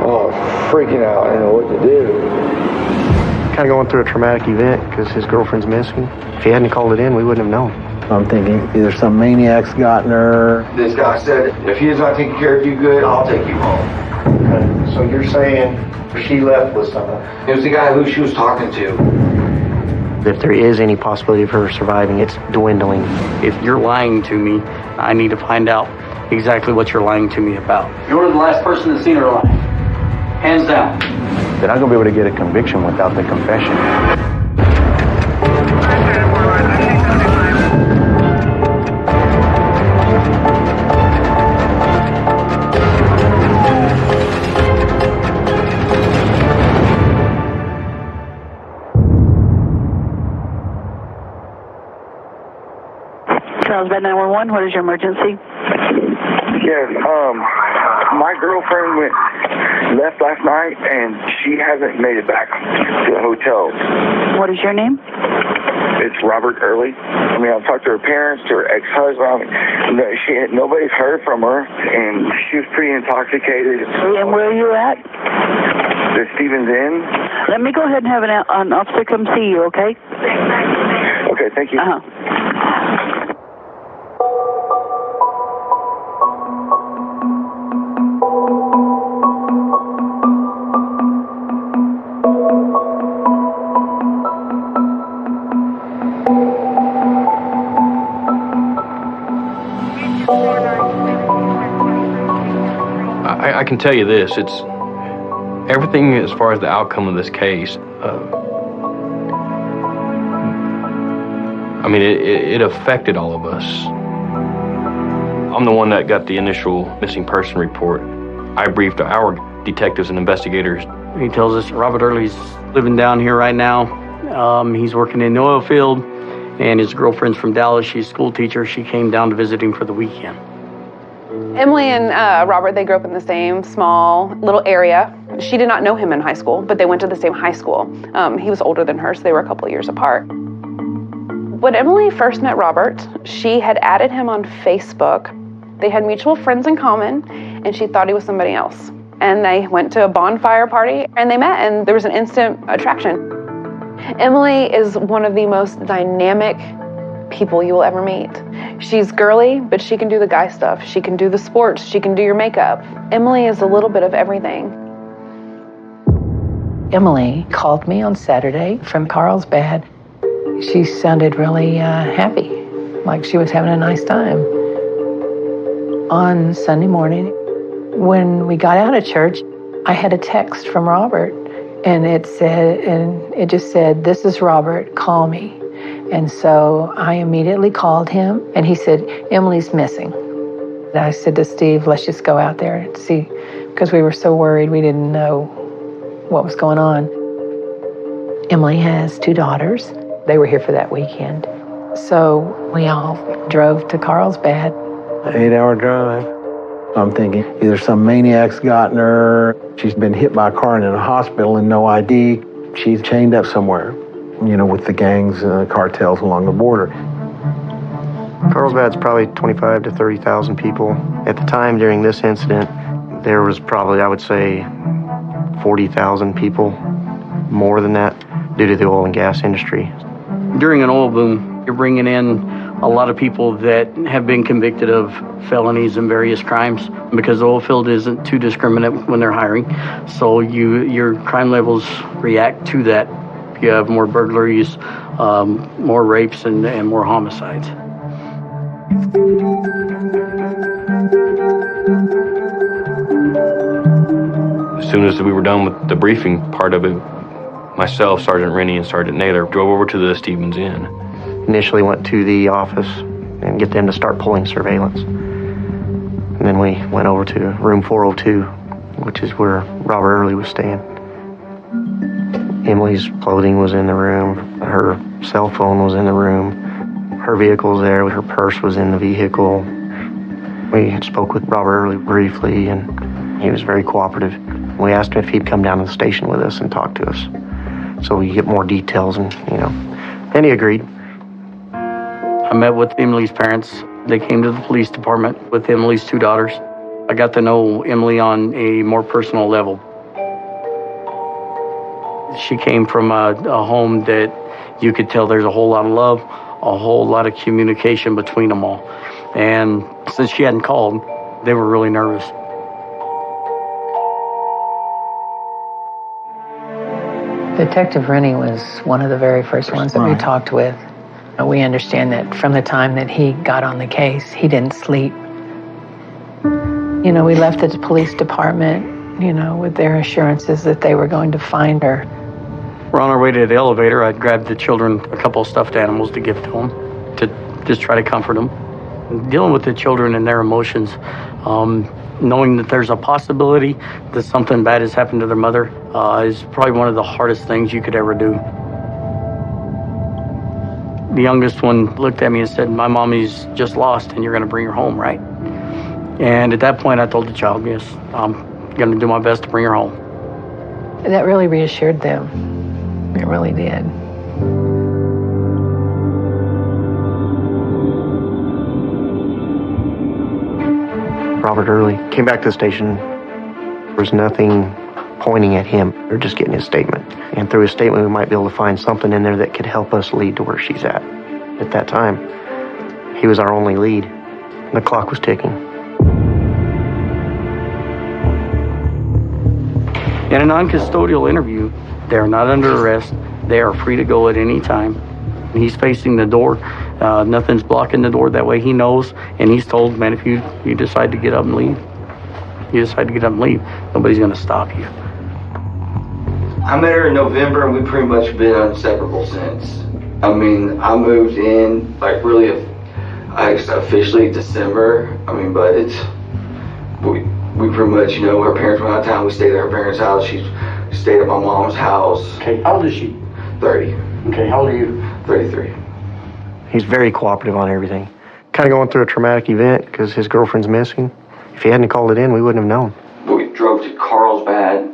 Oh, freaking out. I didn't know what to do. Kind of going through a traumatic event because his girlfriend's missing. If he hadn't called it in, we wouldn't have known. I'm thinking either some maniac's gotten her. This guy said, if he is not taking care of you good, I'll take you home. Okay. So you're saying she left with someone? It was the guy who she was talking to. If there is any possibility of her surviving, it's dwindling. If you're lying to me, I need to find out exactly what you're lying to me about. You're the last person that's seen her alive. Hands down. They're not going to be able to get a conviction without the confession. Bed 911, what is your emergency? Yes, my girlfriend left last night and she hasn't made it back to the hotel. What is your name? It's Robert Early. I mean, I've talked to her parents, to her ex-husband. Nobody's heard from her, and she was pretty intoxicated. And where are you at? The Stevens Inn. Let me go ahead and have an officer come see you, okay? Okay, thank you. I can tell you this, it's everything as far as the outcome of this case. I mean, it affected all of us. I'm the one that got the initial missing person report. I briefed our detectives and investigators. He tells us Robert Early's living down here right now. He's working in the oil field, and his girlfriend's from Dallas. She's a school teacher. She came down to visit him for the weekend. Emily and Robert, they grew up in the same small little area. She did not know him in high school, but they went to the same high school. He was older than her, so they were a couple of years apart. When Emily first met Robert, she had added him on Facebook. They had mutual friends in common, and she thought he was somebody else. And they went to a bonfire party, and they met, and there was an instant attraction. Emily is one of the most dynamic people you will ever meet. She's girly, but she can do the guy stuff. She can do the sports. She can do your makeup. Emily is a little bit of everything. Emily called me on Saturday from Carlsbad. She sounded really happy, like she was having a nice time. On Sunday morning, when we got out of church, I had a text from Robert, and it just said, "This is Robert, call me." And so I immediately called him, and he said, "Emily's missing." And I said to Steve, "Let's just go out there and see," because we were so worried, we didn't know what was going on. Emily has 2 daughters. They were here for that weekend. So we all drove to Carlsbad. 8-hour drive. I'm thinking either some maniac's gotten her, she's been hit by a car and in a hospital and no ID, she's chained up somewhere, with the gangs and the cartels along the border. Carlsbad's probably 25 to 30,000 people. At the time during this incident, there was probably, I would say, 40,000 people, more than that, due to the oil and gas industry. During an oil boom, you're bringing in a lot of people that have been convicted of felonies and various crimes because the oil field isn't too discriminate when they're hiring. So your crime levels react to that. You have more burglaries, more rapes, and more homicides. As soon as we were done with the briefing part of it, myself, Sergeant Rennie, and Sergeant Naylor drove over to the Stevens Inn. Initially went to the office and get them to start pulling surveillance. And then we went over to room 402, which is where Robert Early was staying. Emily's clothing was in the room. Her cell phone was in the room. Her vehicle was there. Her purse was in the vehicle. We spoke with Robert Early briefly, and he was very cooperative. We asked him if he'd come down to the station with us and talk to us so we could get more details, and he agreed. I met with Emily's parents. They came to the police department with Emily's 2 daughters. I got to know Emily on a more personal level. She came from a home that you could tell there's a whole lot of love, a whole lot of communication between them all. And since she hadn't called, they were really nervous. Detective Rennie was one of the very first ones that we talked with. We understand that from the time that he got on the case, he didn't sleep. You know, we left the police department, you know, with their assurances that they were going to find her. We're on our way to the elevator. I grabbed the children a couple of stuffed animals to give to them, to just try to comfort them. Dealing with the children and their emotions, knowing that there's a possibility that something bad has happened to their mother is probably one of the hardest things you could ever do. The youngest one looked at me and said, "My mommy's just lost and you're gonna bring her home, right?" And at that point I told the child, yes, I'm gonna do my best to bring her home. That really reassured them. It really did. Robert Early came back to the station. There was nothing pointing at him. They're just getting his statement. And through his statement, we might be able to find something in there that could help us lead to where she's at. At that time, he was our only lead. The clock was ticking. In a non-custodial interview, they're not under arrest. They are free to go at any time. He's facing the door. Nothing's blocking the door. That way he knows, and he's told, man, if you decide to get up and leave, nobody's going to stop you. I met her in November, and we've pretty much been inseparable since. I mean, I moved in, like, really, officially December. I mean, but we pretty much, you know, her parents went out of town. We stayed at her parents' house. She stayed at my mom's house. Okay, how old is she? 30. Okay, how old are you? 33. He's very cooperative on everything. Kind of going through a traumatic event because his girlfriend's missing. If he hadn't called it in, we wouldn't have known. We drove to Carlsbad,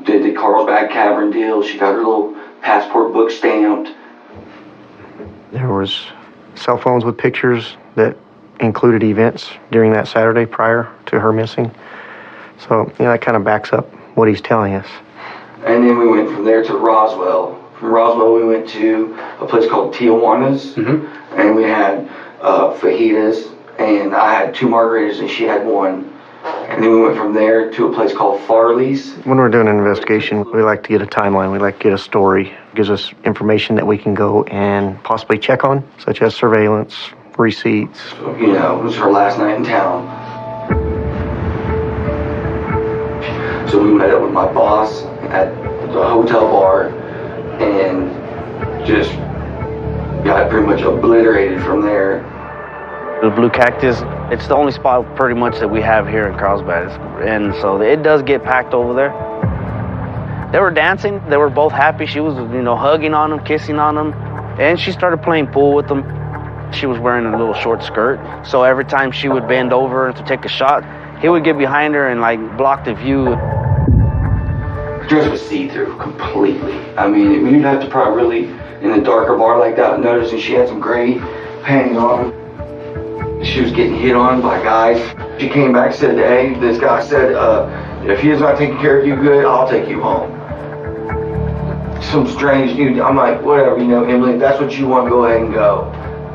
did the Carlsbad Cavern deal. She got her little passport book stamped. There was cell phones with pictures that included events during that Saturday prior to her missing. So, you know, that kind of backs up what he's telling us. And then we went from there to Roswell. From Roswell, we went to a place called Tijuana's, and we had fajitas, and I had 2 margaritas, and she had 1. And then we went from there to a place called Farley's. When we're doing an investigation, we like to get a timeline. We like to get a story. It gives us information that we can go and possibly check on, such as surveillance, receipts. So, you know, it was her last night in town. So we met up with my boss at the hotel bar and just got pretty much obliterated from there. The Blue Cactus, it's the only spot pretty much that we have here in Carlsbad. And so it does get packed over there. They were dancing. They were both happy. She was, you know, hugging on them, kissing on them. And she started playing pool with them. She was wearing a little short skirt. So every time she would bend over to take a shot, he would get behind her and, like, block the view. Her dress was see-through completely. I mean, you'd have to probably really, in a darker bar like that, notice that she had some gray panties on. She was getting hit on by guys. She came back and said, hey, this guy said, if he is not taking care of you good, I'll take you home. Some strange dude. I'm like, whatever, you know, Emily, if that's what you want, go ahead and go.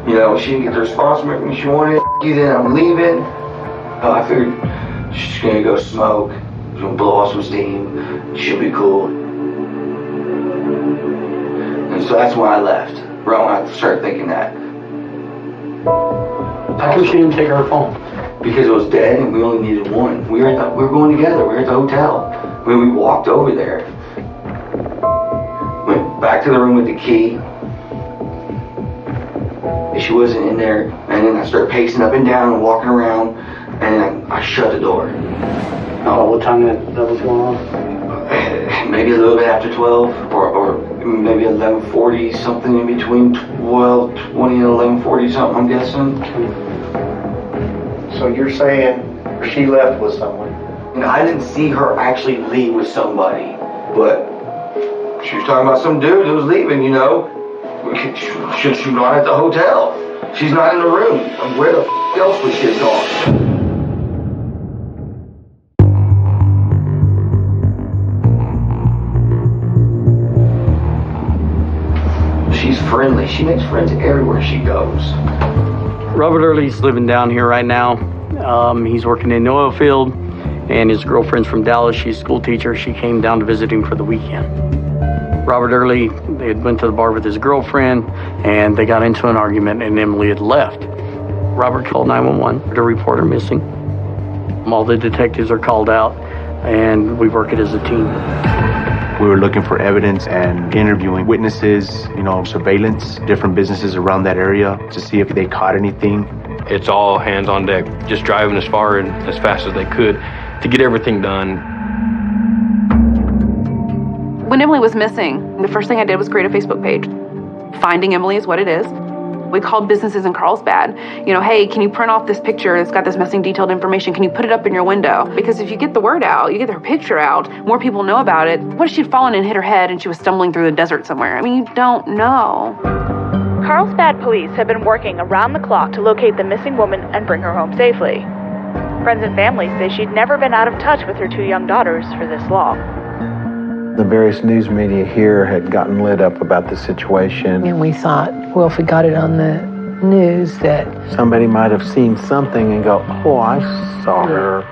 You know, she didn't get the response from me she wanted. Then I'm leaving. I figured she's gonna go smoke. She's gonna blow off some steam. She'll be cool. And so that's when I left. Right when I started thinking that. How come she didn't take her phone? Because it was dead and we only needed 1. We were going together. We were at the hotel. When we walked over there, went back to the room with the key. She wasn't in there, and then I started pacing up and down and walking around, and I shut the door. What time that was going on? Maybe a little bit after 12, or maybe 11:40, something in between 12:20 and 11:40, something, I'm guessing. So you're saying she left with someone? You know, I didn't see her actually leave with somebody, but she was talking about some dude who was leaving, you know. Should she not at the hotel? She's not in the room. Where the else was she gone? She's friendly. She makes friends everywhere she goes. Robert Early's living down here right now. He's working in the oil field, and his girlfriend's from Dallas. She's a school teacher. She came down to visit him for the weekend. Robert Early, they had went to the bar with his girlfriend, and they got into an argument, and Emily had left. Robert called 911 to report her missing. All the detectives are called out, and we work it as a team. We were looking for evidence and interviewing witnesses, surveillance, different businesses around that area to see if they caught anything. It's all hands on deck, just driving as far and as fast as they could to get everything done. When Emily was missing, the first thing I did was create a Facebook page. Finding Emily is what it is. We called businesses in Carlsbad. Hey, can you print off this picture? It's got this missing detailed information. Can you put it up in your window? Because if you get the word out, you get her picture out, more people know about it. What if she'd fallen and hit her head and she was stumbling through the desert somewhere? I mean, you don't know. Carlsbad police have been working around the clock to locate the missing woman and bring her home safely. Friends and family say she'd never been out of touch with her 2 young daughters for this long. The various news media here had gotten lit up about the situation. And we thought, well, if we got it on the news that somebody might have seen something and go, oh, I saw her.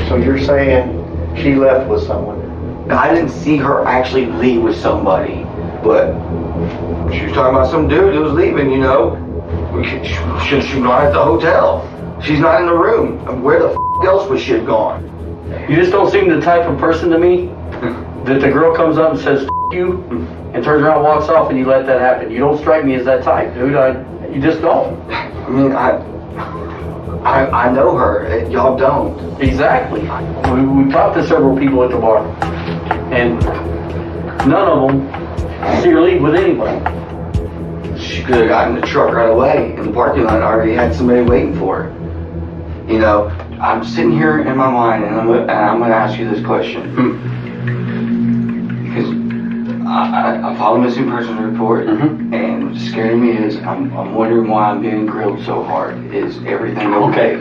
So you're saying she left with someone? I didn't see her actually leave with somebody, but she was talking about some dude who was leaving, She not at the hotel. She's not in the room. Where the else was she gone? You just don't seem the type of person to me that the girl comes up and says, you, and turns around and walks off and you let that happen. You don't strike me as that type, dude. You just don't. I mean, I know her. Y'all don't. Exactly. We talked to several people at the bar, and none of them see her leave with anybody. She could have gotten in the truck right away in the parking lot. I already had somebody waiting for her. I'm sitting here in my mind, and I'm going to ask you this question. Because I follow missing persons report, and what's scaring me is I'm wondering why I'm being grilled so hard. Is everything okay?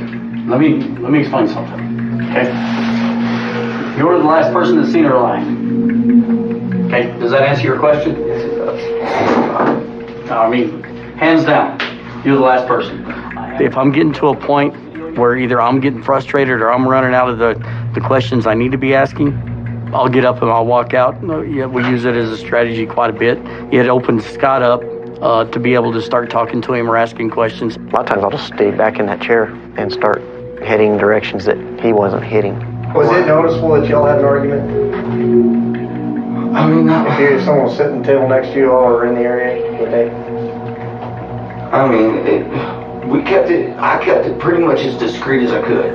Let me explain something. Okay. You're the last person that's seen her alive. Okay. Does that answer your question? Yes, it does. I mean, hands down, you're the last person. If I'm getting to a point where either I'm getting frustrated or I'm running out of the questions I need to be asking, I'll get up and I'll walk out. Yeah, we use it as a strategy quite a bit. It opens Scott up to be able to start talking to him or asking questions. A lot of times I'll just stay back in that chair and start heading directions that he wasn't hitting. Was it noticeable that y'all had an argument? I mean, if someone was sitting at the table next to you all or in the area, would they? I mean, I kept it pretty much as discreet as I could.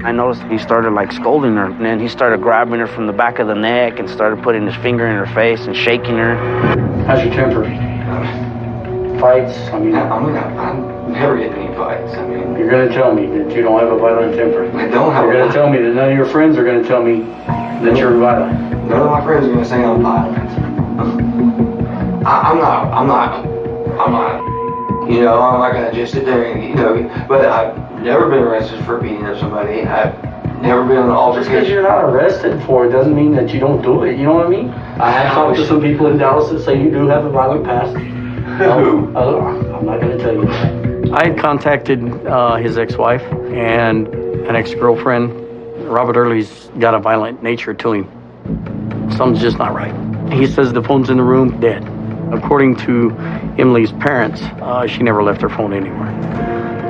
I noticed he started scolding her, and then he started grabbing her from the back of the neck and started putting his finger in her face and shaking her. How's your temper? Fights? I never get any fights. You're going to tell me that you don't have a violent temper. I don't have. You're going to tell me that none of your friends are going to tell me that you're violent. None of my friends are going to say I'm violent. I'm not. I'm not going to just sit there and, but I've never been arrested for beating up somebody. I've never been in an altercation. Just because you're not arrested for it doesn't mean that you don't do it. You know what I mean? I have talked to some people in Dallas that say you do have a violent past. Who? I'm not going to tell you. I had contacted his ex-wife and an ex-girlfriend. Robert Early's got a violent nature to him. Something's just not right. He says the phone's in the room, dead. According to Emily's parents, she never left her phone anywhere.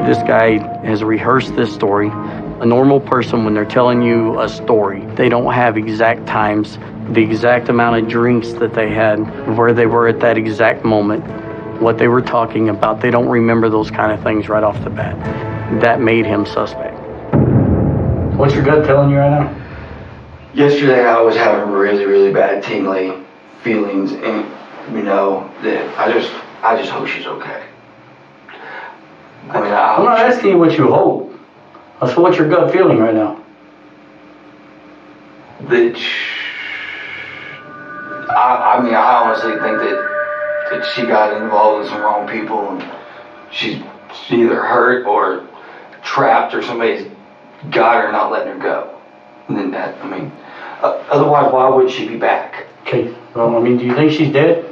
This guy has rehearsed this story. A normal person, when they're telling you a story, they don't have exact times, the exact amount of drinks that they had, where they were at that exact moment, what they were talking about. They don't remember those kind of things right off the bat. That made him suspect. What's your gut telling you right now? Yesterday I was having really, really bad tingly feelings, and that I just hope she's okay. I'm not asking you what you hope. So what's your gut feeling right now? That I mean, I honestly think that she got involved with some wrong people, and she's either hurt or trapped, or somebody's got her not letting her go. And then that, I mean, otherwise, why would she be back? Okay, well, I mean, do you think she's dead?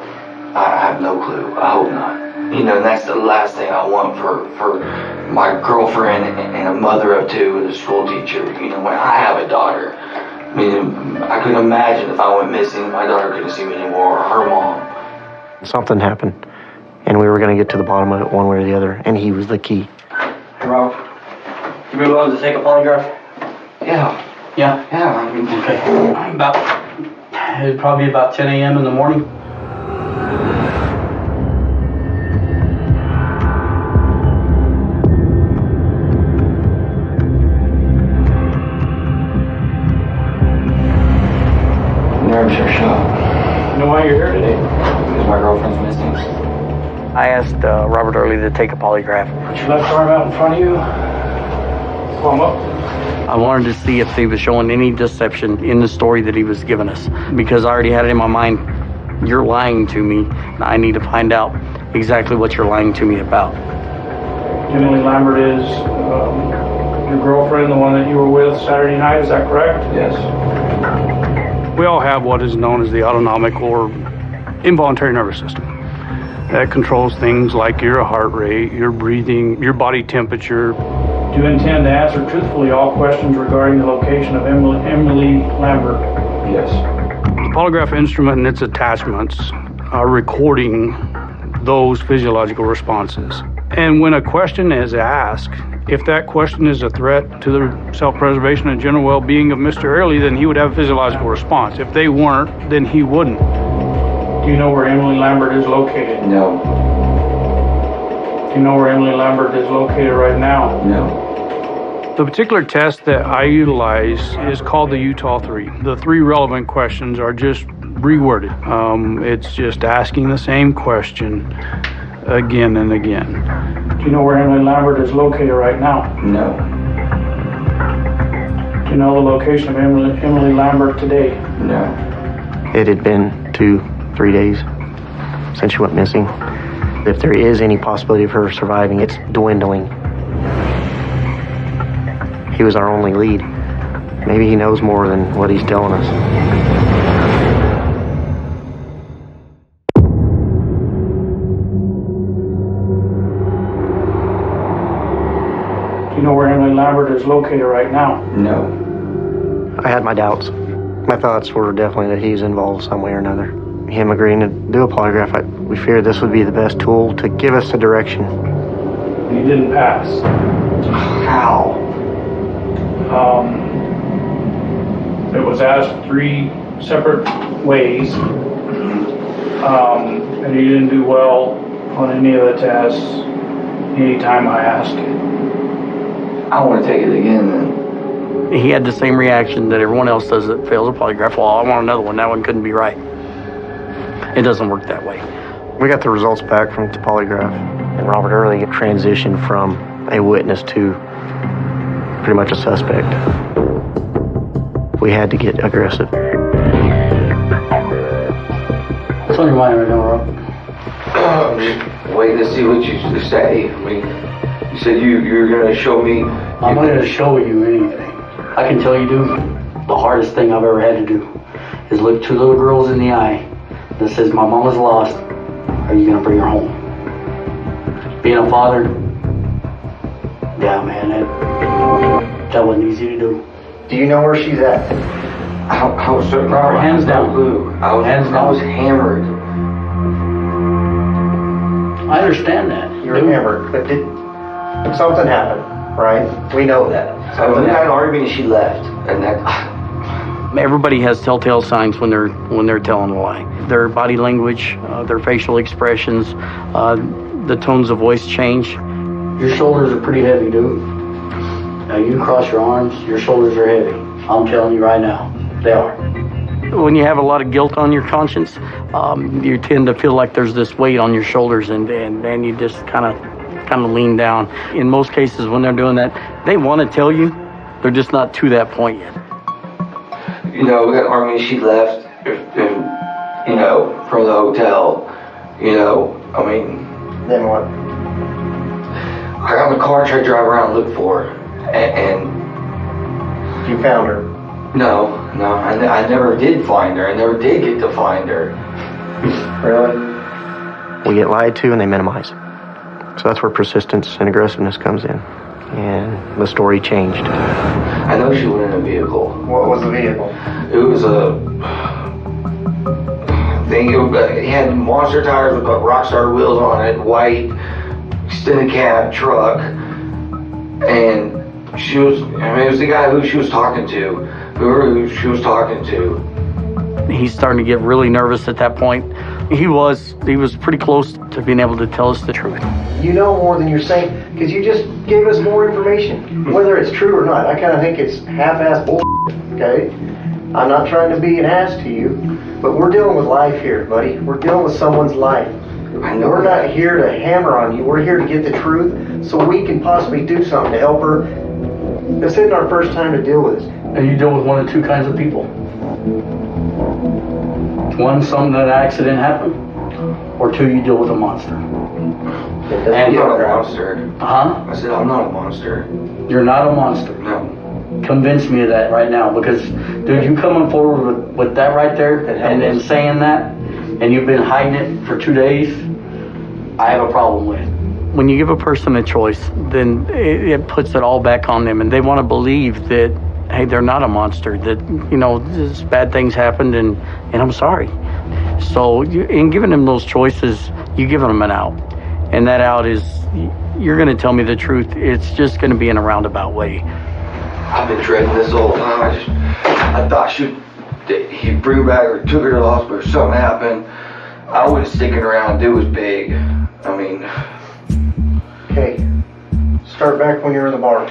I have no clue. I hope not. You know, and that's the last thing I want for my girlfriend and a mother of two and a school teacher. You know, when I have a daughter, I mean, I could imagine if I went missing, my daughter couldn't see me anymore, or her mom. Something happened, and we were going to get to the bottom of it one way or the other, and he was the key. Hey, Robert, you be willing to take a polygraph? Yeah. Yeah? Yeah, I mean, Okay. It'd probably be about 10 a.m. in the morning. nerves are shot. You know why you're here today? Because my girlfriend's missing. I asked Robert Early to take a polygraph. Put your left arm out in front of you. Palm up. I wanted to see if he was showing any deception in the story that he was giving us, because I already had it in my mind, you're lying to me, and I need to find out exactly what you're lying to me about. Emily Lambert is your girlfriend, the one that you were with Saturday night, is that correct? Yes. We all have what is known as the autonomic or involuntary nervous system. That controls things like your heart rate, your breathing, your body temperature. Do you intend to answer truthfully all questions regarding the location of Emily Lambert? Yes. The polygraph instrument and its attachments are recording those physiological responses. And when a question is asked, if that question is a threat to the self-preservation and general well-being of Mr. Early, then he would have a physiological response. If they weren't, then he wouldn't. Do you know where Emily Lambert is located? No. Do you know where Emily Lambert is located right now? No. The particular test that I utilize is called the Utah 3. The 3 relevant questions are just reworded. It's just asking the same question again and again. Do you know where Emily Lambert is located right now? No. Do you know the location of Emily Lambert today? No. It had been 2-3 days since she went missing. If there is any possibility of her surviving, it's dwindling. He was our only lead. Maybe he knows more than what he's telling us. Do you know where Emily Lambert is located right now? No. I had my doubts. My thoughts were definitely that he's involved some way or another. Him agreeing to do a polygraph, we feared this would be the best tool to give us a direction. You didn't pass. How? It was asked 3 separate ways, and you didn't do well on any of the tests anytime I asked you. I want to take it again then. He had the same reaction that everyone else does that fails a polygraph. Well, I want another one. That one couldn't be right. It doesn't work that way. We got the results back from the polygraph, and Robert Early transitioned from a witness to pretty much a suspect. We had to get aggressive. What's on your mind right now, Rob? I'm just waiting to see what you say. I mean, you said you're going to show me. I'm not going to show you anything. I can tell you, dude, the hardest thing I've ever had to do is look 2 little girls in the eye that says, my mama's lost. Are you going to bring her home? Being a father, yeah, man, that wasn't easy to do. Do you know where she's at? I was so proud. Hands down. I was hammered. I understand that. You're hammered, but something happened, right? We know that. So we had an argument and she left. And that. Everybody has telltale signs when they're telling a lie. Their body language, their facial expressions, the tones of voice change. Your shoulders are pretty heavy, dude. Now you cross your arms, your shoulders are heavy. I'm telling you right now, they are. When you have a lot of guilt on your conscience, you tend to feel like there's this weight on your shoulders, and you just kind of lean down. In most cases, when they're doing that, they want to tell you, they're just not to that point yet. You know, I mean, she left. And, you you know, from the hotel, you know, I mean. Then what? I got in the car and tried to drive around and look for her, and You found her? no, I never did find her. I never did get to find her. Really? We get lied to and they minimize. So that's where persistence and aggressiveness comes in. And the story changed. I know she went in a vehicle. What was the vehicle? It was a thing. It had monster tires with Rockstar wheels on it, white, extended cab truck, and she was. I mean, it was the guy who she was talking to. Who she was talking to. He's starting to get really nervous at that point. He was pretty close to being able to tell us the truth. You know more than you're saying, because you just gave us more information. Whether it's true or not, I kind of think it's half-ass bullshit, okay? I'm not trying to be an ass to you, but we're dealing with life here, buddy. We're dealing with someone's life. I know. We're not here to hammer on you. We're here to get the truth so we can possibly do something to help her. This isn't our first time to deal with this. And you deal with one of two kinds of people. One, an accident happened, or two, you deal with a monster. I'm not a monster. Huh? I said, I'm not a monster. You're not a monster. No. Convince me of that right now, because, dude, you coming forward with that right there and saying that, and you've been hiding it for 2 days, I have a problem with it. When you give a person a choice, then it puts it all back on them, and they want to believe that, hey, they're not a monster, that, you know, this bad things happened, and I'm sorry. So in giving them those choices, you give them an out. And that out is, you're going to tell me the truth. It's just going to be in a roundabout way. I've been dreading this all the time. I thought he'd bring her back or took her to the hospital or something happened. I wasn't sticking around. Dude was big. I mean. Okay, start back when you were in the bar.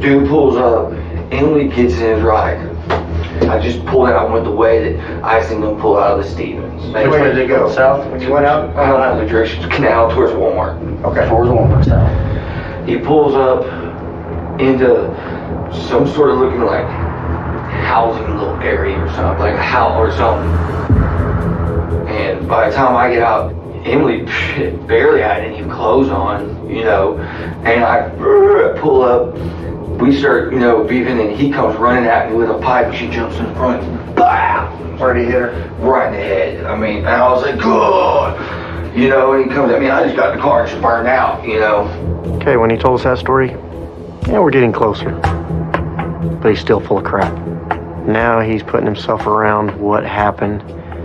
Dude pulls up. Emily gets in his ride. I just pulled out and went the way that I seen them pull out of the Stevens. Which way did you go? South? When you went out? I don't know the direction. Canal towards Walmart. Okay. Towards Walmart south. He pulls up into some sort of looking like housing little area or something, like a house or something. And by the time I get out, Emily barely had any clothes on, you know, and I pull up. We start, you know, beefing, and he comes running at me with a pipe, and she jumps in front. Bah! Where did he hit her? Right in the head. I mean, and I was like, good. You know, and he comes at me. I just got in the car and just burned out, you know. Okay, when he told us that story, yeah, we're getting closer. But he's still full of crap. Now he's putting himself around what happened,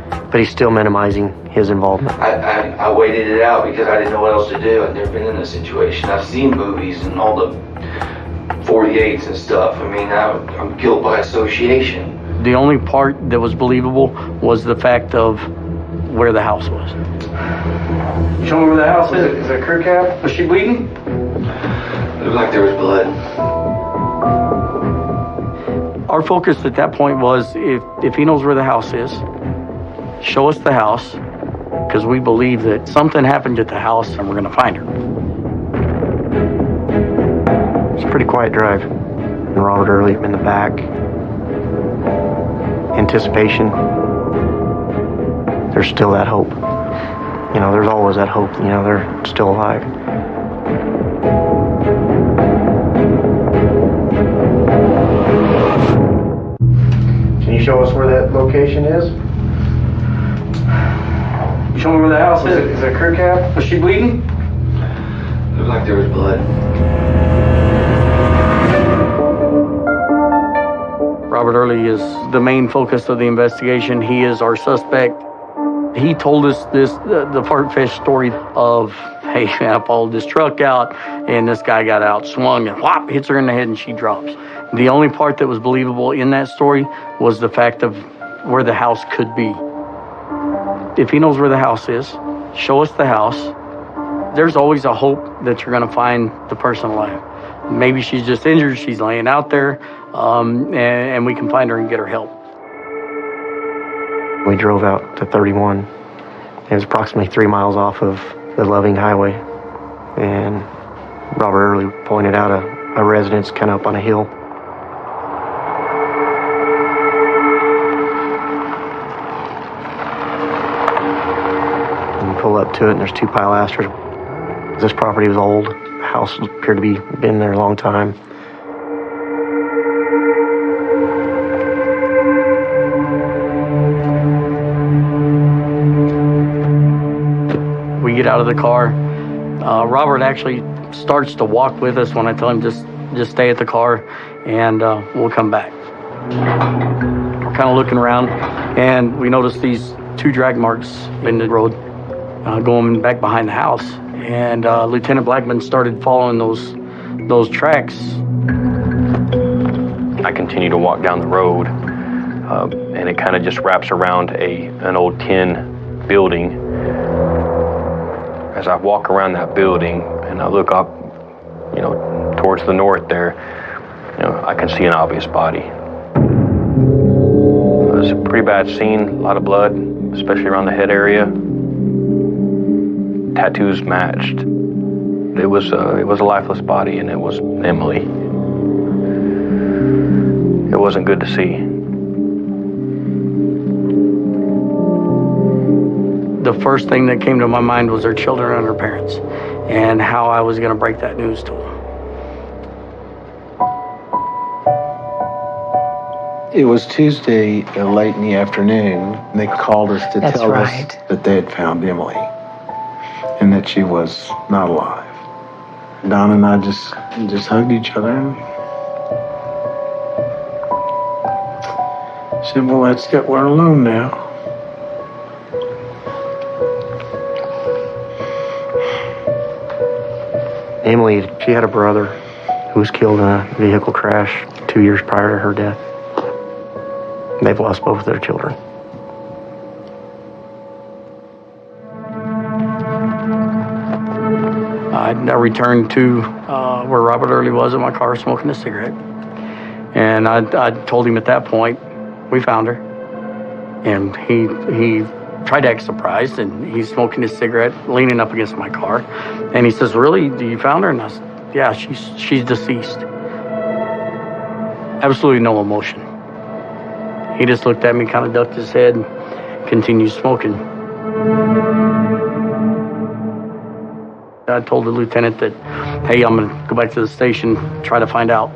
but he's still minimizing his involvement. I waited it out because I didn't know what else to do. I've never been in this situation. I've seen movies and all the 48s and stuff. I mean, I'm guilt by association. The only part that was believable was the fact of where the house was. Show me where the house is. Is it a crew cab? Was she bleeding? It looked like there was blood. Our focus at that point was, if he knows where the house is, show us the house, because we believe that something happened at the house and we're going to find her. It's a pretty quiet drive. And Robert Early in the back. Anticipation. There's still that hope. You know, there's always that hope. You know, they're still alive. Can you show us where that location is? You show me where the house is. Is it a crew cab? Was she bleeding? It looked like there was blood. Robert Early is the main focus of the investigation. He is our suspect. He told us the Parkfish story of, hey, I pulled this truck out and this guy got out, swung and whop, hits her in the head and she drops. The only part that was believable in that story was the fact of where the house could be. If he knows where the house is, show us the house. There's always a hope that you're going to find the person alive. Maybe she's just injured, she's laying out there, and we can find her and get her help. We drove out to 31. It was approximately 3 miles off of the Loving Highway. And Robert Early pointed out a residence kind of up on a hill. pull up to it, and there's 2 pilasters. This property was old. The house appeared to be been there a long time. We get out of the car. Robert actually starts to walk with us when I tell him just stay at the car and we'll come back. We're kind of looking around and we notice these 2 drag marks in the road going back behind the house. And Lieutenant Blackman started following those tracks. I continue to walk down the road and it kind of just wraps around an old tin building. As I walk around that building and I look up, towards the north there, I can see an obvious body. It's a pretty bad scene, a lot of blood, especially around the head area. Tattoos matched. It was a lifeless body, and it was Emily. It wasn't good to see. The first thing that came to my mind was her children and her parents, and how I was going to break that news to them. It was Tuesday late in the afternoon, and they called us to tell us that they had found Emily and that she was not alive. Don and I just hugged each other and said, well, that's it, we're alone now. Emily, she had a brother who was killed in a vehicle crash 2 years prior to her death. They've lost both their children. I returned to where Robert Early was in my car smoking a cigarette. And I told him at that point, we found her. And he tried to act surprised, and he's smoking his cigarette, leaning up against my car. And he says, really, do you found her? And I said, yeah, she's deceased. Absolutely no emotion. He just looked at me, kind of ducked his head, and continued smoking. I told the lieutenant that, hey, I'm going to go back to the station, try to find out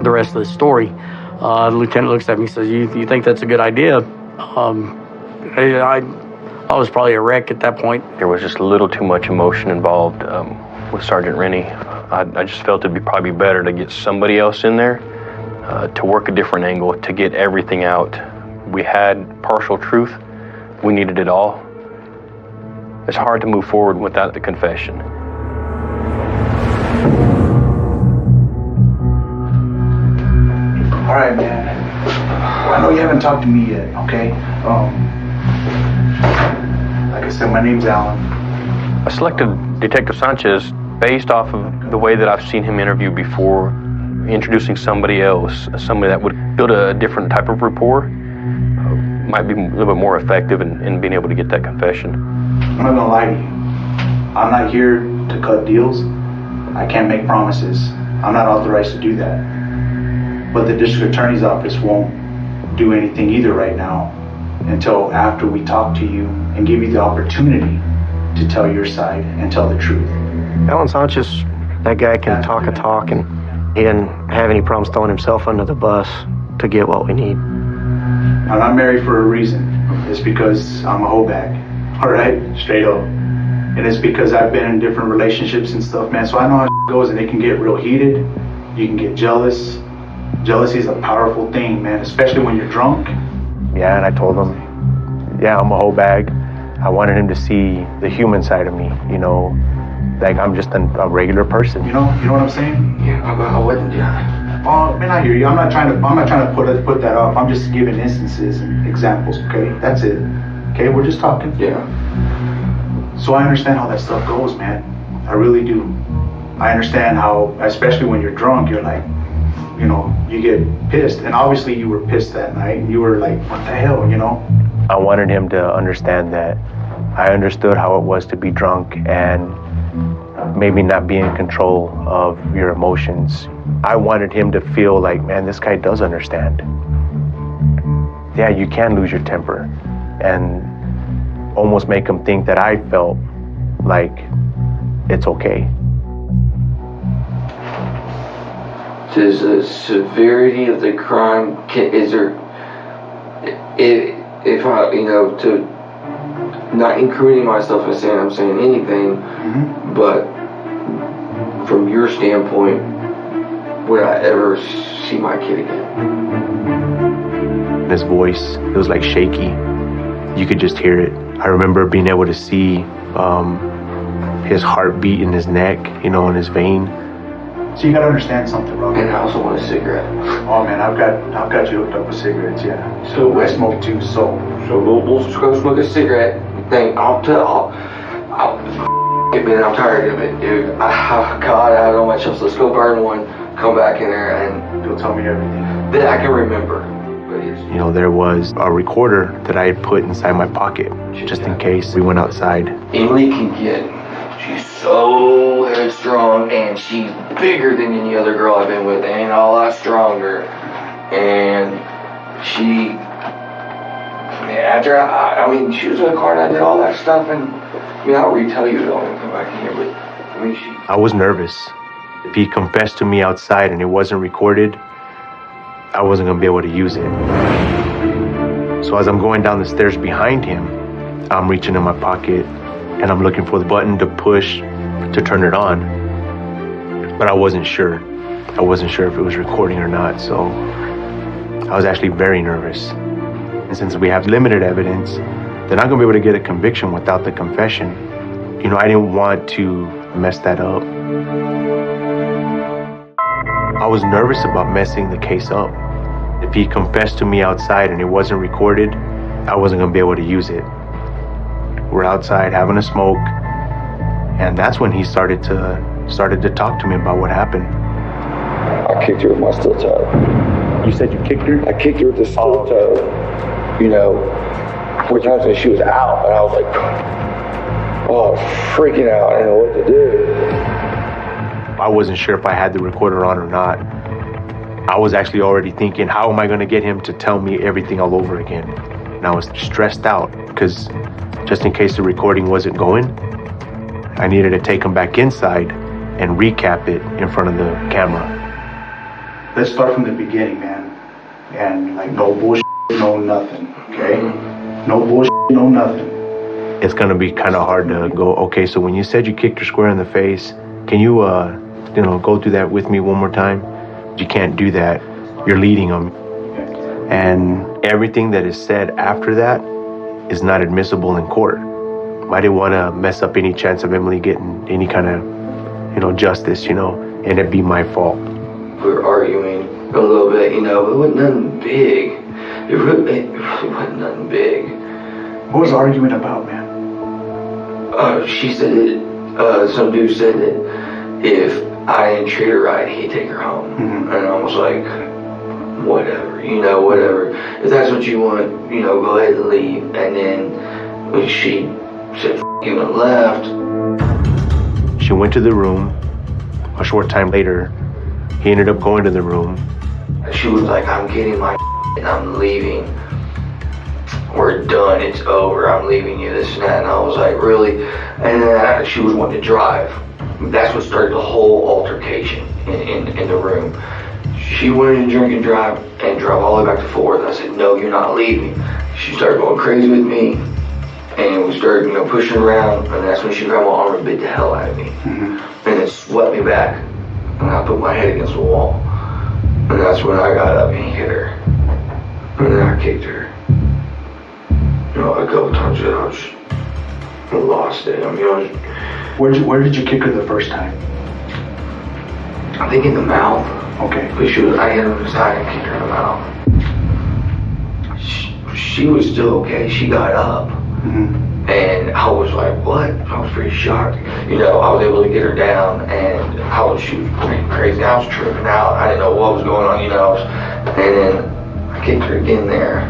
the rest of the story. The lieutenant looks at me and says, you think that's a good idea? I was probably a wreck at that point. There was just a little too much emotion involved with Sergeant Rennie. I just felt it'd probably be better to get somebody else in there to work a different angle, to get everything out. We had partial truth. We needed it all. It's hard to move forward without the confession. All right, man. Well, I know you haven't talked to me yet, okay? Like I said, my name's Alan. I selected Detective Sanchez based off of the way that I've seen him interview before, introducing somebody else, somebody that would build a different type of rapport, might be a little bit more effective in being able to get that confession. I'm not gonna lie to you. I'm not here to cut deals. I can't make promises. I'm not authorized to do that. But the district attorney's office won't do anything either right now until after we talk to you and give you the opportunity to tell your side and tell the truth. Alan Sanchez, that guy can talk a talk, and he didn't have any problems throwing himself under the bus to get what we need. I'm not married for a reason. It's because I'm a hoe bag. All right, straight up. And it's because I've been in different relationships and stuff, man. So I know how it goes, and it can get real heated. You can get jealous. Jealousy is a powerful thing, man, especially when you're drunk. Yeah, and I told him, yeah, I'm a hoe bag. I wanted him to see the human side of me, like I'm just a regular person. You know what I'm saying? Yeah, I wouldn't, yeah. Oh, man, I hear you. I'm not trying to put that off. I'm just giving instances and examples, okay? That's it. Okay, we're just talking. Yeah. So I understand how that stuff goes, man. I really do. I understand how, especially when you're drunk, you're like, you get pissed. And obviously you were pissed that night, and you were like, what the hell, I wanted him to understand that I understood how it was to be drunk and maybe not be in control of your emotions. I wanted him to feel like, man, this guy does understand. Yeah, you can lose your temper. And almost make him think that I felt like it's okay. Does the severity of the crime, is there, if I, to not including myself in saying I'm saying anything, but from your standpoint, would I ever see my kid again? His voice, it was like shaky. You could just hear it. I remember being able to see his heartbeat in his neck, in his vein. So you gotta understand something, Robert. And I also want a cigarette. Oh man, I've got you hooked up with cigarettes, yeah. So I smoke too, so we'll go smoke a cigarette. I'm tired of it, dude. God, I have it on my chest. Let's go burn one. Come back in there and you'll tell me everything. Then I can remember. There was a recorder that I had put inside my pocket just in case we went outside. Emily she's so headstrong and she's bigger than any other girl I've been with and a lot stronger. And she, after she was in the car and I did all that stuff and I'll retell you it all and come back in here, but I was nervous. If he confessed to me outside and it wasn't recorded, I wasn't gonna be able to use it. So as I'm going down the stairs behind him, I'm reaching in my pocket and I'm looking for the button to push to turn it on. But I wasn't sure. I wasn't sure if it was recording or not, so I was actually very nervous. And since we have limited evidence, they're not gonna be able to get a conviction without the confession. I didn't want to mess that up. I was nervous about messing the case up. If he confessed to me outside and it wasn't recorded, I wasn't gonna be able to use it. We're outside having a smoke, and that's when he started to talk to me about what happened. I kicked her with my steel toe. You said you kicked her? I kicked her with the steel toe. Which I was, she was out, and I was like, freaking out. I didn't know what to do. I wasn't sure if I had the recorder on or not. I was actually already thinking, how am I going to get him to tell me everything all over again? And I was stressed out because just in case the recording wasn't going, I needed to take him back inside and recap it in front of the camera. Let's start from the beginning, man. And no bullshit, no nothing, okay? No bullshit, no nothing. It's going to be kind of hard to go, okay, so when you said you kicked her square in the face, can you, go through that with me one more time? You can't do that. You're leading them. And everything that is said after that is not admissible in court. I didn't want to mess up any chance of Emily getting any kind of, justice, and it'd be my fault. We were arguing a little bit, but it wasn't nothing big. It really wasn't nothing big. What was the argument about, man? She said that, some dude said that if I didn't treat her right, he'd take her home. And I was like, whatever, whatever. If that's what you want, go ahead and leave. And then when she said, F you, and left. She went to the room. A short time later, he ended up going to the room. She was like, I'm getting my and I'm leaving. We're done, it's over, I'm leaving you, this and that. And I was like, really? And then she was wanting to drive. That's what started the whole altercation in the room. She wanted to drink and drive all the way back to Fort Worth. I said, no, you're not leaving. She started going crazy with me, and we started, pushing around, and that's when she grabbed my arm and bit the hell out of me. And it swept me back, and I put my head against the wall. And that's when I got up and hit her. And then I kicked her. A couple times I just lost it. Where did you kick her the first time? I think in the mouth. Okay. But I hit her on the side and kicked her in the mouth. She was still okay. She got up. And I was like, what? I was pretty shocked. I was able to get her down, and she was pretty crazy. I was tripping out. I didn't know what was going on, and then I kicked her again there.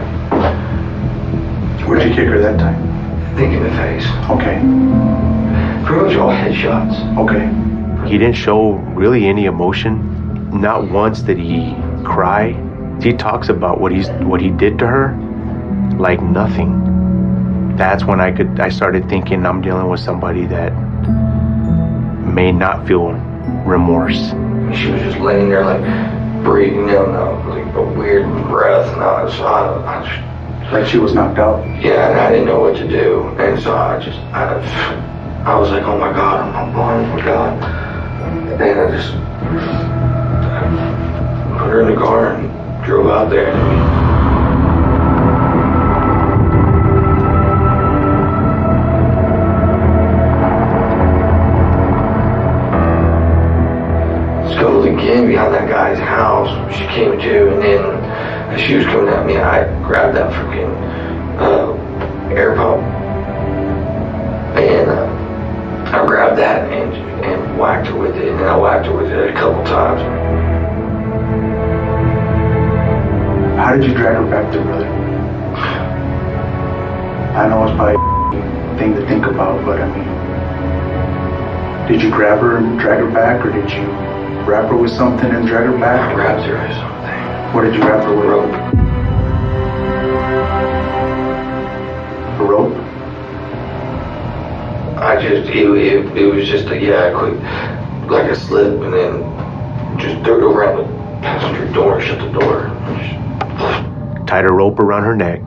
Where'd you kick her that time? I think in the face. Okay. Pretty much all headshots. Okay. He didn't show really any emotion. Not once did he cry. He talks about what he did to her like nothing. That's when I started thinking I'm dealing with somebody that may not feel remorse. She was just laying there like breathing down like a weird breath, and I just like she was knocked out. Yeah, and I didn't know what to do, and so I was like, oh my God, I'm blind, oh my God. And I just put her in the car and drove out there. Goes again behind that guy's house. She came to, and then as she was coming at me, I grabbed that freaking air pump, and I grabbed that and whacked her with it, and I whacked her with it a couple times. How did you drag her back there, brother? I know it's probably a thing to think about, but I mean, did you grab her and drag her back, or did you wrap her with something and drag her back? I wrapped her with something. What did you wrap her with? Rope. A rope? It was just a quick, like a slip, and then just threw it around the passenger door, shut the door. Tied a rope around her neck,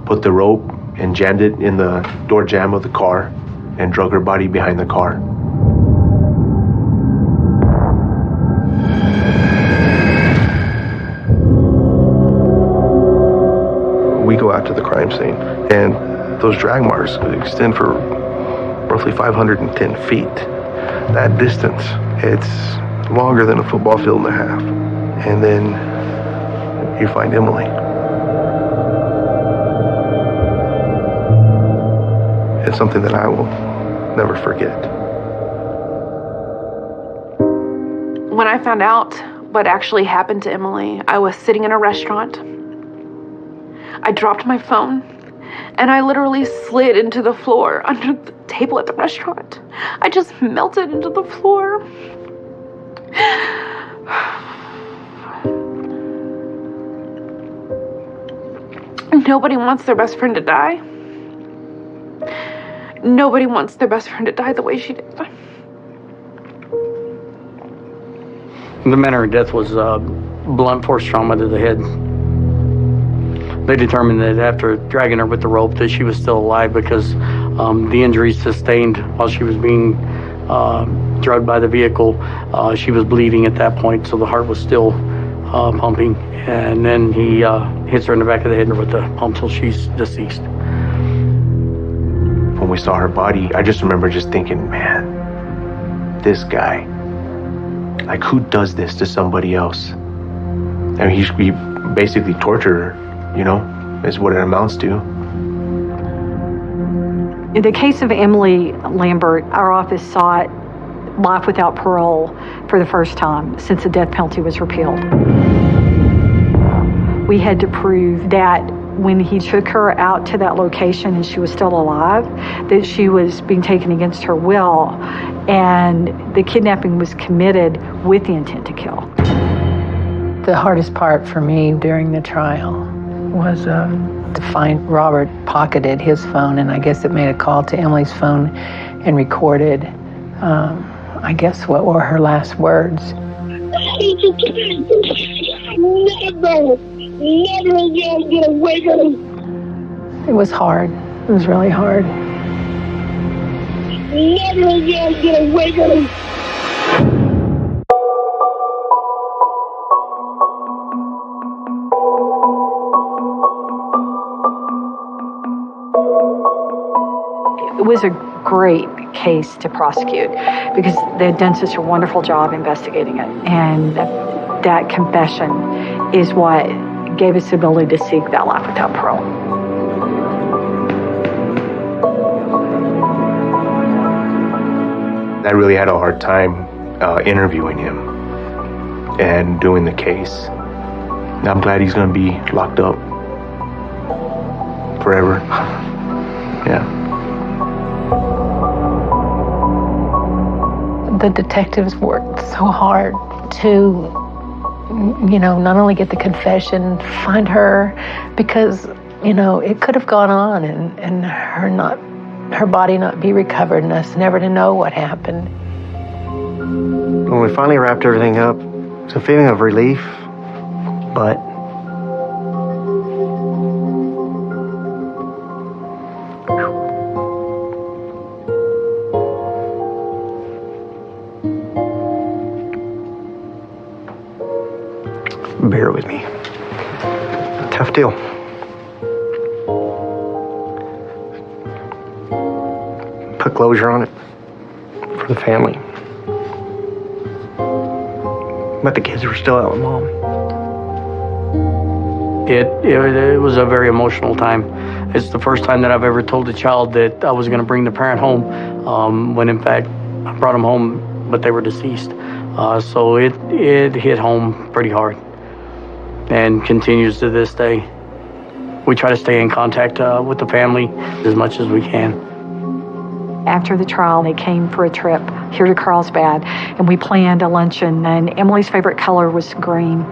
put the rope and jammed it in the door jamb of the car, and drug her body behind the car. We go out to the crime scene, and those drag marks extend for roughly 510 feet. That distance, it's longer than a football field and a half. And then you find Emily. It's something that I will never forget. When I found out what actually happened to Emily, I was sitting in a restaurant. I dropped my phone, and I literally slid into the floor under the table at the restaurant. I just melted into the floor. Nobody wants their best friend to die. Nobody wants their best friend to die the way she did. The manner of death was blunt force trauma to the head. They determined that after dragging her with the rope that she was still alive because the injuries sustained while she was being drugged by the vehicle, she was bleeding at that point, so the heart was still pumping. And then he hits her in the back of the head with the pump till she's deceased. When we saw her body, I just remember just thinking, man, this guy, like, who does this to somebody else? I mean, he basically tortured her. You know, is what it amounts to. In the case of Emily Lambert, our office sought life without parole for the first time since the death penalty was repealed. We had to prove that when he took her out to that location and she was still alive, that she was being taken against her will, and the kidnapping was committed with the intent to kill. The hardest part for me during the trial was to find Robert pocketed his phone, and I guess it made a call to Emily's phone and recorded, I guess, what were her last words. Never again get away from me. It was hard. It was really hard. Never again get away from me. It was a great case to prosecute because they had done such a wonderful job investigating it. And that confession is what gave us the ability to seek that life without parole. I really had a hard time interviewing him and doing the case. I'm glad he's going to be locked up forever. Yeah. The detectives worked so hard to, not only get the confession, find her, because You know, it could have gone on and her body not be recovered and us never to know what happened. When we finally wrapped everything up, it's a feeling of relief, but bear with me. Tough deal. Put closure on it for the family. But the kids were still out with Mom. It was a very emotional time. It's the first time that I've ever told a child that I was going to bring the parent home, when in fact I brought them home, but they were deceased. So it hit home pretty hard and continues to this day. We try to stay in contact with the family as much as we can. After the trial, they came for a trip here to Carlsbad, and we planned a luncheon, and Emily's favorite color was green.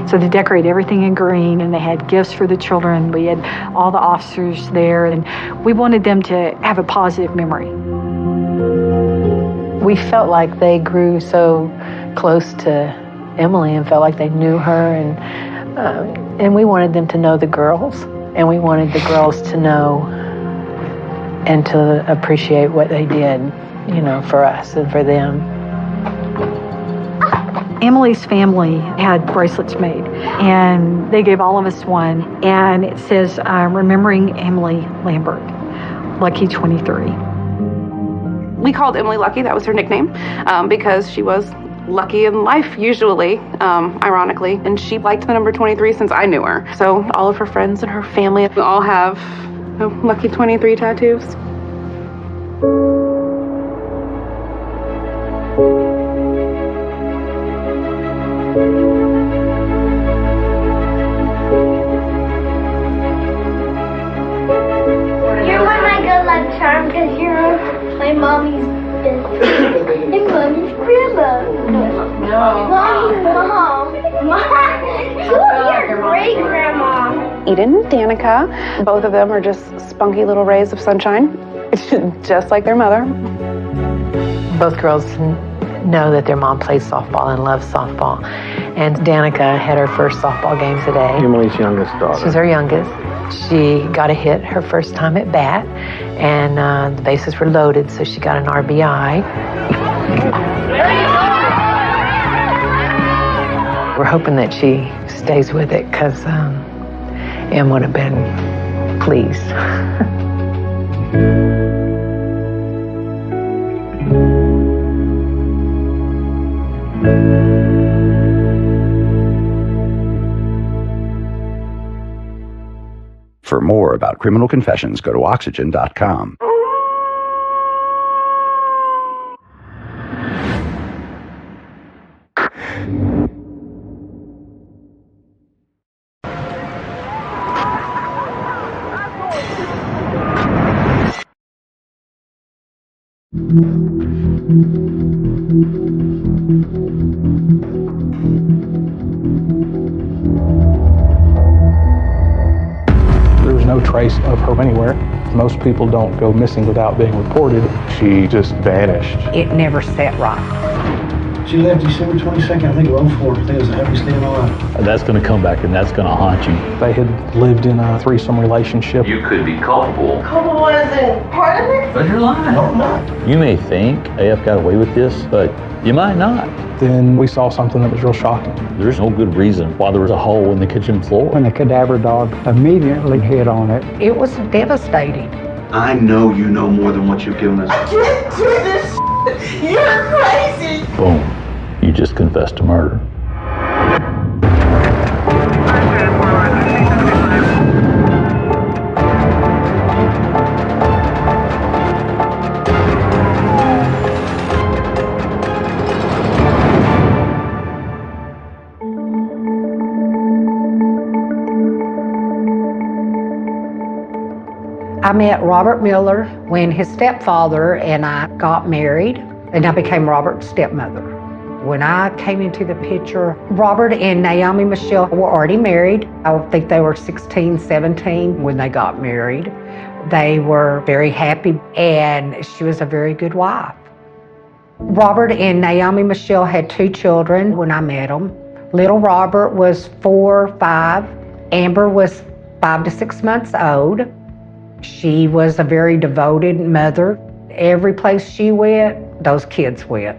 So they decorated everything in green, and they had gifts for the children. We had all the officers there, and we wanted them to have a positive memory. We felt like they grew so close to Emily and felt like they knew her, and we wanted them to know the girls, and we wanted the girls to know and to appreciate what they did, you know, for us and for them. Emily's family had bracelets made, and they gave all of us one, and it says, remembering Emily Lambert, Lucky 23. We called Emily Lucky, that was her nickname, because she was lucky in life, usually, ironically, and she liked the number 23 since I knew her. So all of her friends and her family all have Lucky 23 tattoos. You're my good luck charm because you're my mommy's best and mommy's grandma. No. Mommy's mom. You're great grandma. Eden and Danica, both of them are just spunky little rays of sunshine, just like their mother. Both girls know that their mom plays softball and loves softball. And Danica had her first softball game today. Emily's youngest daughter. She's her youngest. She got a hit her first time at bat, and the bases were loaded, so she got an RBI. We're hoping that she stays with it, because Em would have been pleased. For more about Criminal Confessions, go to oxygen.com. There was no trace of her anywhere. Most people don't go missing without being reported. She just vanished. It never sat right. She left December 22nd, I think, of 04. I think it was the happiest day of my life. That's going to come back and that's going to haunt you. They had lived in a threesome relationship. You could be culpable. Culpable isn't part of it? But you're lying. No, I'm not. You may think AF got away with this, but you might not. Then we saw something that was real shocking. There's no good reason why there was a hole in the kitchen floor. When the cadaver dog immediately hit on it. It was devastating. I know you know more than what you've given us. Get to this. You're crazy. Boom. You just confessed to murder. I met Robert Miller when his stepfather and I got married, and I became Robert's stepmother. When I came into the picture, Robert and Naomi Michelle were already married. I think they were 16, 17 when they got married. They were very happy, and she was a very good wife. Robert and Naomi Michelle had 2 children when I met them. Little Robert was 4, 5. Amber was 5 to 6 months old. She was a very devoted mother. Every place she went, those kids went.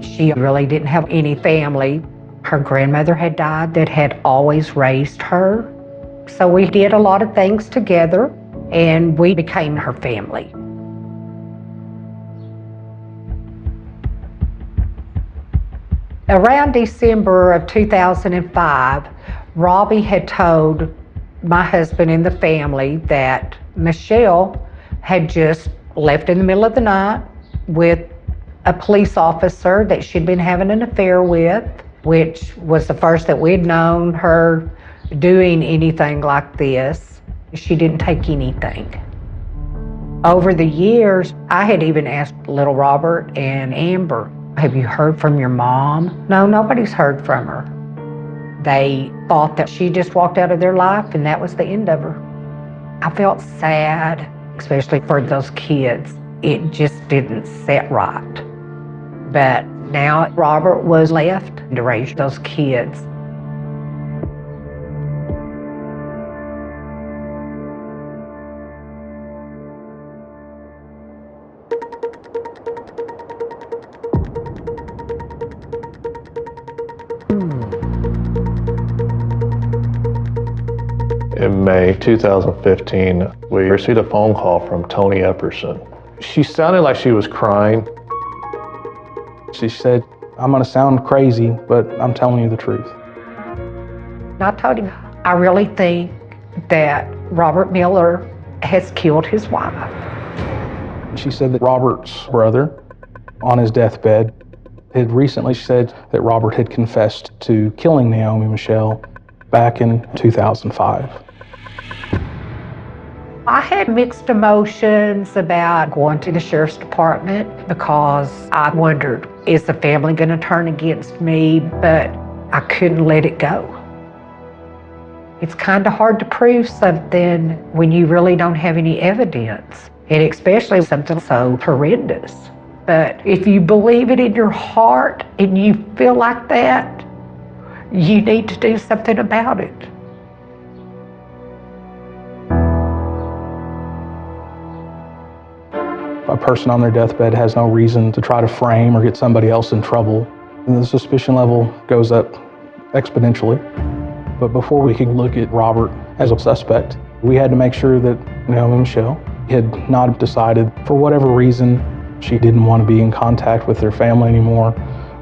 She really didn't have any family. Her grandmother had died that had always raised her. So we did a lot of things together, and we became her family. Around December of 2005, Robbie had told my husband and the family that Michelle had just left in the middle of the night with a police officer that she'd been having an affair with, which was the first that we'd known her doing anything like this. She didn't take anything. Over the years, I had even asked little Robert and Amber, have you heard from your mom? No, nobody's heard from her. They thought that she just walked out of their life and that was the end of her. I felt sad, especially for those kids. It just didn't sit right. But now Robert was left to raise those kids. In May 2015, we received a phone call from Toni Epperson. She sounded like she was crying. She said, I'm going to sound crazy, but I'm telling you the truth. I told him, I really think that Robert Miller has killed his wife. She said that Robert's brother, on his deathbed, had recently said that Robert had confessed to killing Naomi Michelle back in 2005. I had mixed emotions about going to the sheriff's department because I wondered, is the family going to turn against me? But I couldn't let it go. It's kind of hard to prove something when you really don't have any evidence, and especially something so horrendous. But if you believe it in your heart and you feel like that, you need to do something about it. A person on their deathbed has no reason to try to frame or get somebody else in trouble. And the suspicion level goes up exponentially. But before we could look at Robert as a suspect, we had to make sure that Naomi Michelle had not decided, for whatever reason, she didn't want to be in contact with their family anymore,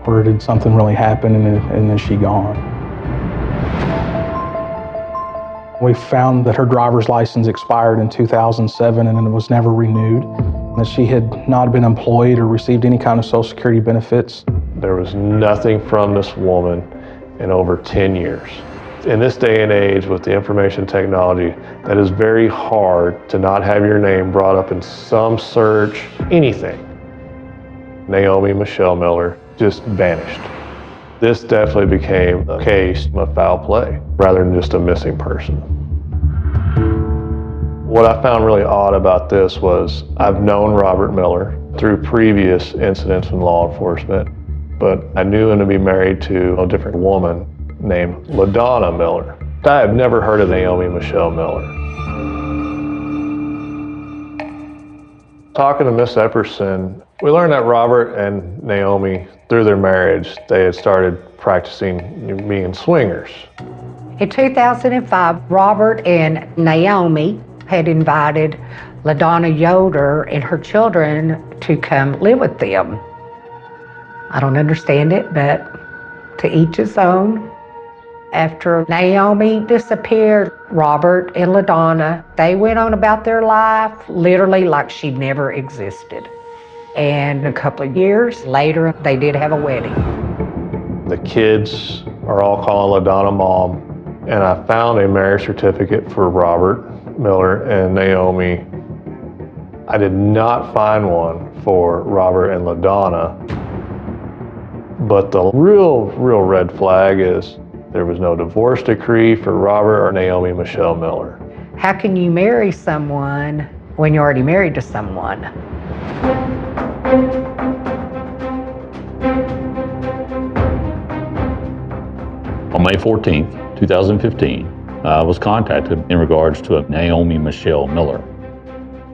or did something really happen and then she gone. We found that her driver's license expired in 2007 and it was never renewed, that she had not been employed or received any kind of Social Security benefits. There was nothing from this woman in over 10 years. In this day and age, with the information technology, that is very hard to not have your name brought up in some search, anything. Naomi Michelle Miller just vanished. This definitely became a case of foul play rather than just a missing person. What I found really odd about this was I've known Robert Miller through previous incidents in law enforcement, but I knew him to be married to a different woman named LaDonna Miller. I have never heard of Naomi Michelle Miller. Talking to Miss Epperson, we learned that Robert and Naomi, through their marriage, they had started practicing being swingers. In 2005, Robert and Naomi had invited LaDonna Yoder and her children to come live with them. I don't understand it, but to each his own. After Naomi disappeared, Robert and LaDonna, they went on about their life literally like she never existed. And a couple of years later, they did have a wedding. The kids are all calling LaDonna Mom, and I found a marriage certificate for Robert Miller and Naomi. I did not find one for Robert and LaDonna, But the real red flag is there was no divorce decree for Robert or Naomi Michelle Miller. How can you marry someone when you're already married to someone? On May 14th, 2015, I was contacted in regards to a Naomi Michelle Miller.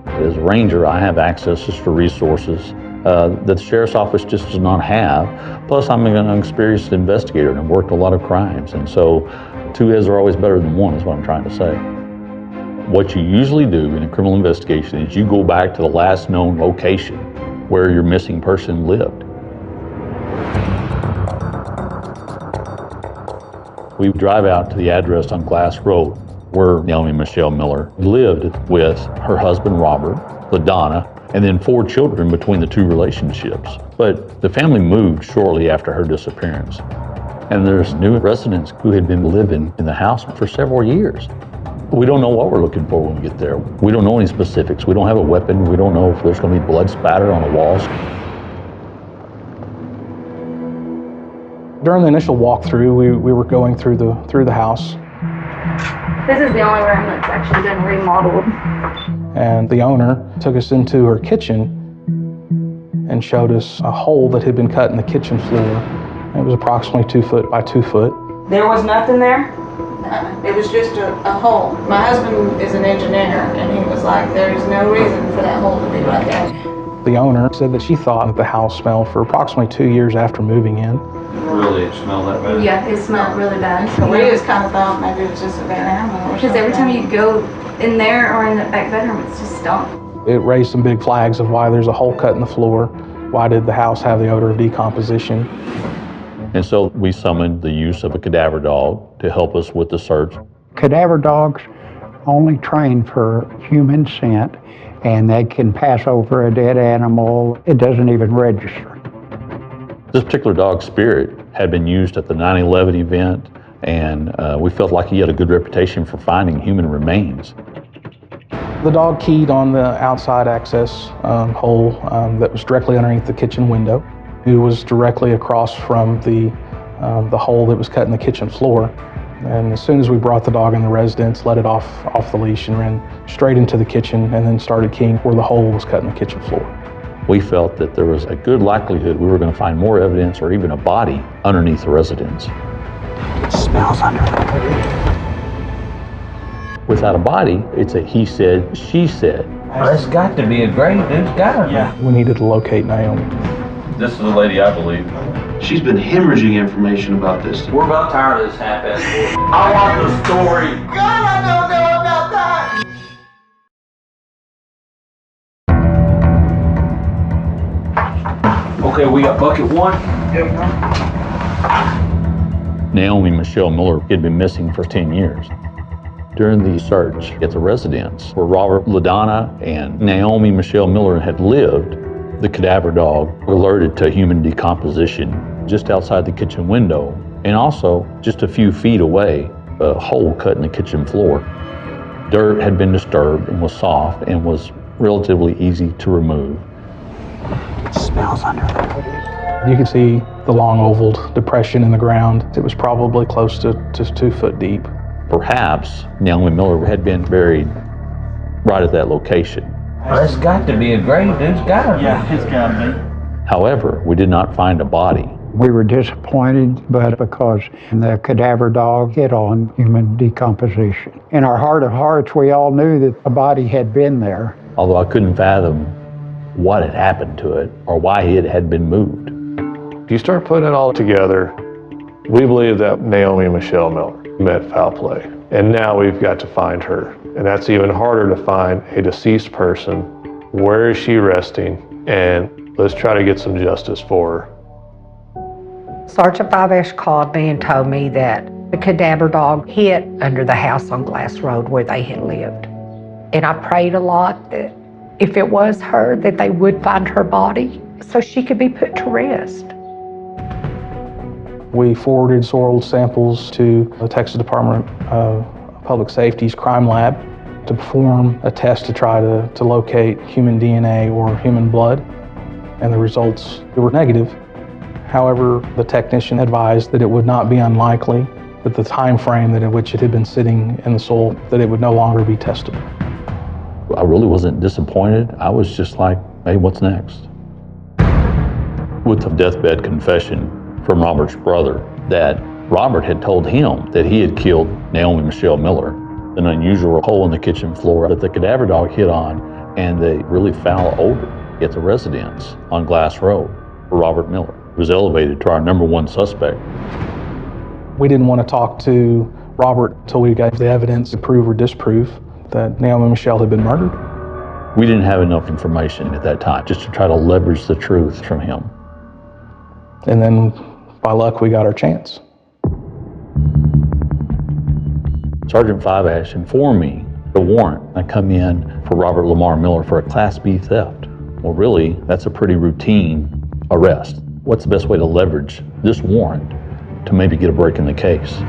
As a ranger, I have access to resources that the sheriff's office just does not have. Plus, I'm an experienced investigator and I've worked a lot of crimes. And so, two heads are always better than one is what I'm trying to say. What you usually do in a criminal investigation is you go back to the last known location where your missing person lived. We drive out to the address on Glass Road where Naomi Michelle Miller lived with her husband, Robert, LaDonna, and then 4 children between the 2 relationships. But the family moved shortly after her disappearance. And there's new residents who had been living in the house for several years. We don't know what we're looking for when we get there. We don't know any specifics. We don't have a weapon. We don't know if there's going to be blood spattered on the walls. During the initial walkthrough, we were going through the house. This is the only room that's actually been remodeled. And the owner took us into her kitchen and showed us a hole that had been cut in the kitchen floor. It was approximately 2 foot by 2 foot. There was nothing there? It was just a hole. My husband is an engineer, and he was like, there's no reason for that hole to be right there. The owner said that she thought that the house smelled for approximately 2 years after moving in. Really, it smelled that bad? Yeah, it smelled really bad. So we just kind of thought maybe it was just a bad animal. Because every time you go in there or in the back bedroom, it's just stunk. It raised some big flags of why there's a hole cut in the floor. Why did the house have the odor of decomposition? And so we summoned the use of a cadaver dog to help us with the search. Cadaver dogs only train for human scent, and they can pass over a dead animal. It doesn't even register. This particular dog, Spirit, had been used at the 9/11 event, and we felt like he had a good reputation for finding human remains. The dog keyed on the outside access hole that was directly underneath the kitchen window. It was directly across from the hole that was cut in the kitchen floor. And as soon as we brought the dog in the residence, let it off the leash and ran straight into the kitchen and then started keying where the hole was cut in the kitchen floor. We felt that there was a good likelihood we were going to find more evidence or even a body underneath the residence. It smells under there. Without a body, it's a he said, she said. Well, it's got to be a grave. It's got to be. Yeah. We needed to locate Naomi. This is the lady, I believe. She's been hemorrhaging information about this. We're about tired of this half-ass bullshit. I want the story. God, I don't know about that! Okay, we got bucket 1. Naomi Michelle Miller had been missing for 10 years. During the search at the residence where Robert LaDonna and Naomi Michelle Miller had lived, the cadaver dog alerted to human decomposition just outside the kitchen window, and also just a few feet away, a hole cut in the kitchen floor. Dirt had been disturbed and was soft and was relatively easy to remove. It smells under there. You can see the long oval depression in the ground. It was probably close to 2 foot deep. Perhaps Naomi Miller had been buried right at that location. Well, it's got to be a grave. It's got to be. Yeah, it's got to be. However, we did not find a body. We were disappointed, but because the cadaver dog hit on human decomposition. In our heart of hearts, we all knew that a body had been there. Although I couldn't fathom what had happened to it or why it had been moved. If you start putting it all together, we believe that Naomi Michelle Miller met foul play. And now we've got to find her. And that's even harder to find a deceased person. Where is she resting? And let's try to get some justice for her. Sergeant 5S called me and told me that the cadaver dog hit under the house on Glass Road where they had lived. And I prayed a lot that if it was her, that they would find her body so she could be put to rest. We forwarded soil samples to the Texas Department of Public Safety's crime lab to perform a test to try to locate human DNA or human blood, and the results were negative. However, the technician advised that it would not be unlikely that the time frame that in which it had been sitting in the soil, that it would no longer be testable. I really wasn't disappointed. I was just like, hey, what's next? With the deathbed confession from Robert's brother that Robert had told him that he had killed Naomi Michelle Miller, an unusual hole in the kitchen floor that the cadaver dog hit on, and the really foul odor at the residence on Glass Road for Robert Miller. It was elevated to our #1 suspect. We didn't want to talk to Robert until we got the evidence to prove or disprove that Naomi Michelle had been murdered. We didn't have enough information at that time just to try to leverage the truth from him. And then, by luck, we got our chance. Sergeant Five-Ash informed me the warrant had come in for Robert Lamar Miller for a Class B theft. Well, really, that's a pretty routine arrest. What's the best way to leverage this warrant to maybe get a break in the case?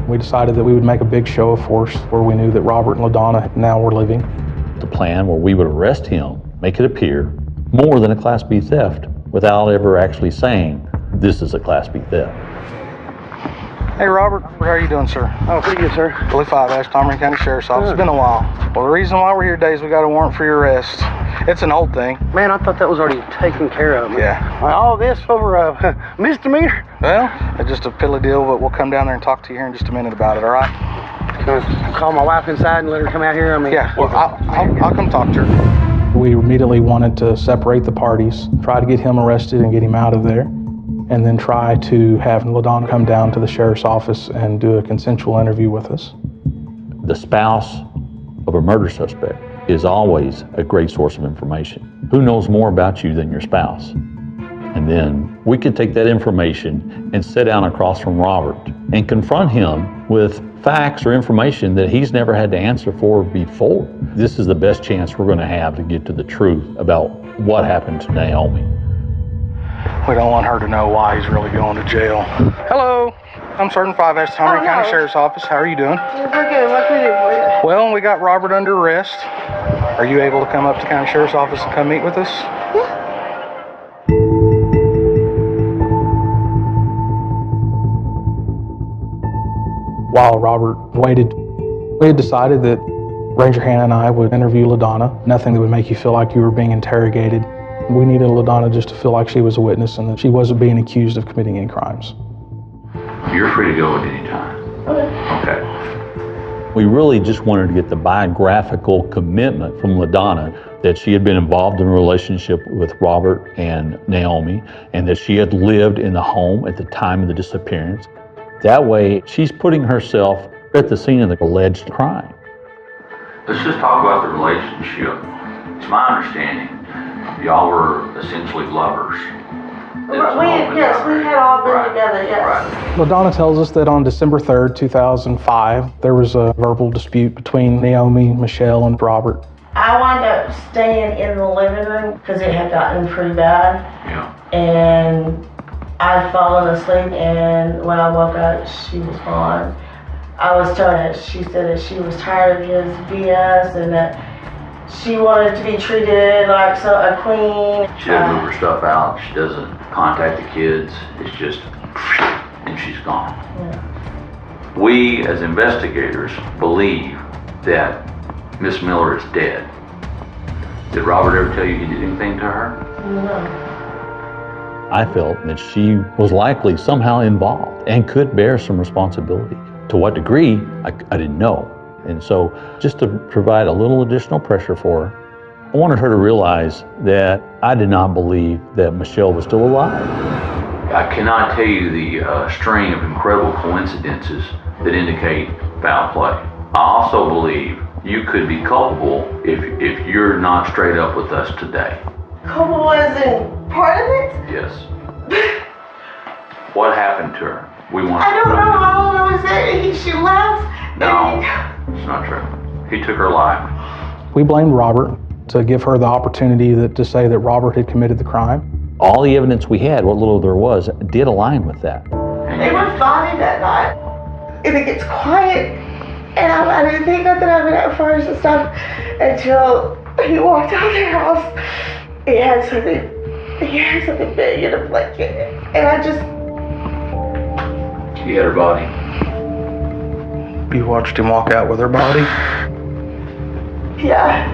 We decided that we would make a big show of force where we knew that Robert and LaDonna now were living. The plan where we would arrest him, make it appear more than a Class B theft without ever actually saying this is a Class B theft. Hey Robert, how are you doing, sir? Oh, pretty good, sir. Billy Five-Ash, Montgomery County Sheriff's Office. It's been a while. Well, the reason why we're here today is we got a warrant for your arrest. It's an old thing. Man, I thought that was already taken care of. Yeah. All this over a misdemeanor? Well, it's just a piddly deal, but we'll come down there and talk to you here in just a minute about it, all right? Can I call my wife inside and let her come out here? I mean, yeah, well, I'll come talk to her. We immediately wanted to separate the parties, try to get him arrested and get him out of there, and then try to have LaDonna come down to the sheriff's office and do a consensual interview with us. The spouse of a murder suspect is always a great source of information. Who knows more about you than your spouse? And then we could take that information and sit down across from Robert and confront him with facts or information that he's never had to answer for before. This is the best chance we're going to have to get to the truth about what happened to Naomi. We don't want her to know why he's really going to jail. Hello, I'm Sergeant Five-Ash, Montgomery County Sheriff's Office. How are you doing? We're good. What can we do for you? Well, we got Robert under arrest. Are you able to come up to the County Sheriff's Office and come meet with us? Yeah. While Robert waited, we had decided that Ranger Hannah and I would interview LaDonna. Nothing that would make you feel like you were being interrogated. We needed LaDonna just to feel like she was a witness and that she wasn't being accused of committing any crimes. You're free to go at any time. Okay. We really just wanted to get the biographical commitment from LaDonna that she had been involved in a relationship with Robert and Naomi, and that she had lived in the home at the time of the disappearance. That way, she's putting herself at the scene of the alleged crime. Let's just talk about the relationship. It's my understanding y'all were essentially lovers. We had all been together, yes. Right. LaDonna tells us that on December 3rd, 2005, there was a verbal dispute between Naomi, Michelle, and Robert. I wound up staying in the living room because it had gotten pretty bad. Yeah. And I'd fallen asleep, and when I woke up, she was gone. I was telling her, she said that she was tired of his BS and that she wanted to be treated like a queen. She doesn't move her stuff out. She doesn't contact the kids. It's just, and she's gone. Yeah. We, as investigators, believe that Miss Miller is dead. Did Robert ever tell you he did anything to her? No. I felt that she was likely somehow involved and could bear some responsibility. To what degree, I didn't know. And so just to provide a little additional pressure for her, I wanted her to realize that I did not believe that Michelle was still alive. I cannot tell you the string of incredible coincidences that indicate foul play. I also believe you could be culpable if you're not straight up with us today. Culpable wasn't part of it? Yes. What happened to her? We want. I don't know. All I know is that she left. No, it's not true. He took her life. We blamed Robert to give her the opportunity to say that Robert had committed the crime. All the evidence we had, what little there was, did align with that. They were fighting that night. If it gets quiet, And I didn't think nothing of it at first and stuff until he walked out of the house. He had something big in a blanket. And I just... She had her body. You watched him walk out with her body? Yeah.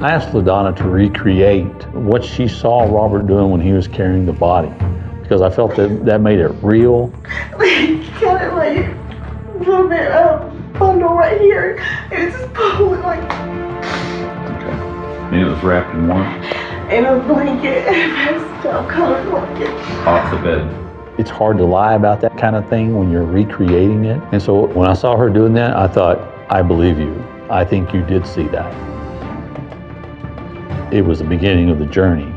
I asked LaDonna to recreate what she saw Robert doing when he was carrying the body, because I felt that made it real. Kind of like a little bit of bundle right here. And it's just pulling like... Okay. And it was wrapped in what? In a blanket, a pastel colored blanket. Off the bed. It's hard to lie about that kind of thing when you're recreating it. And so when I saw her doing that, I thought, I believe you. I think you did see that. It was the beginning of the journey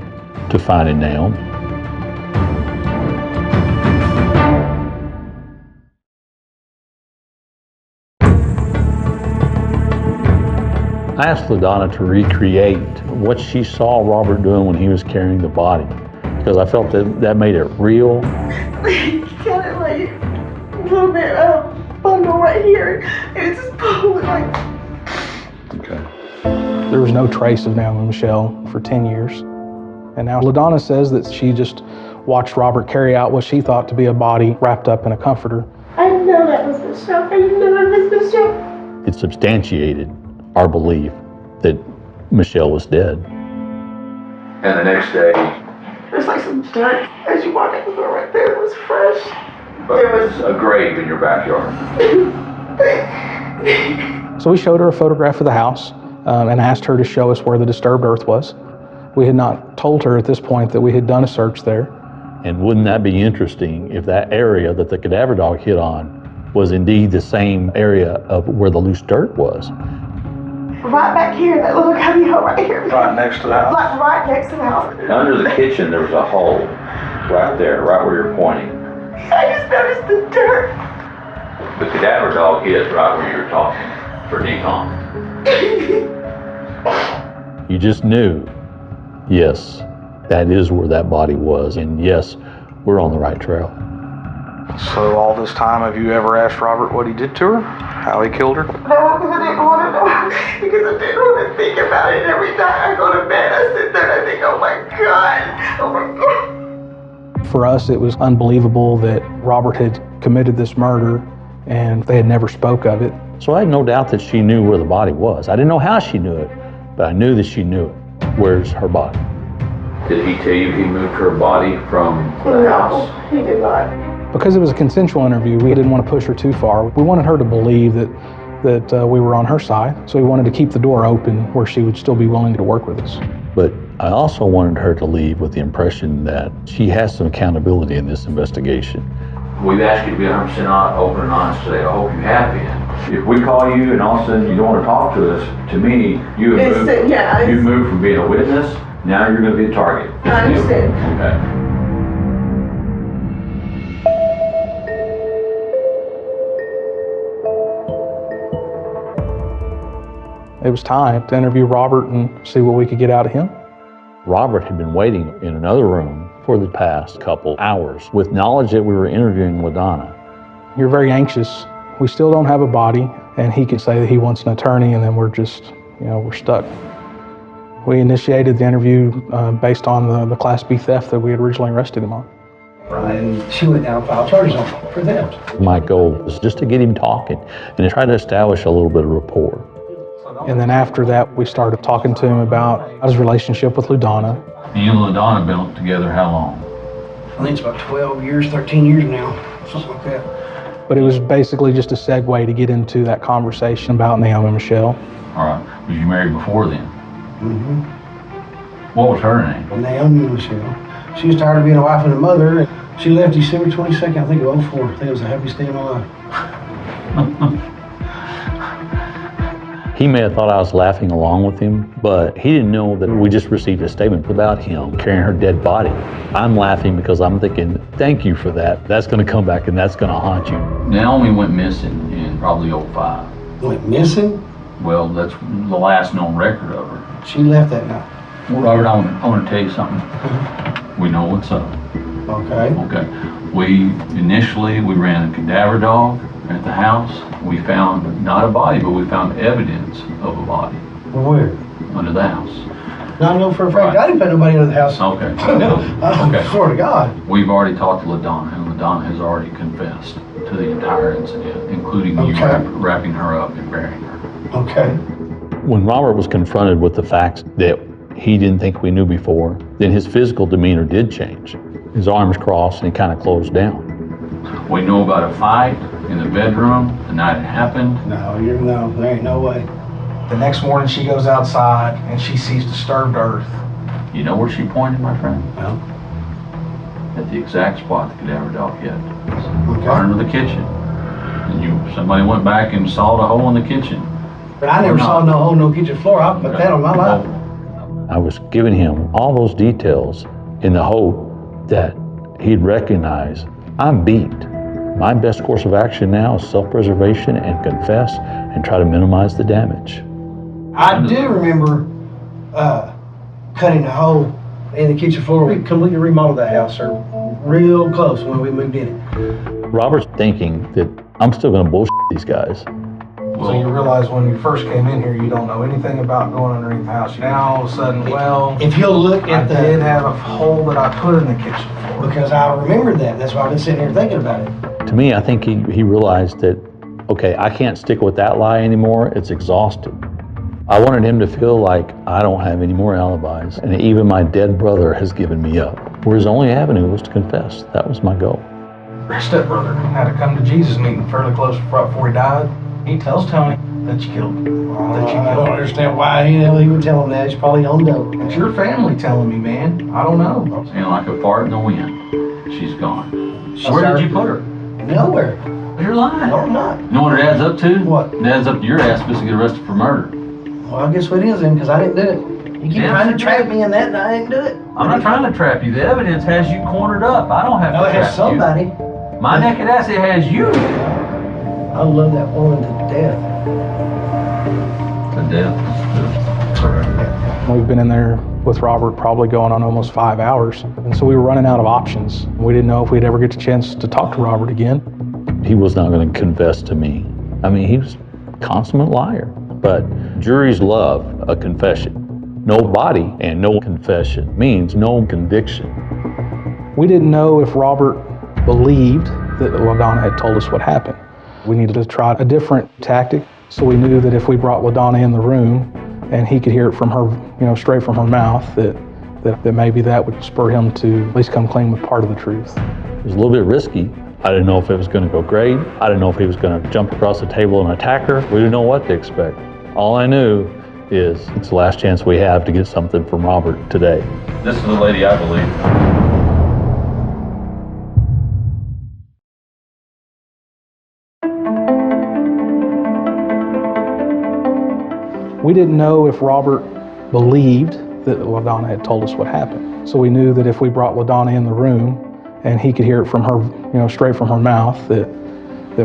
to finding Naomi. I asked LaDonna to recreate what she saw Robert doing when he was carrying the body, because I felt that made it real. Kind of like a little bit of bundle right here. And it's just pulling like... Okay. There was no trace of Naomi Michelle for 10 years. And now LaDonna says that she just watched Robert carry out what she thought to be a body wrapped up in a comforter. I know that was Michelle. I know that was Michelle. It substantiated our belief that Michelle was dead. And the next day, There's like some dirt as you walk out the door right there. It was fresh. there was a grave in your backyard. So we showed her a photograph of the house and asked her to show us where the disturbed earth was. We had not told her at this point that we had done a search there. And wouldn't that be interesting if that area that the cadaver dog hit on was indeed the same area of where the loose dirt was? Right back here, that little cubbyhole right here. Right next to the house? Like right next to the house. Under the kitchen, there was a hole right there, right where you're pointing. I just noticed the dirt. The cadaver dog hit right where you were talking for decon. You just knew, yes, that is where that body was, and yes, we're on the right trail. So all this time, have you ever asked Robert what he did to her? How he killed her? No, because I didn't want to know. Because I didn't want to think about it. Every time I go to bed, I sit there and I think, oh my God. Oh my God. For us, it was unbelievable that Robert had committed this murder and they had never spoke of it. So I had no doubt that she knew where the body was. I didn't know how she knew it, but I knew that she knew it. Where's her body? Did he tell you he moved her body from the house? No, he did not. Because it was a consensual interview, we didn't want to push her too far. We wanted her to believe that we were on her side, so we wanted to keep the door open where she would still be willing to work with us. But I also wanted her to leave with the impression that she has some accountability in this investigation. We've asked you to be 100% open and honest today. I hope you have been. If we call you and all of a sudden you don't want to talk to us, to me, you've moved from being a witness, now you're going to be a target. I understand. Okay. It was time to interview Robert and see what we could get out of him. Robert had been waiting in another room for the past couple hours with knowledge that we were interviewing LaDonna. You're very anxious. We still don't have a body, and he could say that he wants an attorney, and then we're just, we're stuck. We initiated the interview based on the Class B theft that we had originally arrested him on. And she went down and filed charges on him for theft. My goal was just to get him talking and to try to establish a little bit of rapport. And then after that, we started talking to him about his relationship with LaDonna. You and LaDonna been together how long? I think it's about 12 years, 13 years now, something like that. But it was basically just a segue to get into that conversation about Naomi Michelle. All right. Was you married before then? Mm-hmm. What was her name? Naomi Michelle. She was tired of being a wife and a mother. She left December 22nd, I think, of 04. I think it was the happiest day of my life. He may have thought I was laughing along with him, but he didn't know that we just received a statement about him carrying her dead body. I'm laughing because I'm thinking, thank you for that. That's going to come back and that's going to haunt you. Naomi went missing in probably 05. Went missing? Well, that's the last known record of her. She left that night. Well, Robert, I want to tell you something. We know what's up. Okay. Okay. We ran a cadaver dog. At the house, we found not a body, but we found evidence of a body. Where? Under the house. Now, I know for a fact I didn't put nobody under the house. Okay. I swear to God. We've already talked to LaDonna, and LaDonna has already confessed to the entire incident, including you wrapping her up and burying her. Okay. When Robert was confronted with the facts that he didn't think we knew before, then his physical demeanor did change. His arms crossed and he kind of closed down. We know about a fight in the bedroom the night it happened. No, there ain't no way. The next morning she goes outside and she sees disturbed earth. You know where she pointed, my friend? No. At the exact spot the cadaver dog hit. Right under the kitchen. And somebody went back and sawed a hole in the kitchen. But I never saw no hole in no kitchen floor. I'll put that on my life. I was giving him all those details in the hope that he'd recognize I'm beat. My best course of action now is self-preservation and confess and try to minimize the damage. I do remember cutting a hole in the kitchen floor. We completely remodeled that house, sir. Real close when we moved in it. Robert's thinking that I'm still going to bullshit these guys. So you realize when you first came in here, you don't know anything about going underneath the house. Now all of a sudden, if you'll look at I did have a hole that I put in the kitchen floor. Because I remembered that. That's why I've been sitting here thinking about it. To me, I think he realized that, okay, I can't stick with that lie anymore. It's exhausted. I wanted him to feel like I don't have any more alibis, and even my dead brother has given me up. Where his only avenue was to confess. That was my goal. Your stepbrother had to come to Jesus meeting fairly close before he died. He tells Tony that you killed him. I don't understand why he would tell him that. He's probably on dope. It's your family telling me, man. I don't know. Saying like a fart in the wind. She's gone. Where did you put her? Nowhere. You're lying. No, I'm not. You know what it adds up to? What? It adds up to your ass supposed to get arrested for murder. Well, I guess what it is then, because I didn't do it. You keep trying to trap me in that, and I didn't do it. I'm not trying to trap you. The evidence has you cornered up. I don't have to No, it trap has somebody. you. My naked ass, it has you. I love that woman to death. To death. We've been in there with Robert probably going on almost 5 hours. And so we were running out of options. We didn't know if we'd ever get the chance to talk to Robert again. He was not going to confess to me. I mean, he was a consummate liar. But juries love a confession. No body and no confession means no conviction. We didn't know if Robert believed that LaDonna had told us what happened. We needed to try a different tactic, so we knew that if we brought LaDonna in the room and he could hear it from her, straight from her mouth, that maybe that would spur him to at least come clean with part of the truth. It was a little bit risky. I didn't know if it was going to go great. I didn't know if he was going to jump across the table and attack her. We didn't know what to expect. All I knew is it's the last chance we have to get something from Robert today. This is the lady I believe. We didn't know if Robert believed that LaDonna had told us what happened. So we knew that if we brought LaDonna in the room and he could hear it from her, straight from her mouth, that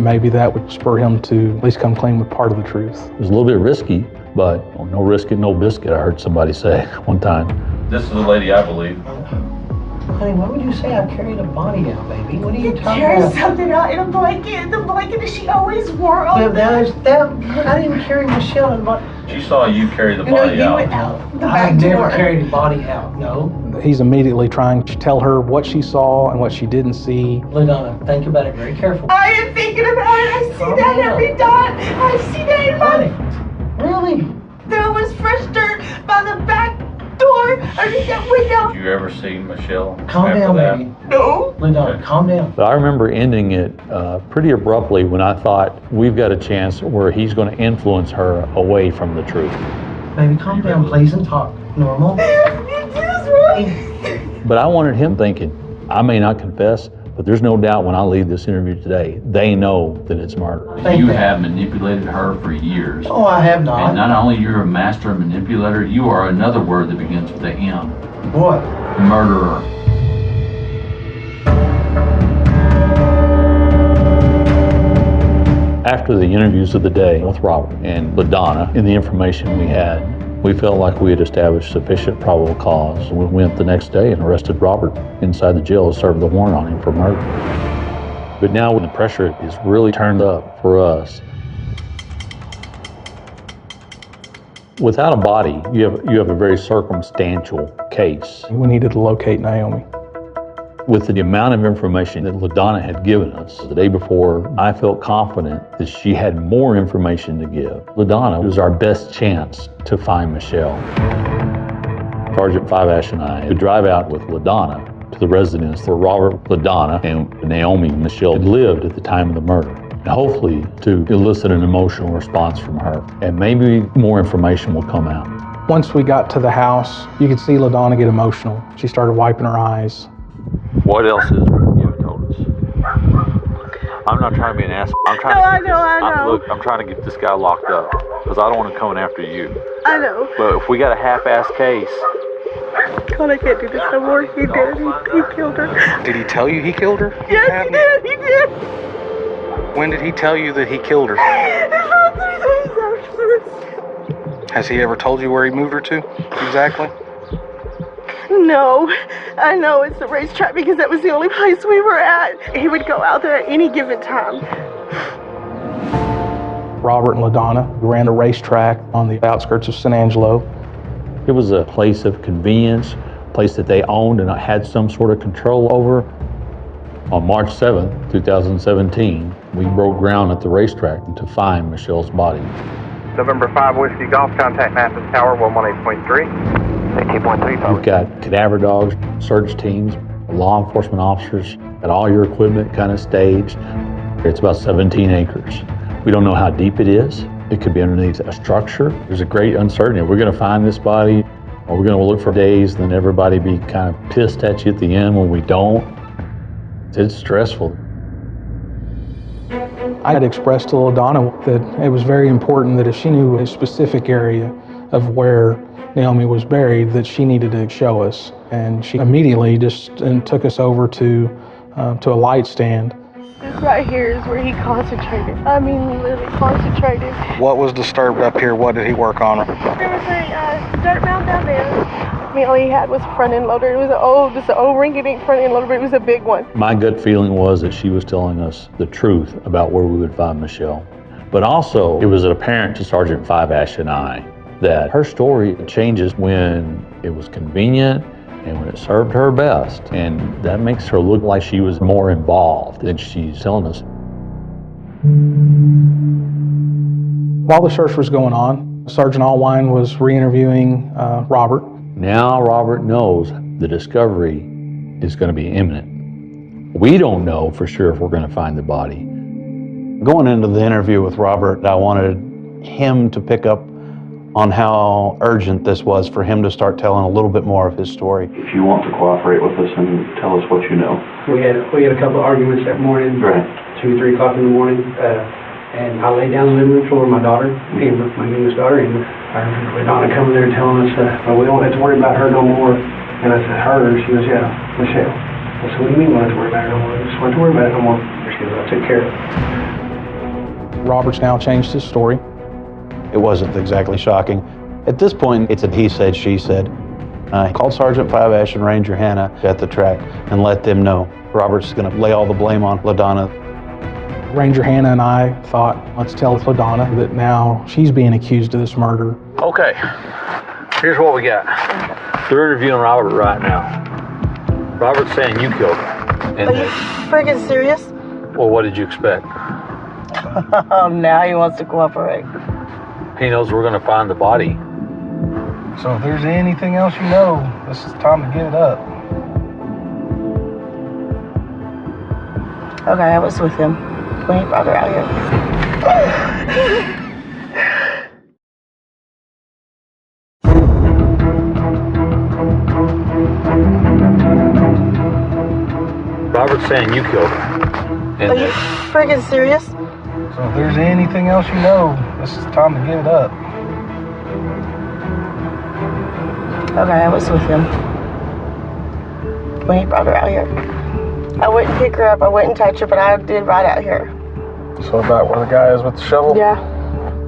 maybe that would spur him to at least come clean with part of the truth. It was a little bit risky, but no risk it, no biscuit, I heard somebody say one time. This is the lady I believe. Honey, why would you say I carried a body out, baby? What are you talking Carry about? something out in a blanket. The blanket that she always wore. I didn't carry Michelle in a body. She saw you carry the body you out. went out the I back never door. carried a body out, no. He's immediately trying to tell her what she saw and what she didn't see. LaDonna, think about it very carefully. I am thinking about it. I see that every time. I see that in my... Really? There was fresh dirt by the back door underneath that window. Did you ever see Michelle? Calm after down, that? baby. No. LaDonna, calm down. But I remember ending it pretty abruptly when I thought we've got a chance where he's going to influence her away from the truth. Baby, calm down, please, and talk normal. But I wanted him thinking, I may not confess, but there's no doubt when I leave this interview today, they know that it's murder. You have manipulated her for years. Oh, I have not. And not only you're a master manipulator, you are another word that begins with a M. What? Murderer. After the interviews of the day with Robert and LaDonna and the information we had, we felt like we had established sufficient probable cause. We went the next day and arrested Robert inside the jail to serve the warrant on him for murder. But now when the pressure is really turned up for us, without a body, you have a very circumstantial case. We needed to locate Naomi. With the amount of information that LaDonna had given us the day before, I felt confident that she had more information to give. LaDonna was our best chance to find Michelle. Sergeant Five Ash and I would drive out with LaDonna to the residence where Robert, LaDonna, and Naomi Michelle had lived at the time of the murder. And hopefully to elicit an emotional response from her. And maybe more information will come out. Once we got to the house, you could see LaDonna get emotional. She started wiping her eyes. What else is there you haven't told us? I'm not trying to be an asshole. I'm trying I know. I'm trying to get this guy locked up because I don't want him coming after you. I know. But if we got a half-assed case. God, I can't do this no more. He did. He killed her. Did he tell you he killed her? Yes, he did. He did. When did he tell you that he killed her? About 3 days afterwards. Has he ever told you where he moved her to exactly? No, I know it's the racetrack because that was the only place we were at. He would go out there at any given time. Robert and LaDonna ran a racetrack on the outskirts of San Angelo. It was a place of convenience, a place that they owned and had some sort of control over. On March 7th, 2017, we broke ground at the racetrack to find Michelle's body. November 5 Whiskey Golf, contact Mathis Tower 118.3. 18.3. We've got cadaver dogs, search teams, law enforcement officers, got all your equipment kind of staged. It's about 17 acres. We don't know how deep it is. It could be underneath a structure. There's a great uncertainty. We're going to find this body, or we're going to look for days, and then everybody be kind of pissed at you at the end when we don't. It's stressful. I had expressed to LaDonna that it was very important that if she knew a specific area of where Naomi was buried, that she needed to show us. And she immediately just took us over to a light stand. This right here is where he concentrated. I mean, literally concentrated. What was disturbed up here? What did he work on? There was a dirt mound down there. I mean, all he had was a front end loader. It was an old rinky-dink front end loader, but it was a big one. My gut feeling was that she was telling us the truth about where we would find Michelle. But also, it was apparent to Sergeant Five Ash and I that her story changes when it was convenient and when it served her best. And that makes her look like she was more involved than she's telling us. While the search was going on, Sergeant Allwine was re-interviewing Robert. Now Robert knows the discovery is going to be imminent. We don't know for sure if we're going to find the body. Going into the interview with Robert, I wanted him to pick up on how urgent this was for him to start telling a little bit more of his story. If you want to cooperate with us and tell us what you know. We had a couple of arguments that morning, Right. 2, 3 o'clock in the morning, and I laid down in the living room floor with my daughter, Amber, my youngest daughter, and I remember Donna coming there and telling us, well, we don't have to worry about her no more. And I said, her? And she goes, yeah, Michelle. I said, what do you mean we don't have to worry about her no more? I just want to worry about it no more. She goes, I took care of it. Robert's now changed his story. It wasn't exactly shocking. At this point, it's a he said, she said. He called Sergeant Five Ash and Ranger Hannah at the track and let them know Robert's going to lay all the blame on LaDonna. Ranger Hannah and I thought, let's tell LaDonna that now she's being accused of this murder. Okay, here's what we got. They're interviewing Robert right now. Robert's saying you killed her. And Are you freaking serious? well, what did you expect? Now he wants to cooperate. He knows we're going to find the body. So if there's anything else you know, this is the time to give it up. Okay, I was with him when he brought her out here. Robert's saying you killed her. And Are you freaking serious? So if there's anything else you know, this is the time to give it up. Okay, I was with him when he brought her out here. I wouldn't pick her up, I wouldn't touch her, but I did ride out here. So about where the guy is with the shovel? Yeah.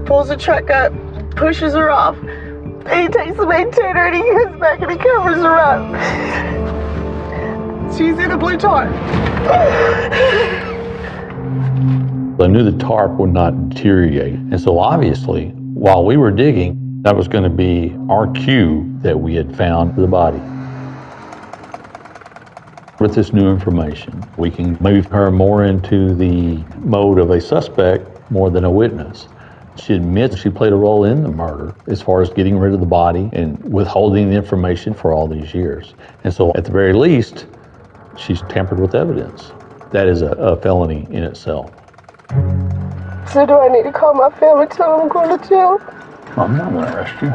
Pulls the truck up, pushes her off. Then he takes the maintainer and he goes back and he covers her up. She's in a blue tarp. I knew the tarp would not deteriorate. And so obviously, while we were digging, that was going to be our cue that we had found the body. With this new information, we can move her more into the mode of a suspect more than a witness. She admits she played a role in the murder as far as getting rid of the body and withholding the information for all these years. And so at the very least, she's tampered with evidence. That is a felony in itself. So do I need to call my family, tell them I'm going to jail? I'm not going to arrest you.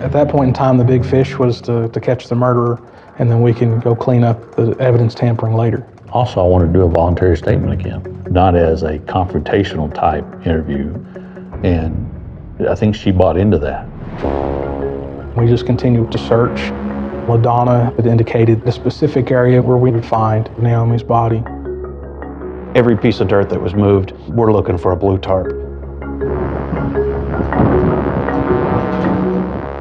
At that point in time, the big fish was to catch the murderer, and then we can go clean up the evidence tampering later. Also, I want to do a voluntary statement again, not as a confrontational type interview, and I think she bought into that. We just continued to search. LaDonna had indicated the specific area where we would find Naomi's body. Every piece of dirt that was moved, we're looking for a blue tarp.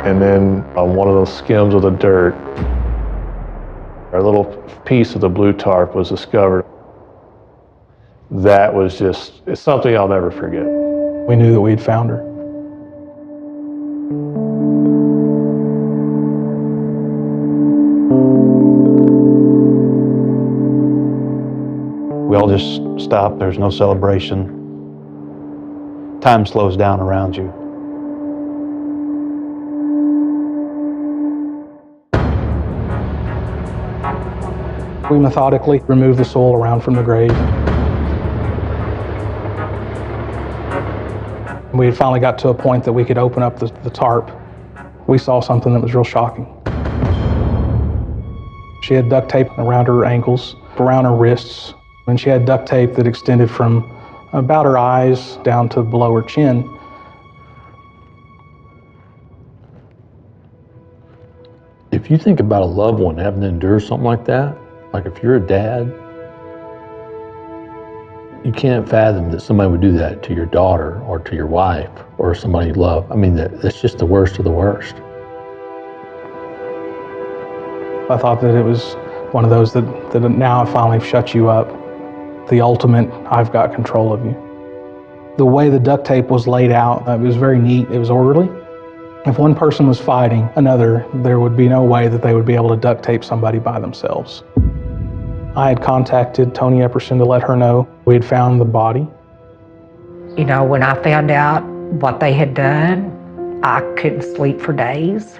And then on one of those skims of the dirt, a little piece of the blue tarp was discovered. That was it's something I'll never forget. We knew that we'd found her. We all just stop. There's no celebration. Time slows down around you. We methodically removed the soil around from the grave. We had finally got to a point that we could open up the tarp. We saw something that was real shocking. She had duct tape around her ankles, around her wrists, and she had duct tape that extended from about her eyes down to below her chin. If you think about a loved one having to endure something like that, like if you're a dad, you can't fathom that somebody would do that to your daughter or to your wife or somebody you love. I mean, that's just the worst of the worst. I thought that it was one of those that now I finally shut you up. The ultimate, I've got control of you. The way the duct tape was laid out, it was very neat, it was orderly. If one person was fighting another, there would be no way that they would be able to duct tape somebody by themselves. I had contacted Tony Epperson to let her know we had found the body. You know, when I found out what they had done, I couldn't sleep for days.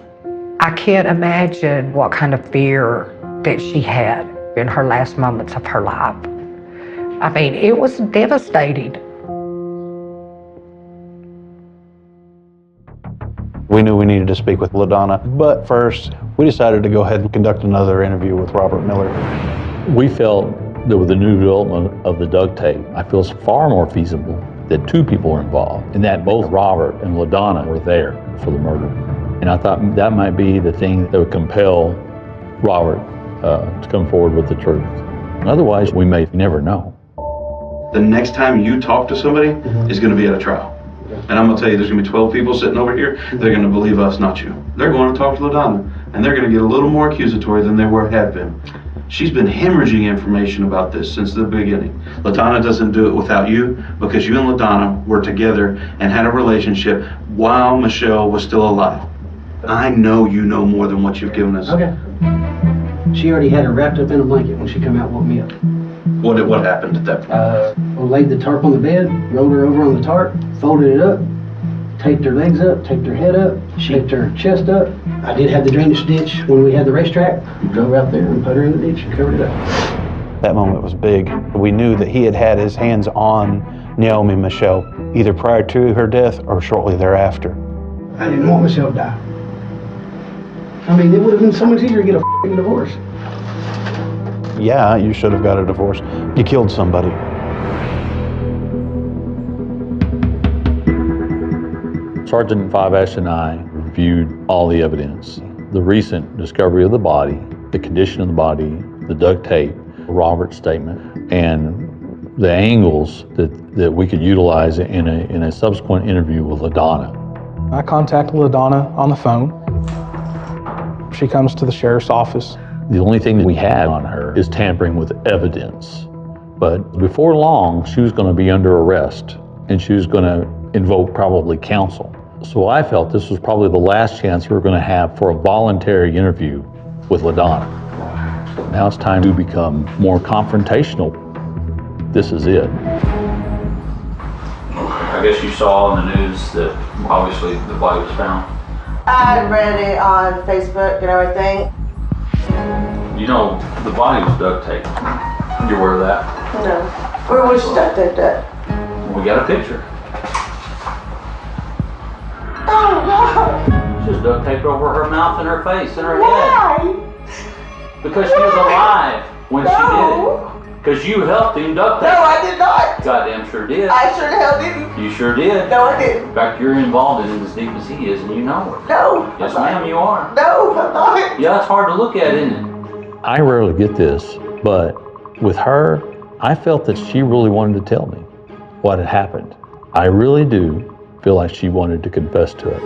I can't imagine what kind of fear that she had in her last moments of her life. I mean, it was devastating. We knew we needed to speak with LaDonna, but first, we decided to go ahead and conduct another interview with Robert Miller. We felt that with the new development of the duct tape, I feel it's far more feasible that two people were involved and that both Robert and LaDonna were there for the murder. And I thought that might be the thing that would compel Robert to come forward with the truth. Otherwise, we may never know. The next time you talk to somebody is going to be at a trial. And I'm going to tell you, there's going to be 12 people sitting over here. They're going to believe us, not you. They're going to talk to LaDonna, and they're going to get a little more accusatory than they have been. She's been hemorrhaging information about this since the beginning. LaDonna doesn't do it without you, because you and LaDonna were together and had a relationship while Michelle was still alive. I know you know more than what you've given us. Okay. She already had her wrapped up in a blanket when she came out and woke me up. What happened at that point? I laid the tarp on the bed, rolled her over on the tarp, folded it up, taped her legs up, taped her head up, taped her chest up. I did have the drainage ditch when we had the racetrack. Drove out there and put her in the ditch and covered it up. That moment was big. We knew that he had had his hands on Naomi Michelle, either prior to her death or shortly thereafter. I didn't want Michelle to die. I mean, it would have been so much easier to get a f***ing divorce. Yeah, you should have got a divorce. You killed somebody. Sergeant 5 and I reviewed all the evidence. The recent discovery of the body, the condition of the body, the duct tape, Robert's statement, and the angles that we could utilize in a subsequent interview with LaDonna. I contacted LaDonna on the phone. She comes to the sheriff's office. The only thing that we had on her is tampering with evidence. But before long, she was going to be under arrest, and she was going to invoke probably counsel. So I felt this was probably the last chance we were going to have for a voluntary interview with LaDonna. Now it's time to become more confrontational. This is it. I guess you saw in the news that obviously the body was found. I read it on Facebook and everything. You know, the body was duct taped. You aware of that? No. Where was she duct taped at? We got a picture. Oh no! She was duct taped over her mouth and her face and her Why? head. Because she was alive when she did it. Because you helped him duct tape. No, I did not. Goddamn sure did. I sure the hell didn't. You sure did. No, I didn't. In fact, you're involved in it as deep as he is, and you know it. No. Yes, ma'am, you are. No, I'm not. Yeah, it's hard to look at, isn't it? I rarely get this, but with her, I felt that she really wanted to tell me what had happened. I really do feel like she wanted to confess to it.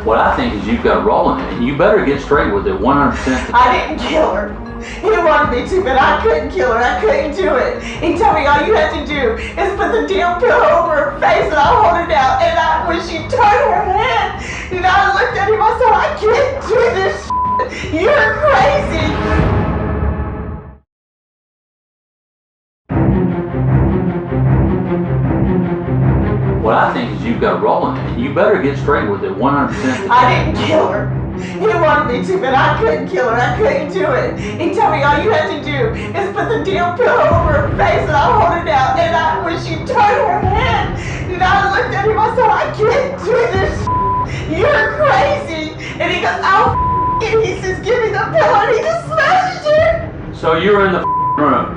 What I think is you've got rolling it, and you better get straight with it 100%. I didn't kill her. He wanted me to, but I couldn't kill her. I couldn't do it. He told me all you had to do is put the damn pillow over her face and I'll hold it out. And when she turned her head, and I looked at him, I said, I can't do this shit. You're crazy. What I think is you've got rolling it, and you better get straight with it 100%. I didn't kill her. He wanted me to, but I couldn't kill her. I couldn't do it. He told me all you had to do is put the damn pillow over her face and I'll hold it out. And when she turned her head, and I looked at him, I said, I can't do this shit. You're crazy. And he goes, I'll and he says, give me the pillow, and he just smashes it. So you were in the room.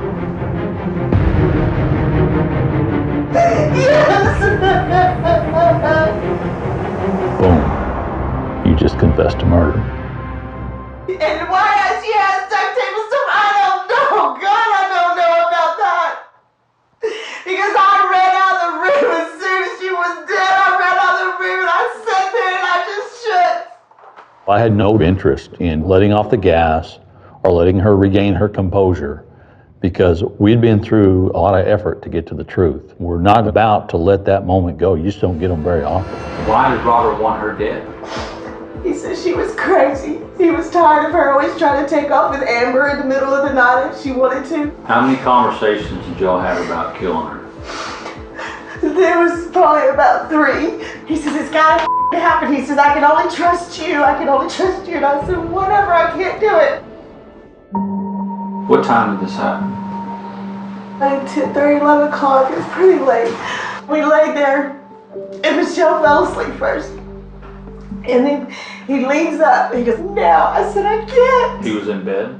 Yes. Boom. You just confessed to murder. And why she has duct tape and stuff, I don't know. God, I don't know about that. Because I ran out of the room as soon as she was dead. I ran out of the room and I sat there and I just shook. I had no interest in letting off the gas or letting her regain her composure because we'd been through a lot of effort to get to the truth. We're not about to let that moment go. You just don't get them very often. Why did Robert want her dead? He said she was crazy. He was tired of her always trying to take off with Amber in the middle of the night if she wanted to. How many conversations did y'all have about killing her? There was probably about 3. He says, it's gotta happen. He says, I can only trust you. I can only trust you. And I said, whatever, I can't do it. What time did this happen? Like 10:30, 11 o'clock. It was pretty late. We laid there and Michelle fell asleep first. And then he leans up and he goes, now. I said, I can't. He was in bed?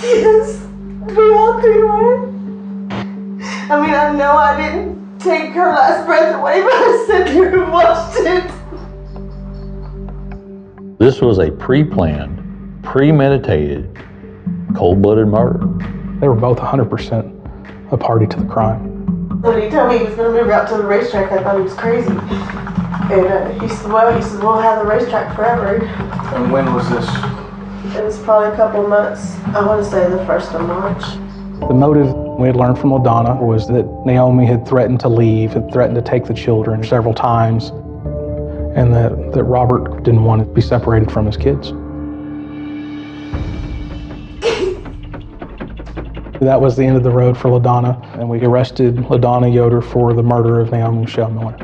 Yes. We all 3 were. I mean, I know I didn't take her last breath away, but I sat there and watched it. This was a pre-planned, premeditated, cold-blooded murder. They were both 100% a party to the crime. When he told me he was going to move out to the racetrack, I thought he was crazy. And he said, we'll have the racetrack forever. And when was this? It was probably a couple months. I want to say the 1st of March. The motive we had learned from LaDonna was that Naomi had threatened to leave, had threatened to take the children several times, and that Robert didn't want to be separated from his kids. That was the end of the road for LaDonna, and we arrested LaDonna Yoder for the murder of Naomi Michelle Miller.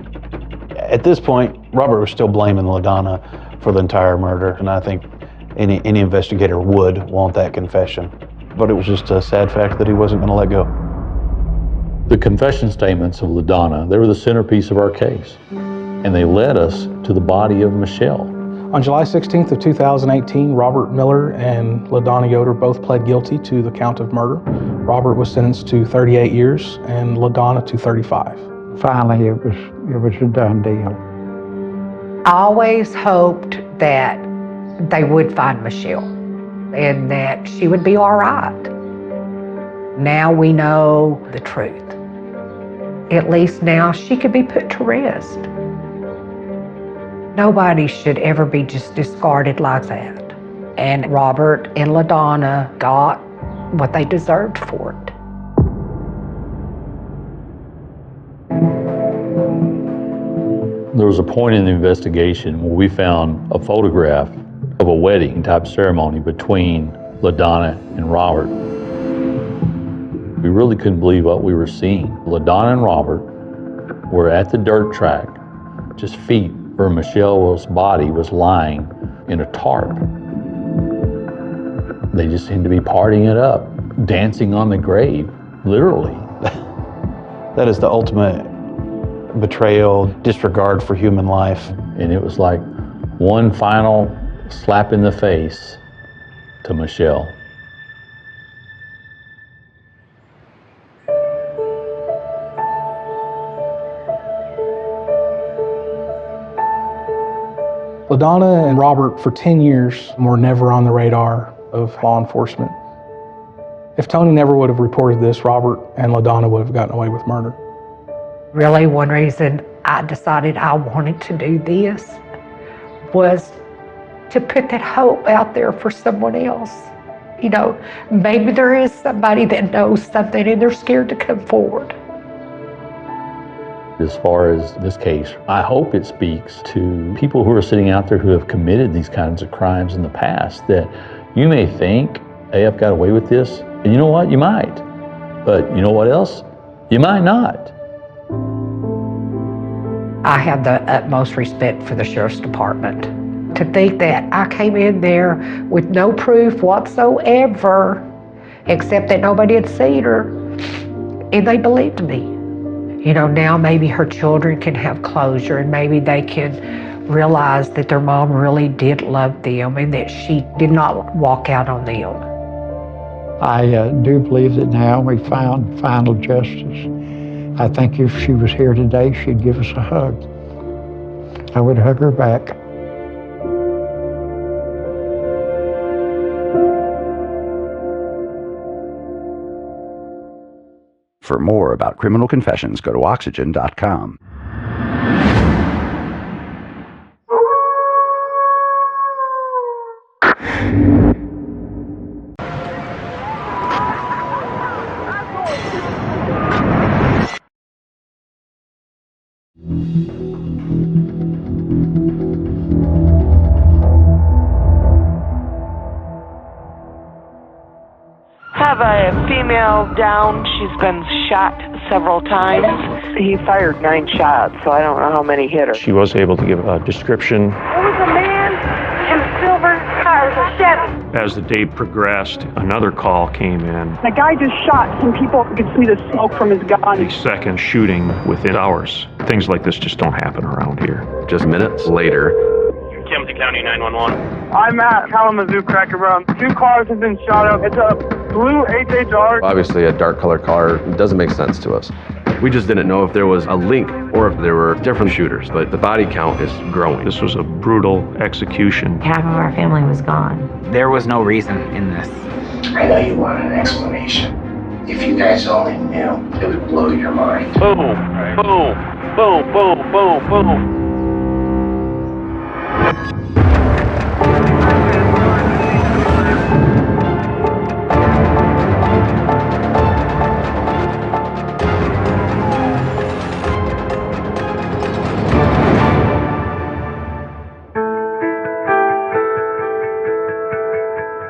At this point, Robert was still blaming LaDonna for the entire murder, and I think any investigator would want that confession. But it was just a sad fact that he wasn't going to let go. The confession statements of LaDonna, they were the centerpiece of our case, and they led us to the body of Michelle. On July 16th of 2018, Robert Miller and LaDonna Yoder both pled guilty to the count of murder. Robert was sentenced to 38 years and LaDonna to 35. Finally, it was a done deal. I always hoped that they would find Michelle and that she would be all right. Now we know the truth. At least now she could be put to rest. Nobody should ever be just discarded like that. And Robert and LaDonna got what they deserved for it. There was a point in the investigation where we found a photograph of a wedding type ceremony between LaDonna and Robert. We really couldn't believe what we were seeing. LaDonna and Robert were at the dirt track, just feet where Michelle's body was lying in a tarp. They just seemed to be partying it up, dancing on the grave, literally. That is the ultimate betrayal, disregard for human life. And it was like one final slap in the face to Michelle. LaDonna and Robert, for 10 years, were never on the radar of law enforcement. If Tony never would have reported this, Robert and LaDonna would have gotten away with murder. Really, one reason I decided I wanted to do this was to put that hope out there for someone else. You know, maybe there is somebody that knows something and they're scared to come forward. As far as this case, I hope it speaks to people who are sitting out there who have committed these kinds of crimes in the past, that you may think, hey, I've got away with this, and you know what, you might. But you know what else? You might not. I have the utmost respect for the Sheriff's Department. To think that I came in there with no proof whatsoever, except that nobody had seen her, and they believed me. You know, now maybe her children can have closure, and maybe they can realize that their mom really did love them and that she did not walk out on them. I do believe that now we found final justice. I think if she was here today, she'd give us a hug. I would hug her back. For more about criminal confessions, go to oxygen.com. Have a female down. She's been shot several times. He fired 9 shots, so I don't know how many hit her. She was able to give a description. There was a man in a silver car, a Chevy. As the day progressed, another call came in. The guy just shot some people. You could see the smoke from his gun. A second shooting within hours. Things like this just don't happen around here. Just minutes later. Kimsey County 911. I'm at Kalamazoo Cracker Barrel. 2 cars have been shot up. It's a blue HHR. Obviously a dark colored car. It doesn't make sense to us. We just didn't know if there was a link or if there were different shooters, but the body count is growing. This was a brutal execution. Half of our family was gone. There was no reason in this. I know you want an explanation. If you guys only knew, it would blow your mind. Boom, boom, boom, boom, boom, boom.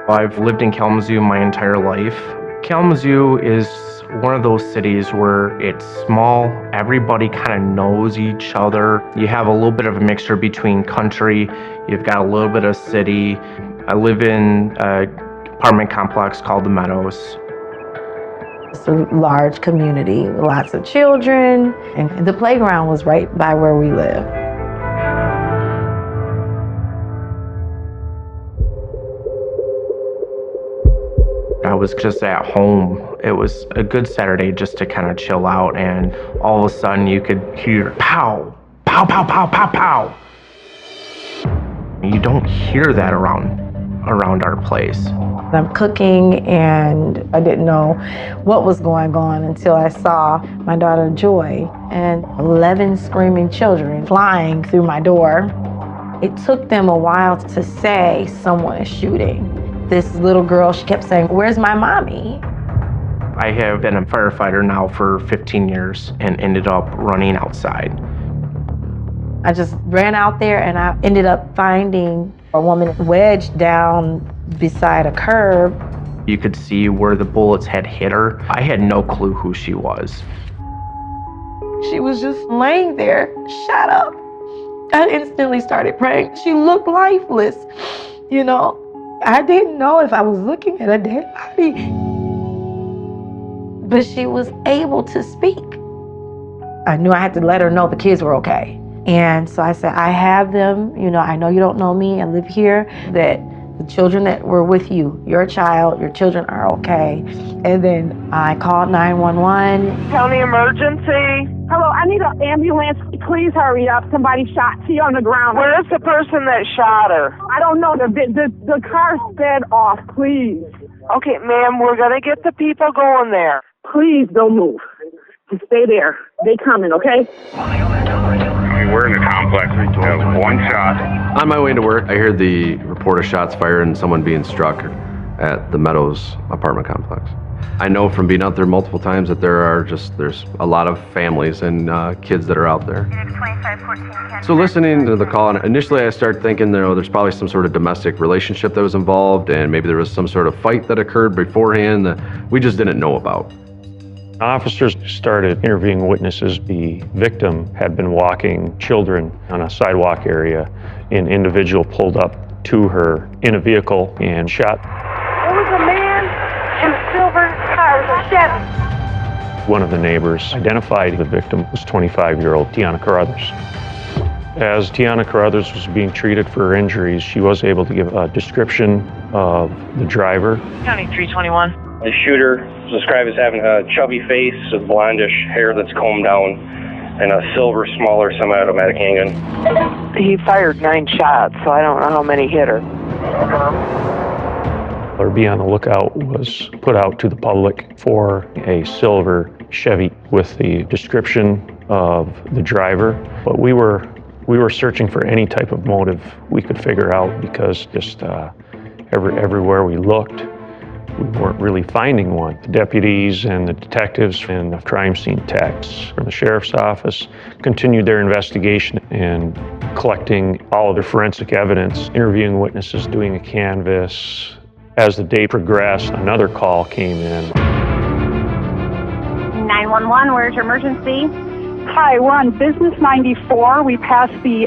I've lived in Kalamazoo my entire life. Kalamazoo is one of those cities where it's small, everybody kind of knows each other. You have a little bit of a mixture between country, you've got a little bit of city. I live in an apartment complex called The Meadows. It's a large community, lots of children, and the playground was right by where we live. I was just at home. It was a good Saturday just to kind of chill out, and all of a sudden you could hear pow, pow, pow, pow, pow, pow. You don't hear that around our place. I'm cooking and I didn't know what was going on until I saw my daughter Joy and 11 screaming children flying through my door. It took them a while to say someone is shooting. This little girl, she kept saying, "Where's my mommy?" I have been a firefighter now for 15 years and ended up running outside. I just ran out there and I ended up finding a woman wedged down beside a curb. You could see where the bullets had hit her. I had no clue who she was. She was just laying there, shot up. I instantly started praying. She looked lifeless, you know. I didn't know if I was looking at a dead body. But she was able to speak. I knew I had to let her know the kids were okay. And so I said, I have them, you know, I know you don't know me, I live here, that the children that were with you, your child, your children are okay. And then I called 911. County emergency. Hello, I need an ambulance. Please hurry up. Somebody shot T on the ground. Where is the person that shot her? I don't know. The car sped off. Please. Okay, ma'am, we're going to get the people going there. Please don't move. Just stay there. They coming, okay? We're in the complex. We have one shot. On my way to work, I heard the report of shots fired and someone being struck at the Meadows apartment complex. I know from being out there multiple times that there's a lot of families and kids that are out there. So listening to the call, and initially I started thinking, there's probably some sort of domestic relationship that was involved, and maybe there was some sort of fight that occurred beforehand that we just didn't know about. Officers started interviewing witnesses. The victim had been walking children on a sidewalk area. An individual pulled up to her in a vehicle and shot. There was a man in a silver car, a Chevy. One of the neighbors identified the victim was 25-year-old Tiana Carruthers. As Tiana Carruthers was being treated for her injuries, she was able to give a description of the driver. County 321. The shooter is described as having a chubby face with blondish hair that's combed down and a silver, smaller semi-automatic handgun. He fired 9 shots, so I don't know how many hit her. Or Be on the Lookout was put out to the public for a silver Chevy with the description of the driver. But we were searching for any type of motive we could figure out, because just everywhere we looked, we weren't really finding one. The deputies and the detectives and the crime scene techs from the sheriff's office continued their investigation and collecting all of the forensic evidence, interviewing witnesses, doing a canvass. As the day progressed, another call came in. 911, where's your emergency? Hi, we're on Business 94. We passed the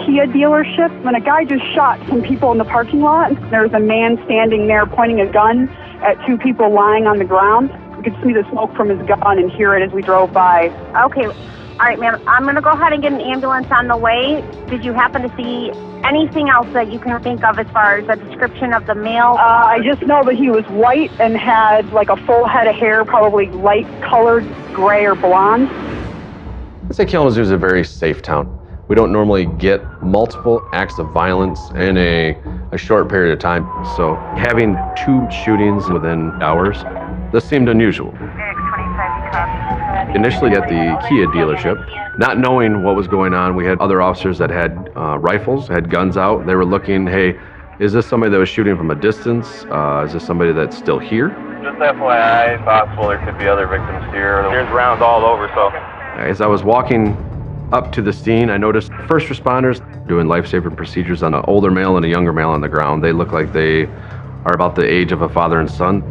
Kia dealership when a guy just shot some people in the parking lot. There's a man standing there pointing a gun at 2 people lying on the ground. We could see the smoke from his gun and hear it as we drove by. Okay. All right, ma'am. I'm going to go ahead and get an ambulance on the way. Did you happen to see anything else that you can think of as far as a description of the male? I just know that he was white and had like a full head of hair, probably light colored gray or blonde. I'd say Kalamazoo is a very safe town. We don't normally get multiple acts of violence in a short period of time. So having 2 shootings within hours, this seemed unusual. Initially at the Kia dealership, not knowing what was going on, we had other officers that had rifles, had guns out. They were looking, hey, is this somebody that was shooting from a distance? Is this somebody that's still here? Just FYI, possible there could be other victims here. There's rounds all over, so. As I was walking up to the scene, I noticed first responders doing life-saving procedures on an older male and a younger male on the ground. They look like they are about the age of a father and son.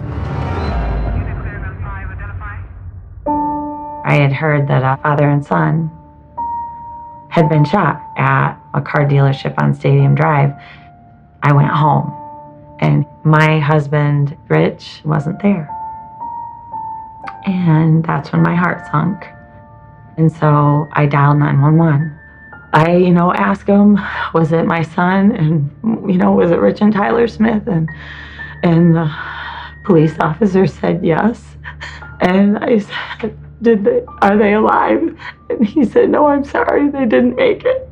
I had heard that a father and son had been shot at a car dealership on Stadium Drive. I went home, and my husband, Rich, wasn't there. And that's when my heart sunk. And so I dialed 911. I, asked him, was it my son? And, was it Rich and Tyler Smith? And the police officer said yes. And I said, are they alive? And he said, no, I'm sorry, they didn't make it.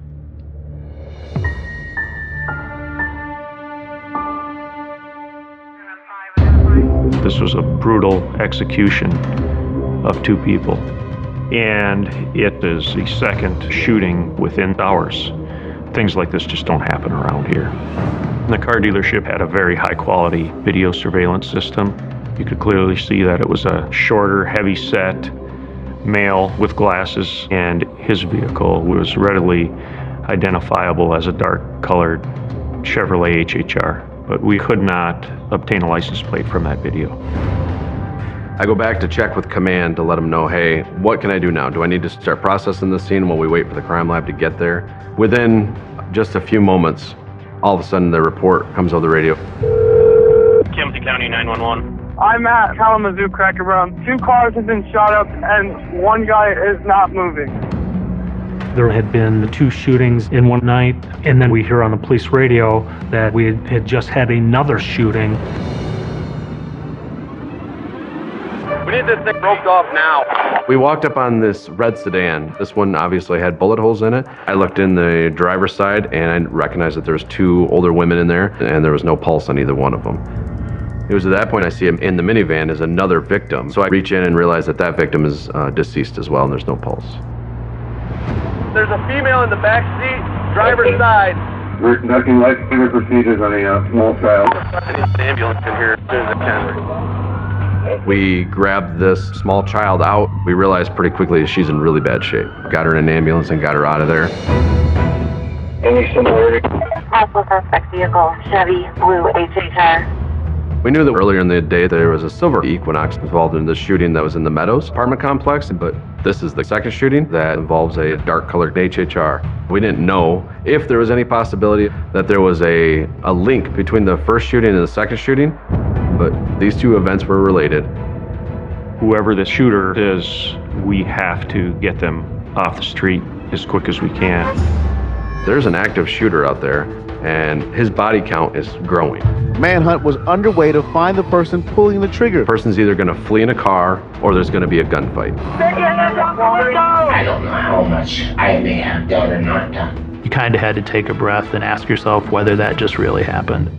This was a brutal execution of 2 people. And it is the second shooting within hours. Things like this just don't happen around here. The car dealership had a very high quality video surveillance system. You could clearly see that it was a shorter, heavy-set male with glasses, and his vehicle was readily identifiable as a dark-colored Chevrolet HHR, but we could not obtain a license plate from that video. I go back to check with command to let them know, hey, what can I do now? Do I need to start processing the scene while we wait for the crime lab to get there? Within just a few moments, all of a sudden the report comes over the radio. Kalamazoo County 911. I'm at Kalamazoo Cracker Barrel. 2 cars have been shot up and 1 guy is not moving. There had been 2 shootings in one night, and then we hear on the police radio that we had just had another shooting. We need this thing roped off now. We walked up on this red sedan. This one obviously had bullet holes in it. I looked in the driver's side and I recognized that there was 2 older women in there and there was no pulse on either one of them. It was at that point I see him in the minivan as another victim. So I reach in and realize that that victim is deceased as well and there's no pulse. There's a female in the back seat, driver's side. We're conducting life finger procedures on a small child. I need an ambulance in here as soon as I can. We grabbed this small child out. We realized pretty quickly that she's in really bad shape. Got her in an ambulance and got her out of there. Any similarity? Possible suspect vehicle, Chevy, blue HHR. We knew that earlier in the day there was a silver Equinox involved in the shooting that was in the Meadows apartment complex, but this is the second shooting that involves a dark colored HHR. We didn't know if there was any possibility that there was a link between the first shooting and the second shooting, but these 2 events were related. Whoever the shooter is, we have to get them off the street as quick as we can. There's an active shooter out there, and his body count is growing. Manhunt was underway to find the person pulling the trigger. The person's either going to flee in a car or there's going to be a gunfight. I don't know how much I may have done or not done. You kind of had to take a breath and ask yourself whether that just really happened.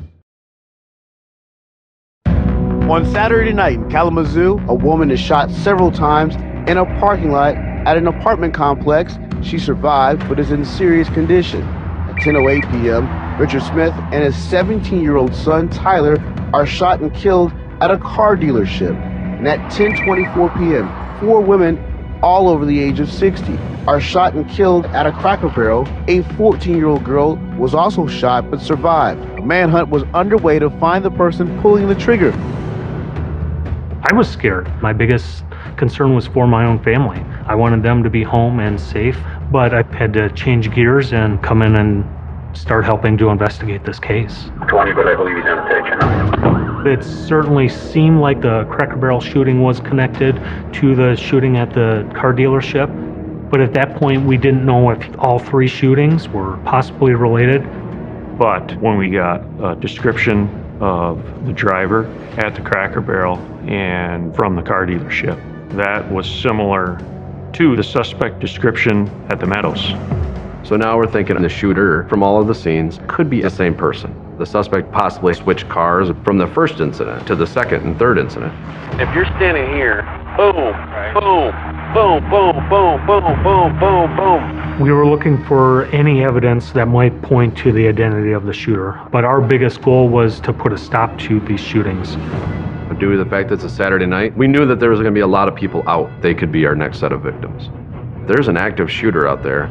On Saturday night in Kalamazoo, a woman is shot several times in a parking lot at an apartment complex. She survived but is in serious condition. At 10:08 p.m., Richard Smith and his 17-year-old son, Tyler, are shot and killed at a car dealership. And at 10:24 p.m., 4 women, all over the age of 60, are shot and killed at a Cracker Barrel. A 14-year-old girl was also shot but survived. A manhunt was underway to find the person pulling the trigger. I was scared. My biggest concern was for my own family. I wanted them to be home and safe, but I had to change gears and come in and start helping to investigate this case. It certainly seemed like the Cracker Barrel shooting was connected to the shooting at the car dealership, but at that point we didn't know if all 3 shootings were possibly related. But when we got a description of the driver at the Cracker Barrel and from the car dealership, that was similar to the suspect description at the Meadows. So now we're thinking the shooter from all of the scenes could be the same person. The suspect possibly switched cars from the first incident to the second and third incident. If you're standing here, boom, boom, boom, boom, boom, boom, boom, boom, boom. We were looking for any evidence that might point to the identity of the shooter, but our biggest goal was to put a stop to these shootings. Due to the fact that it's a Saturday night, we knew that there was going to be a lot of people out. They could be our next set of victims. There's an active shooter out there,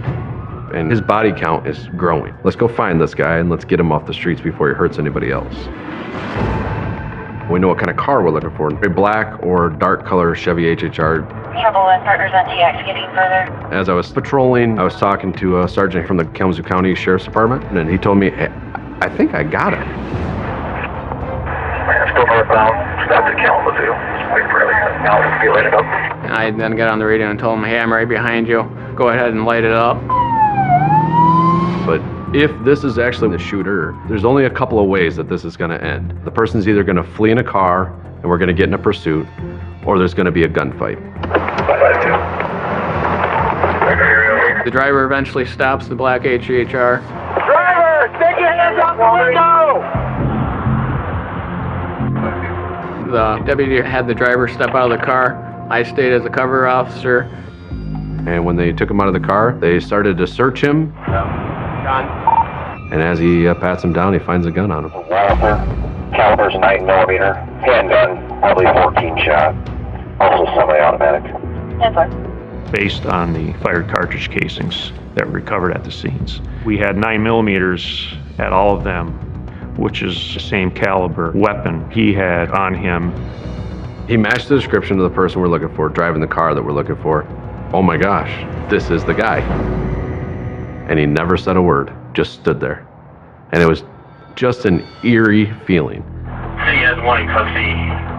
and his body count is growing. Let's go find this guy and let's get him off the streets before he hurts anybody else. We know what kind of car we're looking for. A black or dark color Chevy HHR. Trouble and partners on TX getting further. As I was patrolling, I was talking to a sergeant from the Kalamazoo County Sheriff's Department, and he told me, hey, I think I got it. Still northbound, stop at Kalamazoo. Wait for everything. Now we can light it up. I then got on the radio and told him, hey, I'm right behind you. Go ahead and light it up. But if this is actually the shooter, there's only a couple of ways that this is going to end. The person's either going to flee in a car and we're going to get in a pursuit, or there's going to be a gunfight. The driver eventually stops the black HHR. Driver, take your hands off the window! The deputy had the driver step out of the car. I stayed as a cover officer. And when they took him out of the car, they started to search him. Gun. And as he pats him down, he finds a gun on him. Rifle, calibers 9mm, handgun. Probably 14 shot. Also semi-automatic. Based on the fired cartridge casings that were recovered at the scenes. We had 9mm at all of them, which is the same caliber weapon he had on him. He matched the description of the person we're looking for, driving the car that we're looking for. Oh my gosh, this is the guy. And he never said a word, just stood there. And it was just an eerie feeling. He has one in custody,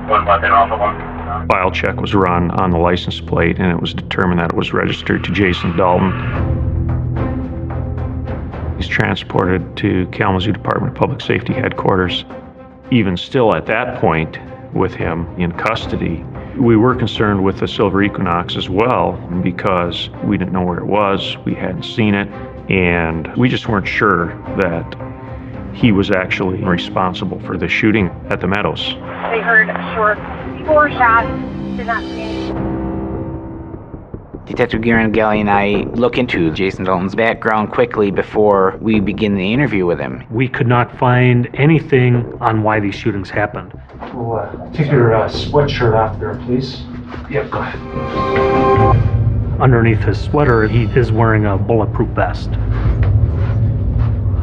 one weapon off of him. File check was run on the license plate, and it was determined that it was registered to Jason Dalton. He's transported to Kalamazoo Department of Public Safety headquarters. Even still at that point, with him in custody, we were concerned with the Silver Equinox as well, because we didn't know where it was, we hadn't seen it, and we just weren't sure that he was actually responsible for the shooting at the Meadows. They heard four shots, did not see anything. Detective Girangelli and I look into Jason Dalton's background quickly before we begin the interview with him. We could not find anything on why these shootings happened. Take your sweatshirt off there, please. Yep, go ahead. Underneath his sweater, he is wearing a bulletproof vest.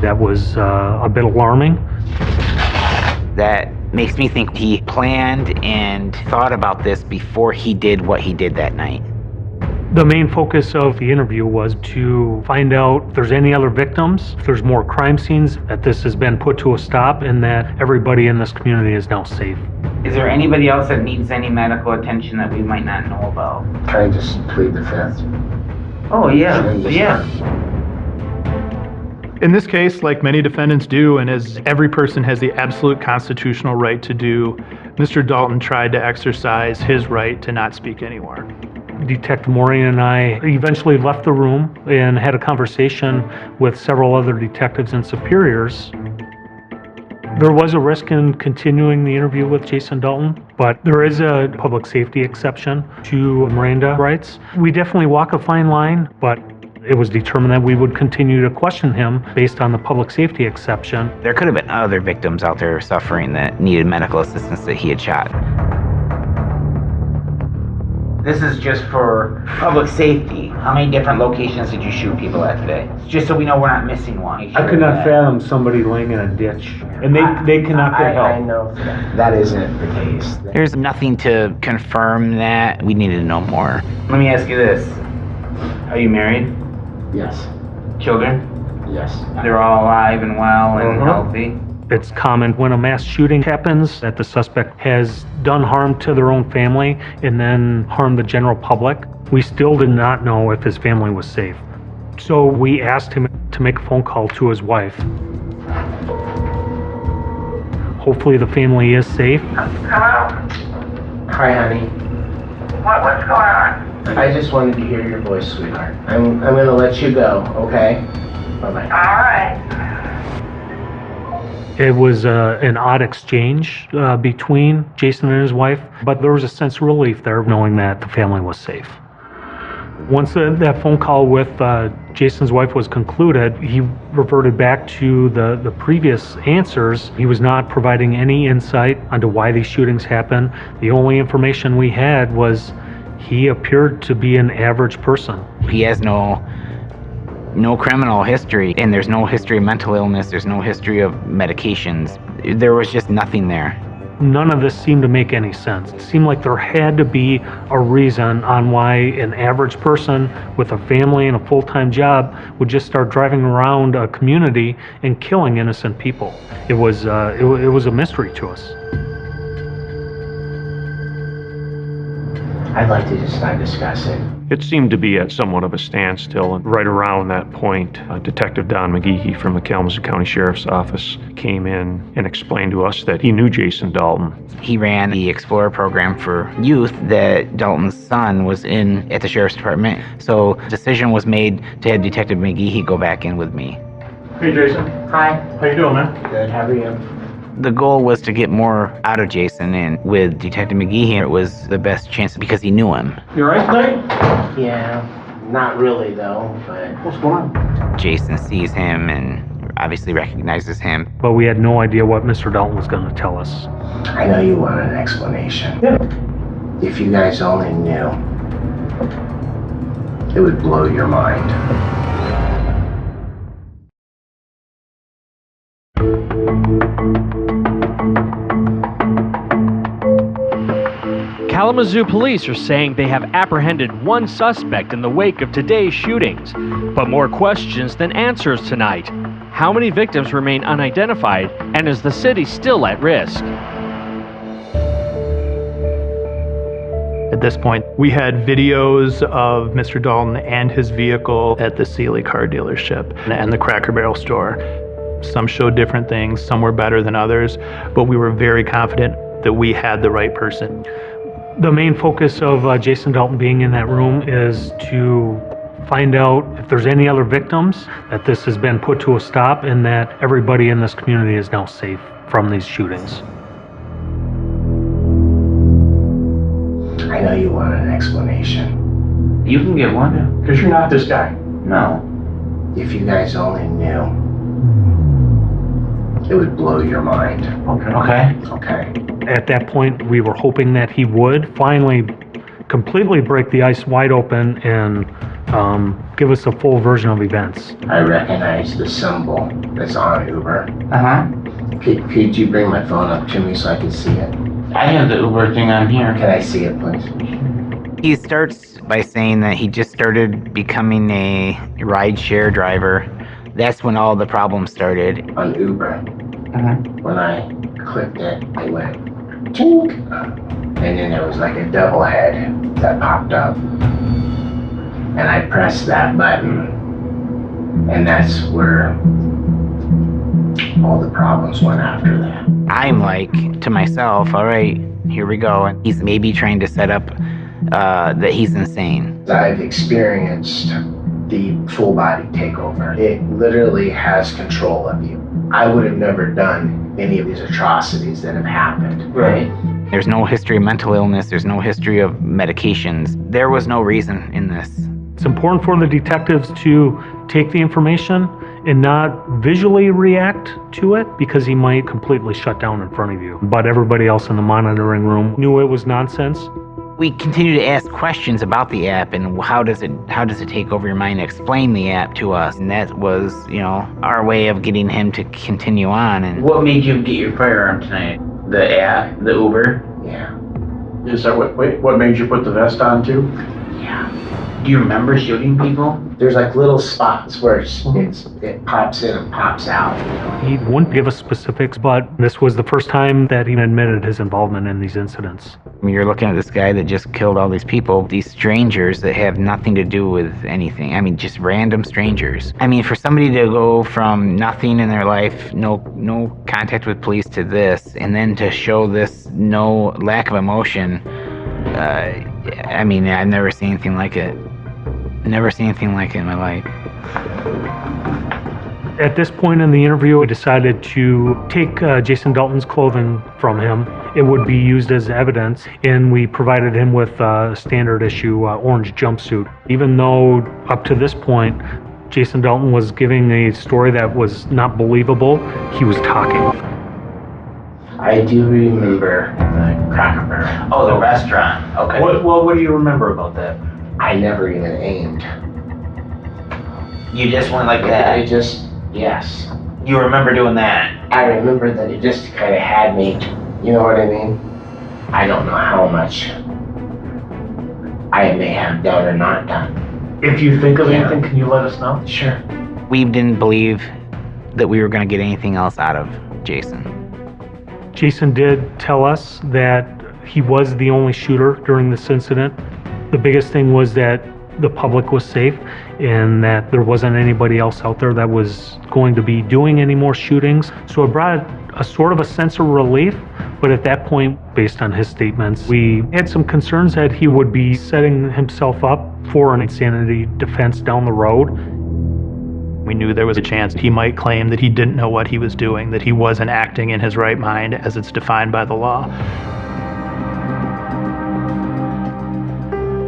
That was a bit alarming. That makes me think he planned and thought about this before he did what he did that night. The main focus of the interview was to find out if there's any other victims, if there's more crime scenes, that this has been put to a stop, and that everybody in this community is now safe. Is there anybody else that needs any medical attention that we might not know about? Can I just plead the fifth? Oh, yeah, yeah. In this case, like many defendants do, and as every person has the absolute constitutional right to do, Mr. Dalton tried to exercise his right to not speak anymore. Detective Maureen and I eventually left the room and had a conversation with several other detectives and superiors. There was a risk in continuing the interview with Jason Dalton, but there is a public safety exception to Miranda rights. We definitely walk a fine line, but it was determined that we would continue to question him based on the public safety exception. There could have been other victims out there suffering that needed medical assistance that he had shot. This is just for public safety. How many different locations did you shoot people at today? Just so we know we're not missing one. I could not fathom somebody laying in a ditch, and they cannot get help. I know that isn't the case. There's nothing to confirm that. We need to know more. Let me ask you this. Are you married? Yes. Children? Yes. They're all alive and well and healthy? It's common when a mass shooting happens that the suspect has done harm to their own family and then harmed the general public. We still did not know if his family was safe. So we asked him to make a phone call to his wife. Hopefully the family is safe. Hello? Hi, honey. What's going on? I just wanted to hear your voice, sweetheart. I'm gonna let you go, okay? Bye-bye. All right. It was an odd exchange between Jason and his wife, but there was a sense of relief there knowing that the family was safe. Once that phone call with Jason's wife was concluded, he reverted back to the previous answers. He was not providing any insight onto why these shootings happened. The only information we had was he appeared to be an average person. He has no criminal history, and there's no history of mental illness, there's no history of medications. There was just nothing there. None of this seemed to make any sense. It seemed like there had to be a reason on why an average person with a family and a full-time job would just start driving around a community and killing innocent people. It was a mystery to us. I'd like to just not discuss it. It seemed to be at somewhat of a standstill, and right around that point, Detective Don McGeehee from the Kalamazoo County Sheriff's Office came in and explained to us that he knew Jason Dalton. He ran the Explorer program for youth that Dalton's son was in at the Sheriff's Department, so a decision was made to have Detective McGeehee go back in with me. Hey Jason. Hi. How you doing, man? Good, how are you? The goal was to get more out of Jason, and with Detective McGeehee, it was the best chance because he knew him. You alright tonight? Yeah, not really though, but... What's going on? Jason sees him, and obviously recognizes him. But we had no idea what Mr. Dalton was going to tell us. I know you want an explanation. Yeah. If you guys only knew, it would blow your mind. Kalamazoo police are saying they have apprehended one suspect in the wake of today's shootings, but more questions than answers tonight. How many victims remain unidentified, and is the city still at risk? At this point, we had videos of Mr. Dalton and his vehicle at the Sealy car dealership and the Cracker Barrel store. Some showed different things, some were better than others, but we were very confident that we had the right person. The main focus of Jason Dalton being in that room is to find out if there's any other victims, that this has been put to a stop, and that everybody in this community is now safe from these shootings. I know you want an explanation. You can give one. Because you're not this guy. No. If you guys only knew, it would blow your mind. Okay. At that point, we were hoping that he would finally completely break the ice wide open and give us a full version of events. I recognize the symbol that's on Uber. Could you bring my phone up to me so I can see it? I have the Uber thing on here. Can I see it, please? He starts by saying that he just started becoming a rideshare driver. That's when all the problems started. On Uber. When I clicked it, I went tink, and then there was like a double head that popped up, and I pressed that button, and that's where all the problems went after that. I'm like to myself, all right, here we go. And he's maybe trying to set up that he's insane. I've experienced the full body takeover. It literally has control of you. I would have never done any of these atrocities that have happened. Right. There's no history of mental illness. There's no history of medications. There was no reason in this. It's important for the detectives to take the information and not visually react to it, because he might completely shut down in front of you. But everybody else in the monitoring room knew it was nonsense. We continue to ask questions about the app and how does it take over your mind, explain the app to us. And that was, our way of getting him to continue on. And what made you get your firearm tonight? The app, the Uber? Yeah. Is that what made you put the vest on too? Yeah. Do you remember shooting people? There's like little spots where it pops in and pops out. He wouldn't give us specifics, but this was the first time that he admitted his involvement in these incidents. I mean, you're looking at this guy that just killed all these people, these strangers that have nothing to do with anything. I mean, just random strangers. I mean, for somebody to go from nothing in their life, no contact with police, to this, and then to show this no lack of emotion, I mean, I've never seen anything like it. Never seen anything like it in my life. At this point in the interview, we decided to take Jason Dalton's clothing from him. It would be used as evidence, and we provided him with a standard issue orange jumpsuit. Even though up to this point, Jason Dalton was giving a story that was not believable, he was talking. I do remember the Cracker Barrel. Oh, the restaurant. Okay. What do you remember about that? I never even aimed. You just went like that? Yes. You remember doing that? I remember that it just kind of had me. You know what I mean? I don't know how much I may have done or not done. If you think of anything, can you let us know? Sure. We didn't believe that we were going to get anything else out of Jason. Jason did tell us that he was the only shooter during this incident. The biggest thing was that the public was safe and that there wasn't anybody else out there that was going to be doing any more shootings. So it brought a sort of a sense of relief. But at that point, based on his statements, we had some concerns that he would be setting himself up for an insanity defense down the road. We knew there was a chance he might claim that he didn't know what he was doing, that he wasn't acting in his right mind as it's defined by the law.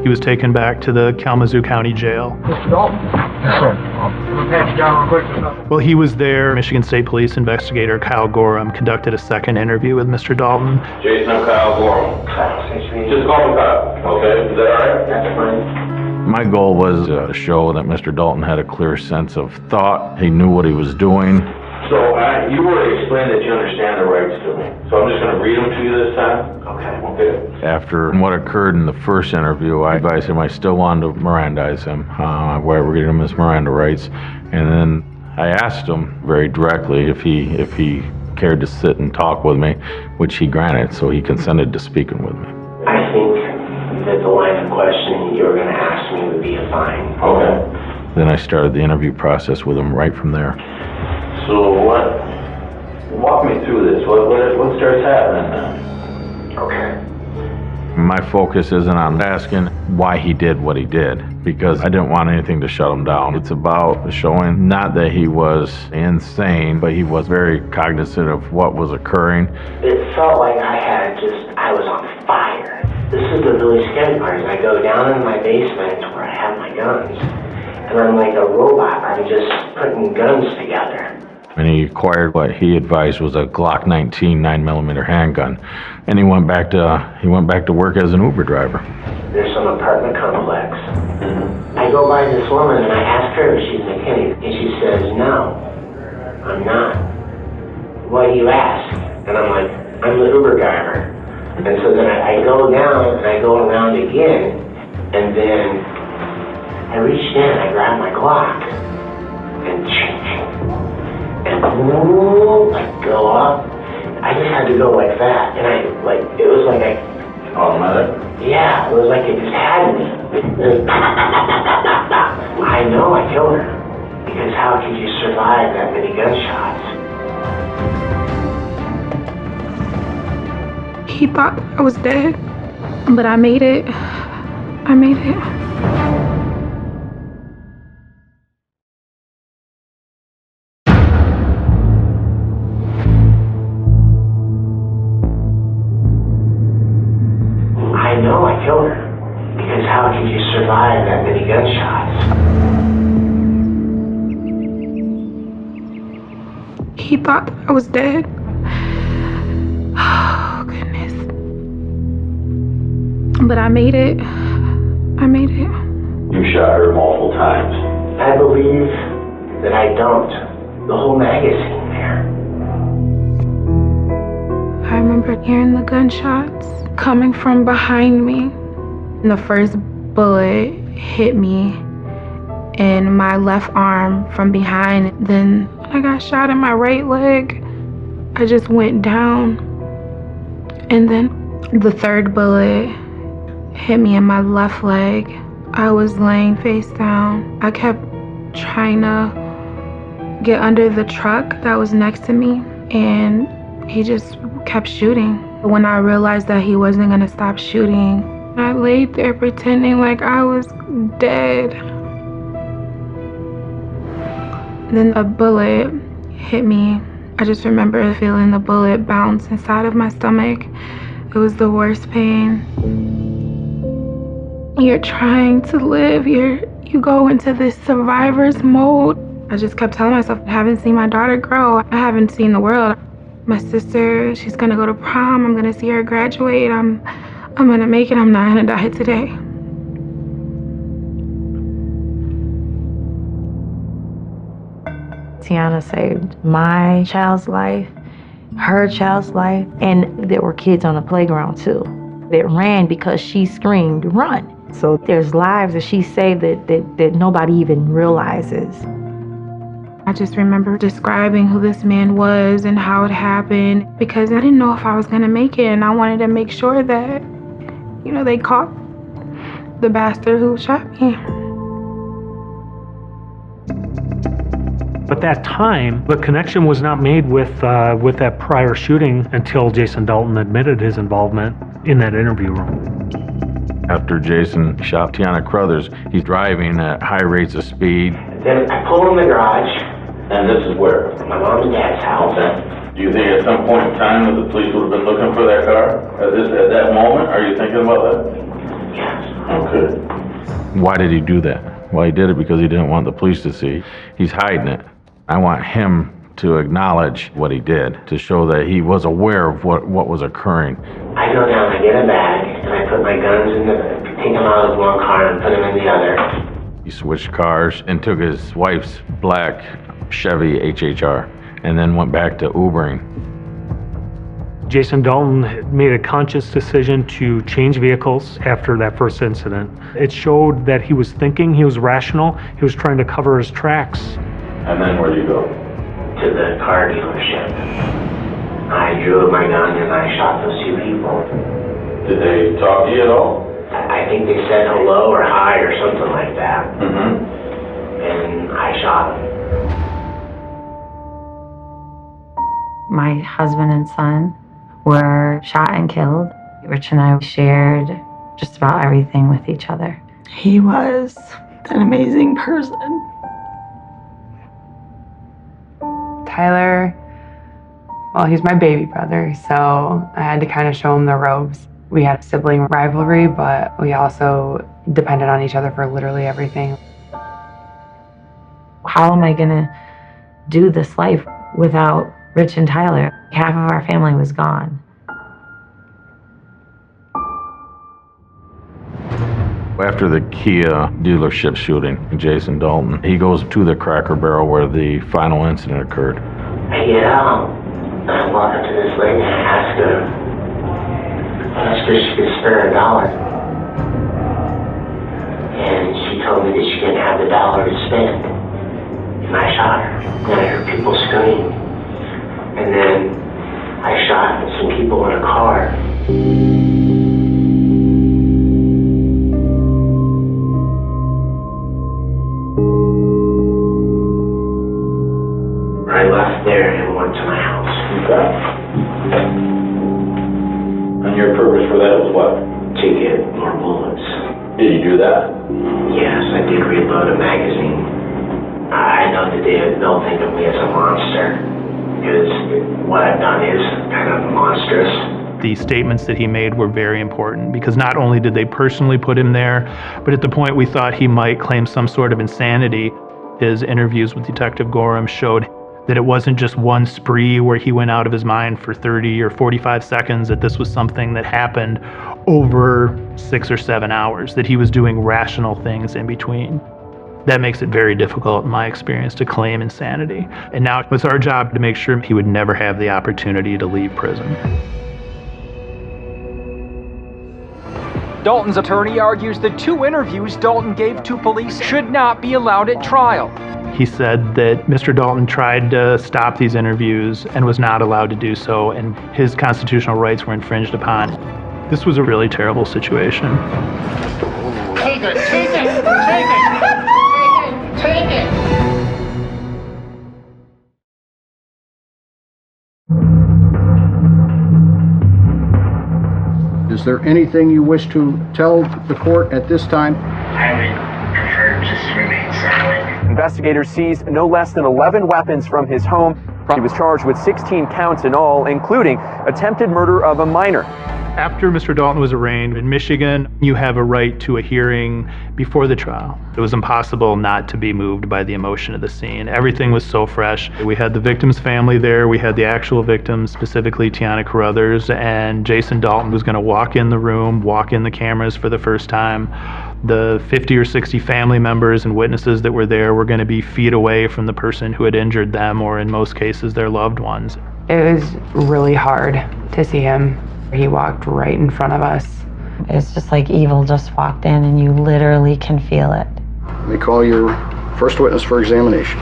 He was taken back to the Kalamazoo County Jail. Mr. Dalton? Yes, sir. I'm going to pat you down real quick. While he was there, Michigan State Police investigator Kyle Gorham conducted a second interview with Mr. Dalton. Jason, I'm Kyle Gorham. Just call me Kyle, okay? Is that all right? That's fine. My goal was to show that Mr. Dalton had a clear sense of thought. He knew what he was doing. So you already explained that you understand the rights to me. So I'm just going to read them to you this time? Okay. After what occurred in the first interview, I advised him I still wanted to Mirandize him, where we're getting him his Miranda rights. And then I asked him very directly if he cared to sit and talk with me, which he granted, so he consented to speaking with me. I think that the line of questioning you were going to ask me would be a fine. Okay. Then I started the interview process with him right from there. So walk me through this. What starts happening then? Okay. My focus isn't on asking why he did what he did, because I didn't want anything to shut him down. It's about showing not that he was insane, but he was very cognizant of what was occurring. It felt like I was on fire. This is the really scary part, is I go down in my basement where I have my guns, and I'm like a robot. I'm just putting guns together. And he acquired what he advised was a Glock 19 9mm handgun, and he went back to work as an Uber driver. There's some apartment complex. I go by this woman and I ask her if she's McKinney, and she says, "No, I'm not." "What do you ask?" And I'm like, "I'm the Uber driver." And so then I go down and I go around again, and then I reached in, I grabbed my Glock, and boom, I go up. I just had to go like that, and it was like automatic? Yeah, it was like it just had me. It was I know I killed her, because how could you survive that many gunshots? He thought I was dead, but I made it. I made it. I know I killed her, because how could you survive that many gunshots? He thought I was dead. Oh, goodness. But I made it. I made it. You shot her multiple times. I believe that I dumped the whole magazine there. I remember hearing the gunshots coming from behind me. And the first bullet hit me in my left arm from behind. Then I got shot in my right leg. I just went down. And then the third bullet hit me in my left leg. I was laying face down. I kept trying to get under the truck that was next to me, and he just kept shooting. When I realized that he wasn't gonna stop shooting, I laid there pretending like I was dead. Then a bullet hit me. I just remember feeling the bullet bounce inside of my stomach. It was the worst pain. You're trying to live. You go into this survivor's mode. I just kept telling myself, I haven't seen my daughter grow. I haven't seen the world. My sister, she's gonna go to prom. I'm gonna see her graduate. I'm gonna make it. I'm not gonna die today. Tiana saved my child's life, her child's life, and there were kids on the playground too that ran because she screamed, "Run!" So there's lives that she saved that nobody even realizes. I just remember describing who this man was and how it happened, because I didn't know if I was gonna make it, and I wanted to make sure that, they caught the bastard who shot me. At that time, the connection was not made with that prior shooting until Jason Dalton admitted his involvement in that interview room. After Jason shot Tiana Crothers, he's driving at high rates of speed. Then I pull in the garage. And this is where? My mom and dad's house. Okay. Do you think at some point in time that the police would have been looking for that car? At that moment? Are you thinking about that? Yes. Okay. Why did he do that? Well, he did it because he didn't want the police to see. He's hiding it. I want him to acknowledge what he did, to show that he was aware of what was occurring. I go down, I get a bag, and I put my guns in take them out of one car and put them in the other. He switched cars and took his wife's black Chevy HHR and then went back to Ubering. Jason Dalton made a conscious decision to change vehicles after that first incident. It showed that he was thinking, he was rational, he was trying to cover his tracks. And then where'd you go? To the car dealership. I drew my gun and I shot those two people. Did they talk to you at all? I think they said hello or hi or something like that. Mm-hmm. And I shot them. My husband and son were shot and killed. Rich and I shared just about everything with each other. He was an amazing person. Tyler, well, he's my baby brother, so I had to kind of show him the ropes. We had sibling rivalry, but we also depended on each other for literally everything. How am I gonna do this life without Rich and Tyler? Half of our family was gone. After the Kia dealership shooting, Jason Dalton, he goes to the Cracker Barrel where the final incident occurred. I get out, and I walk up to this lady and I ask her if she could spare $1. And she told me that she didn't have the $1 to spend. And I shot her, and I heard people scream. And then I shot some people in a car. I left there and went to my house. Okay. And your purpose for that was what? To get more bullets. Did you do that? Yes, I did reload a magazine. I know that they'll think of me as a monster, because what I've done is kind of monstrous. The statements that he made were very important because not only did they personally put him there, but at the point we thought he might claim some sort of insanity, his interviews with Detective Gorham showed that it wasn't just one spree where he went out of his mind for 30 or 45 seconds, that this was something that happened over 6 or 7 hours, that he was doing rational things in between. That makes it very difficult, in my experience, to claim insanity. And now it's our job to make sure he would never have the opportunity to leave prison. Dalton's attorney argues the 2 interviews Dalton gave to police should not be allowed at trial. He said that Mr. Dalton tried to stop these interviews and was not allowed to do so, and his constitutional rights were infringed upon. This was a really terrible situation. Take it, take it, take it, take it, take it. Is there anything you wish to tell the court at this time? I would prefer just to remain silent. Investigators seized no less than 11 weapons from his home. He was charged with 16 counts in all, including attempted murder of a minor. After Mr. Dalton was arraigned in Michigan, you have a right to a hearing before the trial. It was impossible not to be moved by the emotion of the scene. Everything was so fresh. We had the victim's family there. We had the actual victims, specifically Tiana Carruthers, and Jason Dalton was going to walk in the room, walk in the cameras for the first time. The 50 or 60 family members and witnesses that were there were going to be feet away from the person who had injured them, or in most cases, their loved ones. It was really hard to see him. He walked right in front of us. It's just like evil just walked in and you literally can feel it. Let me call your first witness for examination.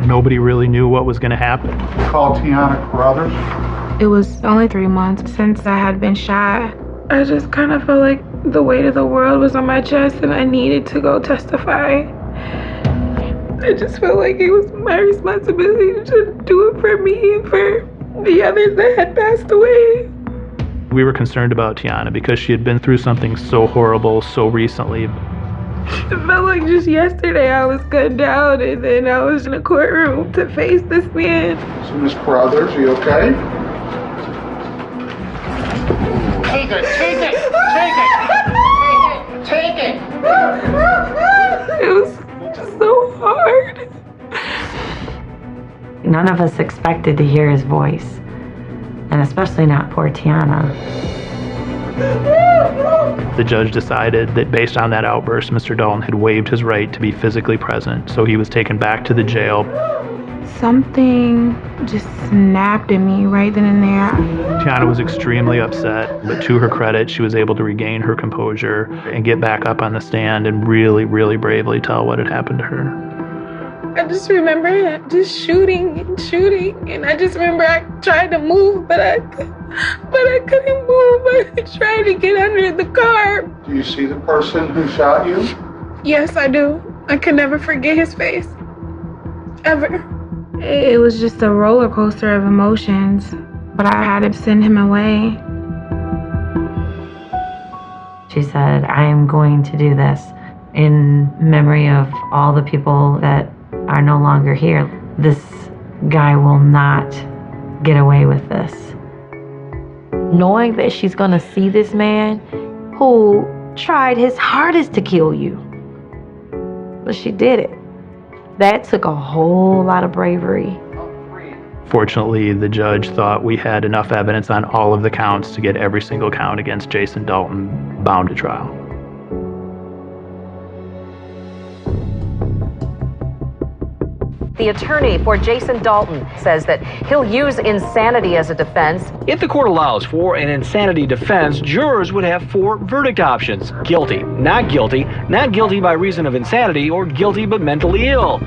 Nobody really knew what was going to happen. Call Tiana Carruthers. It was only 3 months since I had been shot. I just kind of felt like the weight of the world was on my chest and I needed to go testify. I just felt like it was my responsibility to do it for me and for the others that had passed away. We were concerned about Tiana because she had been through something so horrible so recently. It felt like just yesterday I was gunned down and then I was in a courtroom to face this man. So Ms. Carruthers, are you okay? Take it, take it, take it, take it, Take it! It was just so hard. None of us expected to hear his voice, and especially not poor Tiana. The judge decided that based on that outburst, Mr. Dalton had waived his right to be physically present, so he was taken back to the jail. Something just snapped at me right then and there. Tiana was extremely upset, but to her credit, she was able to regain her composure and get back up on the stand and really, really bravely tell what had happened to her. I just remember just shooting, and I just remember I tried to move, but I couldn't move. I tried to get under the car. Do you see the person who shot you? Yes, I do. I could never forget his face. Ever. It was just a roller coaster of emotions, but I had to send him away. She said, I am going to do this in memory of all the people that are no longer here. This guy will not get away with this. Knowing that she's gonna see this man who tried his hardest to kill you, but she did it. That took a whole lot of bravery. Fortunately, the judge thought we had enough evidence on all of the counts to get every single count against Jason Dalton bound to trial. The attorney for Jason Dalton says that he'll use insanity as a defense. If the court allows for an insanity defense, jurors would have 4 verdict options: guilty, not guilty by reason of insanity, or guilty but mentally ill.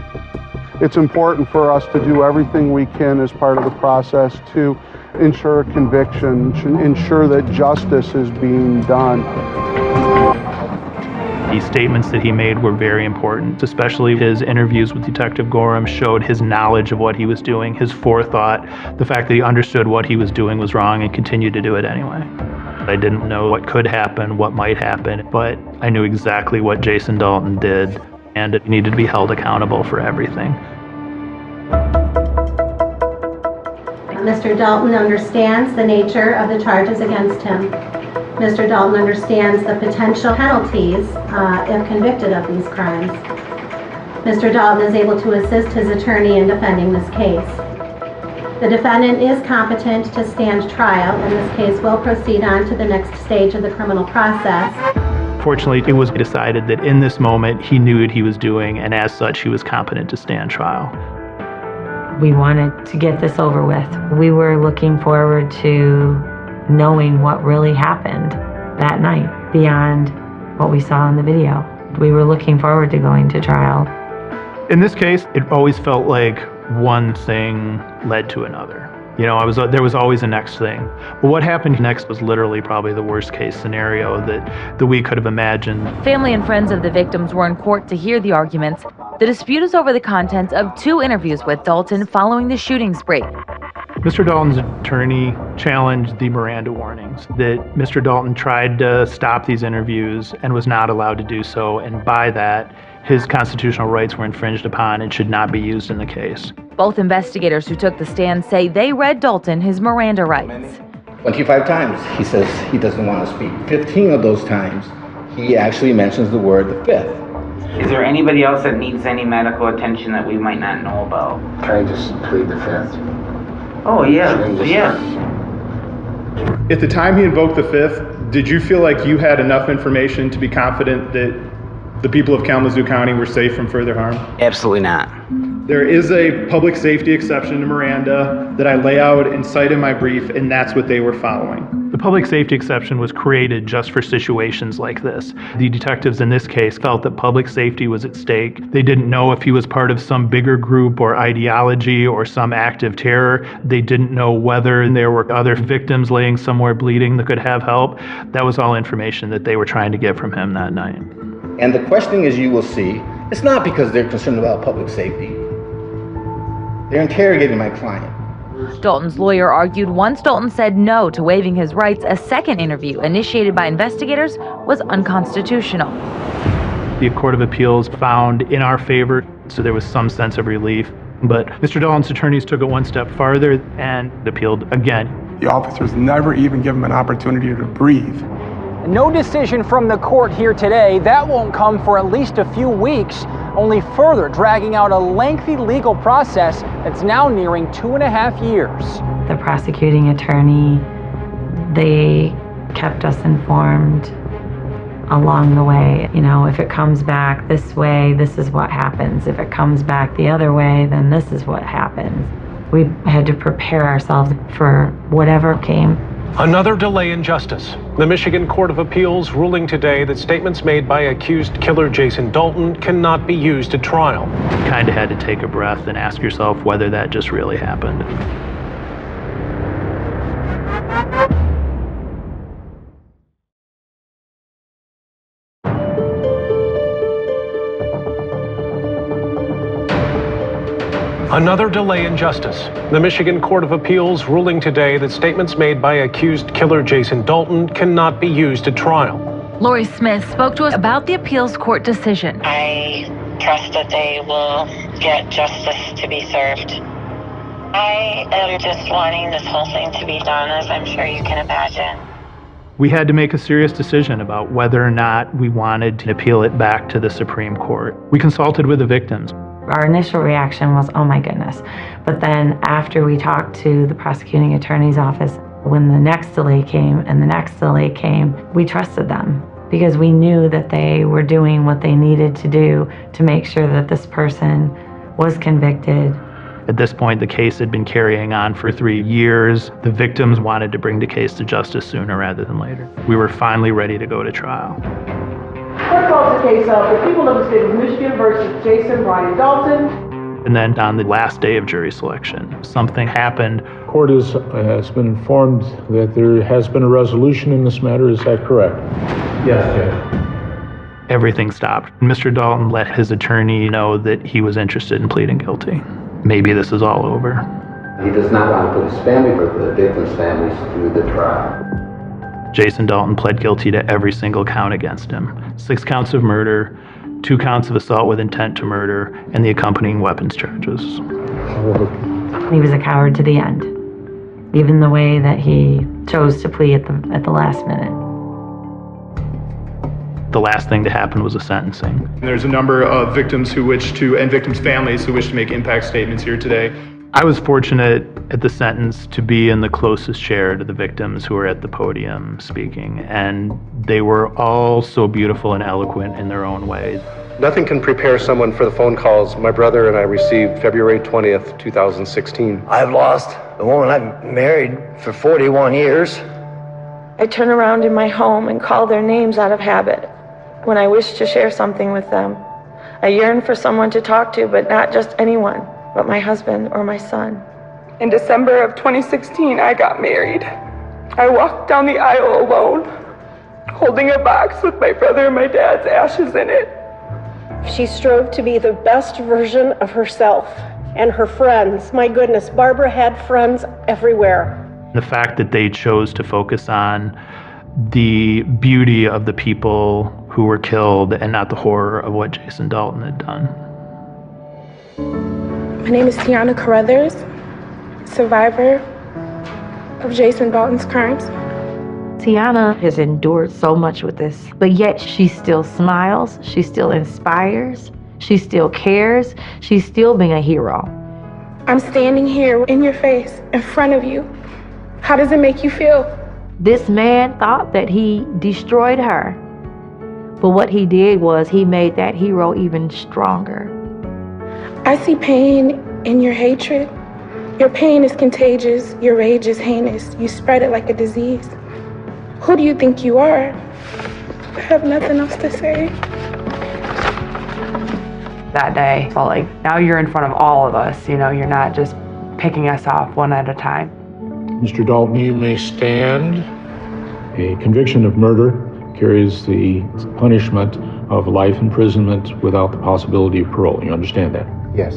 It's important for us to do everything we can as part of the process to ensure a conviction, to ensure that justice is being done. The statements that he made were very important, especially his interviews with Detective Gorham showed his knowledge of what he was doing, his forethought, the fact that he understood what he was doing was wrong and continued to do it anyway. I didn't know what could happen, what might happen, but I knew exactly what Jason Dalton did, and it needed to be held accountable for everything. Mr. Dalton understands the nature of the charges against him. Mr. Dalton understands the potential penalties if convicted of these crimes. Mr. Dalton is able to assist his attorney in defending this case. The defendant is competent to stand trial, and this case will proceed on to the next stage of the criminal process. Fortunately, it was decided that in this moment he knew what he was doing, and as such he was competent to stand trial. We wanted to get this over with. We were looking forward to knowing what really happened that night beyond what we saw in the video. We were looking forward to going to trial. In this case, it always felt like one thing led to another. You know, there was always a next thing. But what happened next was literally probably the worst case scenario that we could have imagined. Family and friends of the victims were in court to hear the arguments. The dispute is over the contents of 2 interviews with Dalton following the shooting spree. Mr. Dalton's attorney challenged the Miranda warnings, that Mr. Dalton tried to stop these interviews and was not allowed to do so, and by that, his constitutional rights were infringed upon and should not be used in the case. Both investigators who took the stand say they read Dalton his Miranda rights. 25 times he says he doesn't want to speak. 15 of those times he actually mentions the word the fifth. Is there anybody else that needs any medical attention that we might not know about? Can I just plead the fifth? Oh, yeah, yeah. At the time he invoked the fifth, did you feel like you had enough information to be confident that the people of Kalamazoo County were safe from further harm? Absolutely not. There is a public safety exception to Miranda that I lay out and cite in my brief, and that's what they were following. The public safety exception was created just for situations like this. The detectives in this case felt that public safety was at stake. They didn't know if he was part of some bigger group or ideology or some act of terror. They didn't know whether there were other victims laying somewhere bleeding that could have help. That was all information that they were trying to get from him that night. And the questioning, as you will see, it's not because they're concerned about public safety. They're interrogating my client. Dalton's lawyer argued once Dalton said no to waiving his rights, a second interview initiated by investigators was unconstitutional. The Court of Appeals found in our favor, so there was some sense of relief. But Mr. Dalton's attorneys took it one step farther and appealed again. The officers never even give him an opportunity to breathe. No decision from the court here today. That won't come for at least a few weeks, only further dragging out a lengthy legal process that's now nearing 2.5 years. The prosecuting attorney, they kept us informed along the way. You know, if it comes back this way, this is what happens. If it comes back the other way, then this is what happens. We had to prepare ourselves for whatever came. Another delay in justice. The Michigan Court of Appeals ruling today that statements made by accused killer Jason Dalton cannot be used at trial. You kind of had to take a breath and ask yourself whether that just really happened. Another delay in justice. The Michigan Court of Appeals ruling today that statements made by accused killer Jason Dalton cannot be used at trial. Lori Smith spoke to us about the appeals court decision. I trust that they will get justice to be served. I am just wanting this whole thing to be done, as I'm sure you can imagine. We had to make a serious decision about whether or not we wanted to appeal it back to the Supreme Court. We consulted with the victims. Our initial reaction was, oh my goodness. But then after we talked to the prosecuting attorney's office, when the next delay came and the next delay came, we trusted them because we knew that they were doing what they needed to do to make sure that this person was convicted. At this point, the case had been carrying on for 3 years. The victims wanted to bring the case to justice sooner rather than later. We were finally ready to go to trial. Court calls the case of the people of the state of Michigan versus Jason Brian Dalton. And then on the last day of jury selection, something happened. Court has been informed that there has been a resolution in this matter. Is that correct? Yes, Judge. Everything stopped. Mr. Dalton let his attorney know that he was interested in pleading guilty. Maybe this is all over. He does not want to put his family or the victims' families through the trial. Jason Dalton pled guilty to every single count against him. 6 counts of murder, 2 counts of assault with intent to murder, and the accompanying weapons charges. He was a coward to the end, even the way that he chose to plea at the last minute. The last thing to happen was a sentencing. There's a number of victims and victims' families who wish to make impact statements here today. I was fortunate at the sentence to be in the closest chair to the victims who were at the podium speaking, and they were all so beautiful and eloquent in their own ways. Nothing can prepare someone for the phone calls my brother and I received February 20th, 2016. I've lost a woman I've married for 41 years. I turn around in my home and call their names out of habit when I wish to share something with them. I yearn for someone to talk to, but not just anyone, but my husband or my son. In December of 2016, I got married. I walked down the aisle alone, holding a box with my brother and my dad's ashes in it. She strove to be the best version of herself and her friends. My goodness, Barbara had friends everywhere. The fact that they chose to focus on the beauty of the people who were killed and not the horror of what Jason Dalton had done. My name is Tiana Carruthers, survivor of Jason Dalton's crimes. Tiana has endured so much with this, but yet she still smiles, she still inspires, she still cares, she's still being a hero. I'm standing here in your face, in front of you. How does it make you feel? This man thought that he destroyed her, but what he did was he made that hero even stronger. I see pain in your hatred. Your pain is contagious, your rage is heinous. You spread it like a disease. Who do you think you are? I have nothing else to say. That day felt like now you're in front of all of us, you know, you're not just picking us off one at a time. Mr. Dalton, you may stand. A conviction of murder carries the punishment of life imprisonment without the possibility of parole. You understand that? Yes.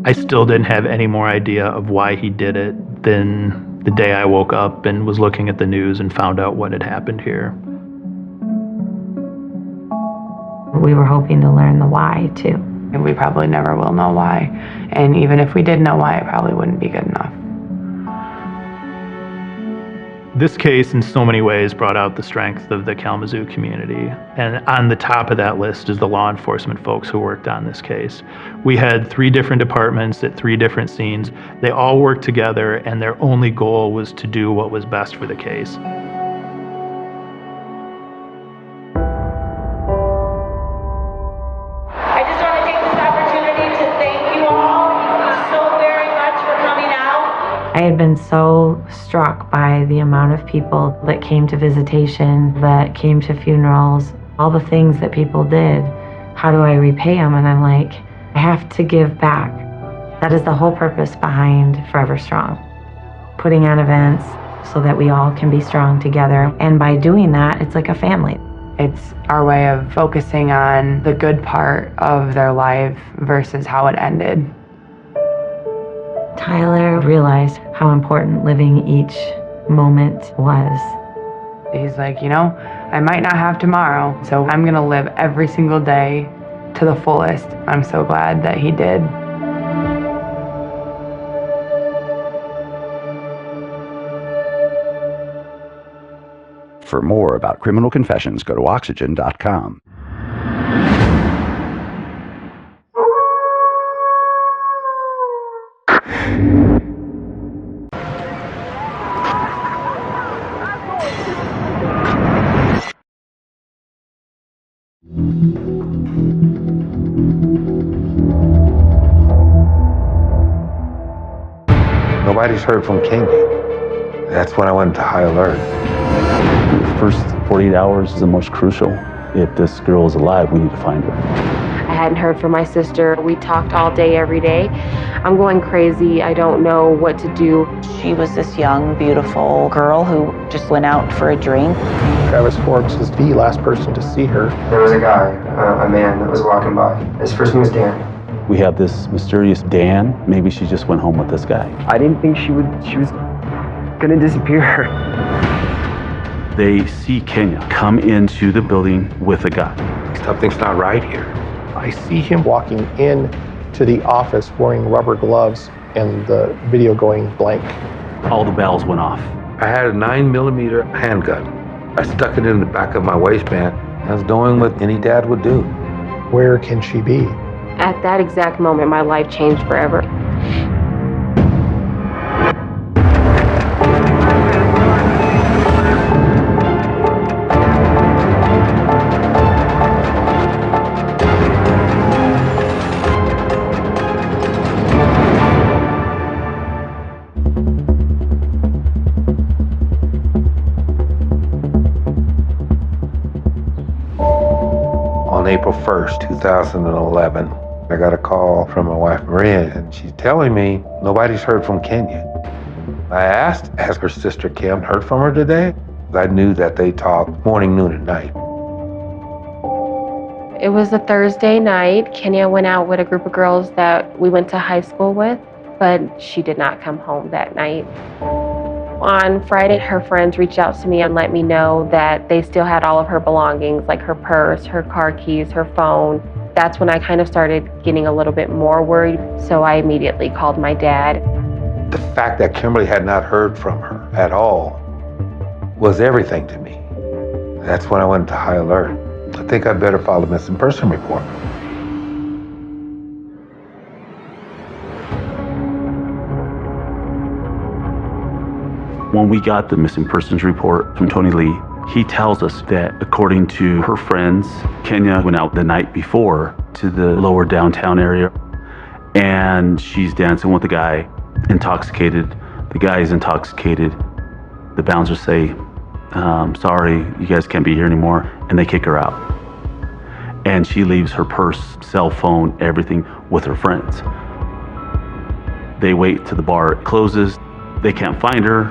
I still didn't have any more idea of why he did it than the day I woke up and was looking at the news and found out what had happened here. We were hoping to learn the why, too. And we probably never will know why. And even if we did know why, it probably wouldn't be good enough. This case, in so many ways, brought out the strength of the Kalamazoo community. And on the top of that list is the law enforcement folks who worked on this case. We had 3 different departments at 3 different scenes. They all worked together, and their only goal was to do what was best for the case. I just want to take this opportunity to thank you all so very much for coming out. I had been so struck by the amount of people that came to visitation, that came to funerals, all the things that people did. How do I repay them? And I'm like, I have to give back. That is the whole purpose behind Forever Strong. Putting on events so that we all can be strong together. And by doing that, it's like a family. It's our way of focusing on the good part of their life versus how it ended. Tyler realized how important living each moment was. He's like, you know, I might not have tomorrow, so I'm gonna live every single day to the fullest. I'm so glad that he did. For more about Criminal Confessions, go to oxygen.com. Nobody's heard from Kenya. That's when I went to high alert. The first 48 hours is the most crucial. If this girl is alive, we need to find her. I hadn't heard from my sister. We talked all day, every day. I'm going crazy. I don't know what to do. She was this young, beautiful girl who just went out for a drink. Travis Forbes is the last person to see her. There was a guy, a man that was walking by. His first name was Dan. We have this mysterious Dan. Maybe she just went home with this guy. I didn't think she was gonna disappear. They see Kenya come into the building with a guy. Something's not right here. I see him walking in to the office wearing rubber gloves and the video going blank. All the bells went off. I had a 9mm handgun. I stuck it in the back of my waistband. I was doing what any dad would do. Where can she be? At that exact moment, my life changed forever. On April 1st, 2011, I got a call from my wife, Maria, and she's telling me nobody's heard from Kenya. I asked, has her sister Kim heard from her today? I knew that they talked morning, noon, and night. It was a Thursday night. Kenya went out with a group of girls that we went to high school with, but she did not come home that night. On Friday, her friends reached out to me and let me know that they still had all of her belongings, like her purse, her car keys, her phone. That's when I kind of started getting a little bit more worried, so I immediately called my dad. The fact that Kimberly had not heard from her at all was everything to me. That's when I went into high alert. I think I'd better file a missing person report. When we got the missing persons report from Tony Lee, he tells us that according to her friends, Kenya went out the night before to the lower downtown area, and she's dancing with a guy, intoxicated. The guy is intoxicated. The bouncers say, sorry, you guys can't be here anymore, and they kick her out. And she leaves her purse, cell phone, everything with her friends. They wait till the bar closes. They can't find her,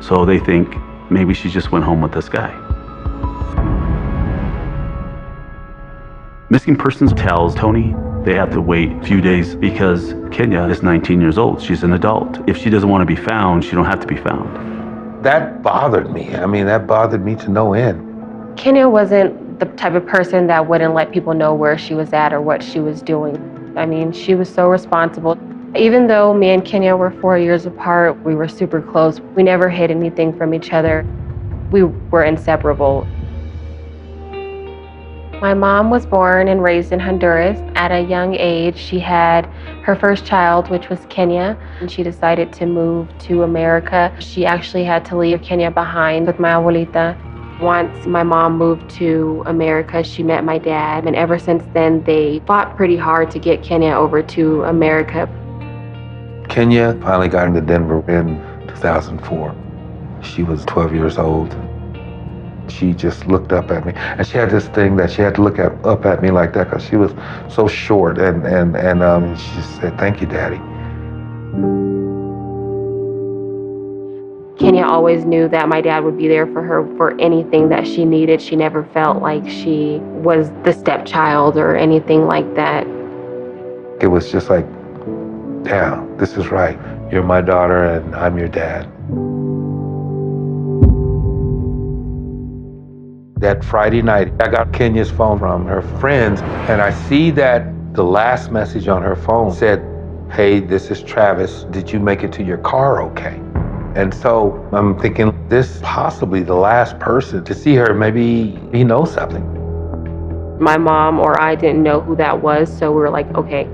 so they think maybe she just went home with this guy. Missing persons tells Tony they have to wait a few days because Kenya is 19 years old. She's an adult. If she doesn't want to be found, she don't have to be found. That bothered me. I mean, that bothered me to no end. Kenya wasn't the type of person that wouldn't let people know where she was at or what she was doing. I mean, she was so responsible. Even though me and Kenya were 4 years apart, we were super close. We never hid anything from each other. We were inseparable. My mom was born and raised in Honduras. At a young age, she had her first child, which was Kenya, and she decided to move to America. She actually had to leave Kenya behind with my abuelita. Once my mom moved to America, she met my dad, and ever since then, they fought pretty hard to get Kenya over to America. Kenya finally got into Denver in 2004. She was 12 years old. She just looked up at me, and she had this thing that she had to look up at me like that because she was so short, and she said, "Thank you, Daddy." Kenya always knew that my dad would be there for her for anything that she needed. She never felt like she was the stepchild or anything like that. It was just like, yeah, this is right. You're my daughter, and I'm your dad. That Friday night, I got Kenya's phone from her friends, and I see that the last message on her phone said, "Hey, this is Travis. Did you make it to your car okay?" And so I'm thinking, this is possibly the last person to see her. Maybe he knows something. My mom or I didn't know who that was, so we were like, okay,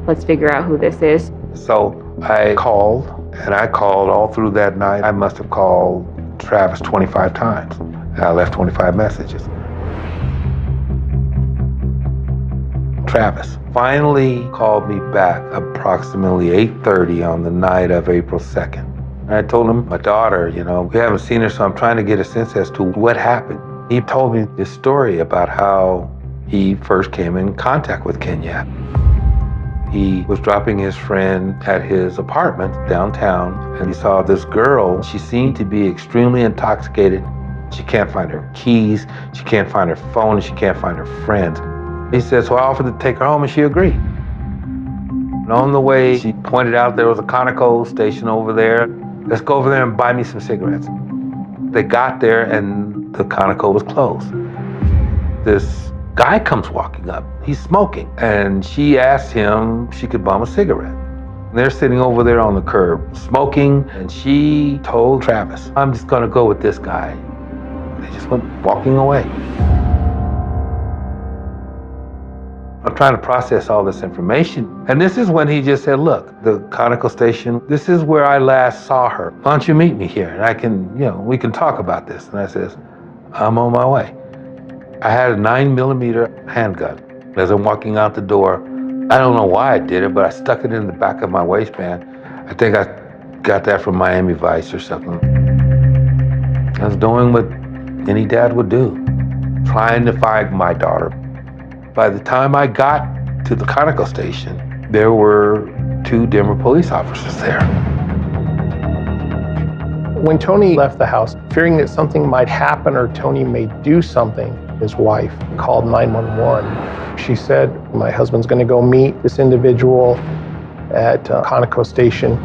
let's figure out who this is. So I called, and I called all through that night. I must have called Travis 25 times. And I left 25 messages. Travis finally called me back approximately 8:30 on the night of April 2nd. And I told him, my daughter, we haven't seen her, so I'm trying to get a sense as to what happened. He told me this story about how he first came in contact with Kenya. He was dropping his friend at his apartment downtown, and he saw this girl. She seemed to be extremely intoxicated. She can't find her keys, she can't find her phone, and she can't find her friends. He said, so I offered to take her home, and she agreed. And on the way, she pointed out there was a Conoco station over there. Let's go over there and buy me some cigarettes. They got there, and the Conoco was closed. This guy comes walking up. He's smoking, and she asked him if she could bum a cigarette. And they're sitting over there on the curb, smoking, and she told Travis, I'm just gonna go with this guy. They just went walking away. I'm trying to process all this information. And this is when he just said, look, the Conoco station, this is where I last saw her. Why don't you meet me here? And I can, we can talk about this. And I says, I'm on my way. I had a 9mm handgun. As I'm walking out the door, I don't know why I did it, but I stuck it in the back of my waistband. I think I got that from Miami Vice or something. I was doing what any dad would do, trying to find my daughter. By the time I got to the Conoco station, there were 2 Denver police officers there. When Tony left the house, fearing that something might happen or Tony may do something, his wife called 911. She said, my husband's going to go meet this individual at Conoco station.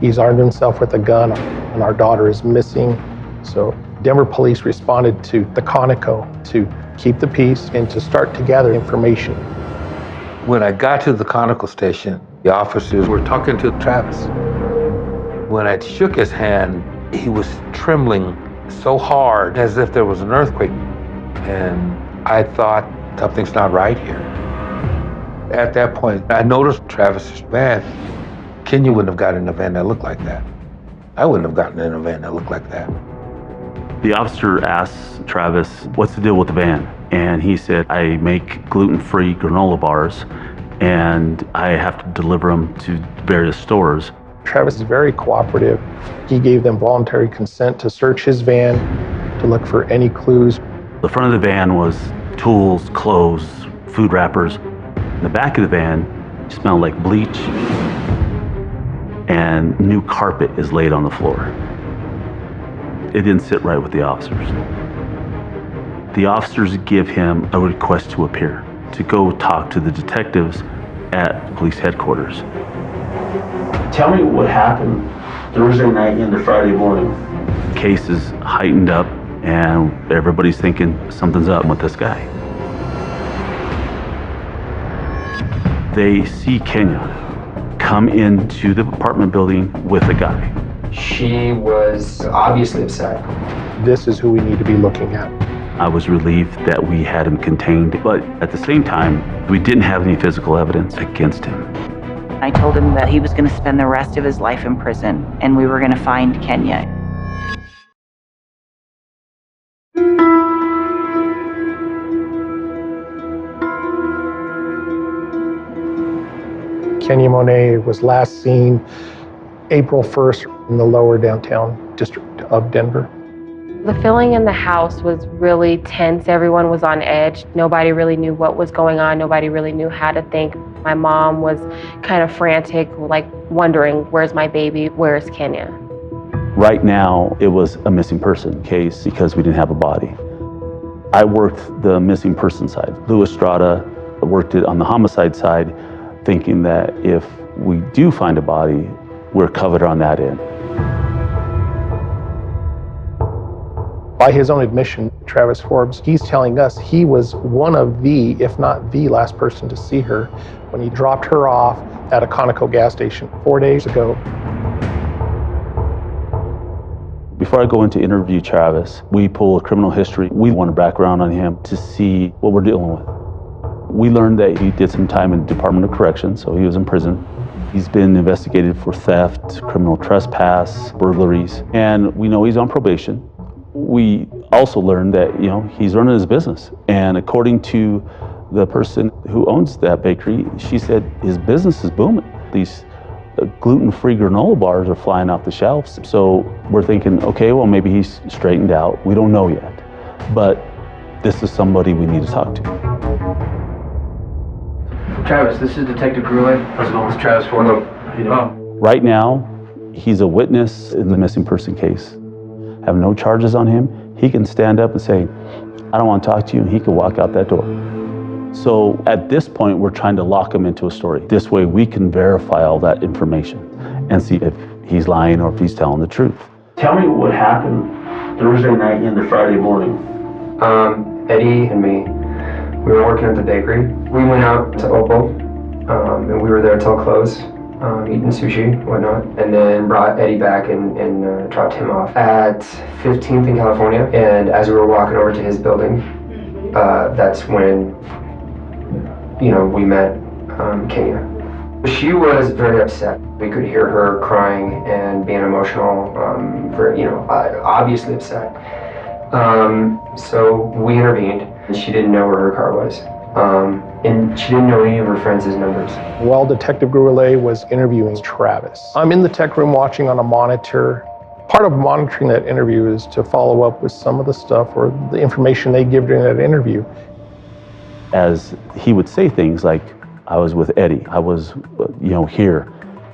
He's armed himself with a gun, and our daughter is missing. So Denver police responded to the Conoco to keep the peace and to start to gather information. When I got to the Conoco station, the officers were talking to Travis. When I shook his hand, he was trembling so hard as if there was an earthquake. And I thought, something's not right here. At that point, I noticed Travis's van. Kenya wouldn't have gotten in a van that looked like that. I wouldn't have gotten in a van that looked like that. The officer asked Travis, what's the deal with the van? And he said, I make gluten-free granola bars, and I have to deliver them to various stores. Travis is very cooperative. He gave them voluntary consent to search his van, to look for any clues. The front of the van was tools, clothes, food wrappers. In the back of the van smelled like bleach, and new carpet is laid on the floor. It didn't sit right with the officers. The officers give him a request to appear, to go talk to the detectives at police headquarters. Tell me what happened Thursday night into Friday morning. The case is heightened up, and everybody's thinking something's up with this guy. They see Kenya come into the apartment building with a guy. She was obviously upset. This is who we need to be looking at. I was relieved that we had him contained, but at the same time, we didn't have any physical evidence against him. I told him that he was going to spend the rest of his life in prison, and we were going to find Kenya. Kenya Monet was last seen April 1st in the lower downtown district of Denver. The feeling in the house was really tense. Everyone was on edge. Nobody really knew what was going on. Nobody really knew how to think. My mom was kind of frantic, like wondering, where's my baby? Where's Kenya? Right now, it was a missing person case because we didn't have a body. I worked the missing person side. Lou Estrada worked it on the homicide side, thinking that if we do find a body, we're covered on that end. By his own admission, Travis Forbes, he's telling us he was one of the, if not the last person to see her when he dropped her off at a Conoco gas station 4 days ago. Before I go into interview Travis, we pull a criminal history. We want a background on him to see what we're dealing with. We learned that he did some time in the Department of Corrections, so he was in prison. He's been investigated for theft, criminal trespass, burglaries, and we know he's on probation. We also learned that, he's running his business. And according to the person who owns that bakery, she said his business is booming. These gluten-free granola bars are flying off the shelves. So we're thinking, okay, well, maybe he's straightened out. We don't know yet. But this is somebody we need to talk to. Travis, this is Detective Grueling. How's it going? It's Travis Forbes. Right now, he's a witness in the missing person case. Have no charges on him. He can stand up and say, I don't want to talk to you, and he can walk out that door. So at this point, we're trying to lock him into a story. This way we can verify all that information and see if he's lying or if he's telling the truth. Tell me what happened Thursday night into Friday morning. Eddie and me, we were working at the bakery. We went out to Opal, and we were there till close, eating sushi and whatnot, and then brought Eddie back and dropped him off at 15th in California. And as we were walking over to his building, that's when, we met Kenya. She was very upset. We could hear her crying and being emotional, obviously upset. So we intervened, and she didn't know where her car was. And she didn't know any of her friends' numbers. While Detective Gruelet was interviewing Travis, I'm in the tech room watching on a monitor. Part of monitoring that interview is to follow up with some of the stuff or the information they give during that interview. As he would say things like, I was with Eddie, I was, here.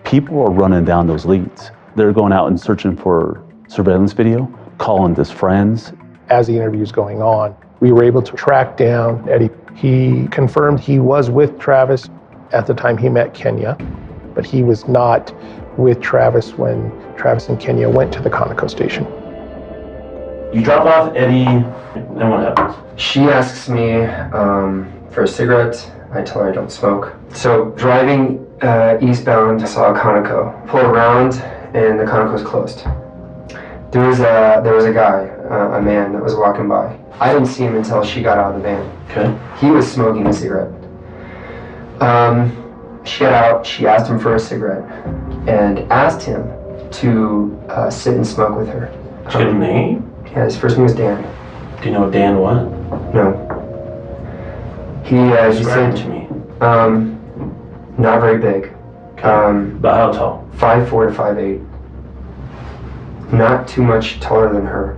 People are running down those leads. They're going out and searching for surveillance video, calling his friends. As the interview's going on, we were able to track down Eddie. He confirmed he was with Travis at the time he met Kenya, but he was not with Travis when Travis and Kenya went to the Conoco station. You drop off Eddie, then what happens? She asks me for a cigarette. I tell her I don't smoke. So driving eastbound, I saw a Conoco. Pull around, and the Conoco's closed. There was a guy, a man that was walking by. I didn't see him until she got out of the van. Okay. He was smoking a cigarette. She got out, she asked him for a cigarette, and asked him to sit and smoke with her. Did you get a name? Yeah, his first name was Dan. Do you know Dan what? No. He Describe said, to me. not very big. About how tall? 5'4" to 5'8". Not too much taller than her.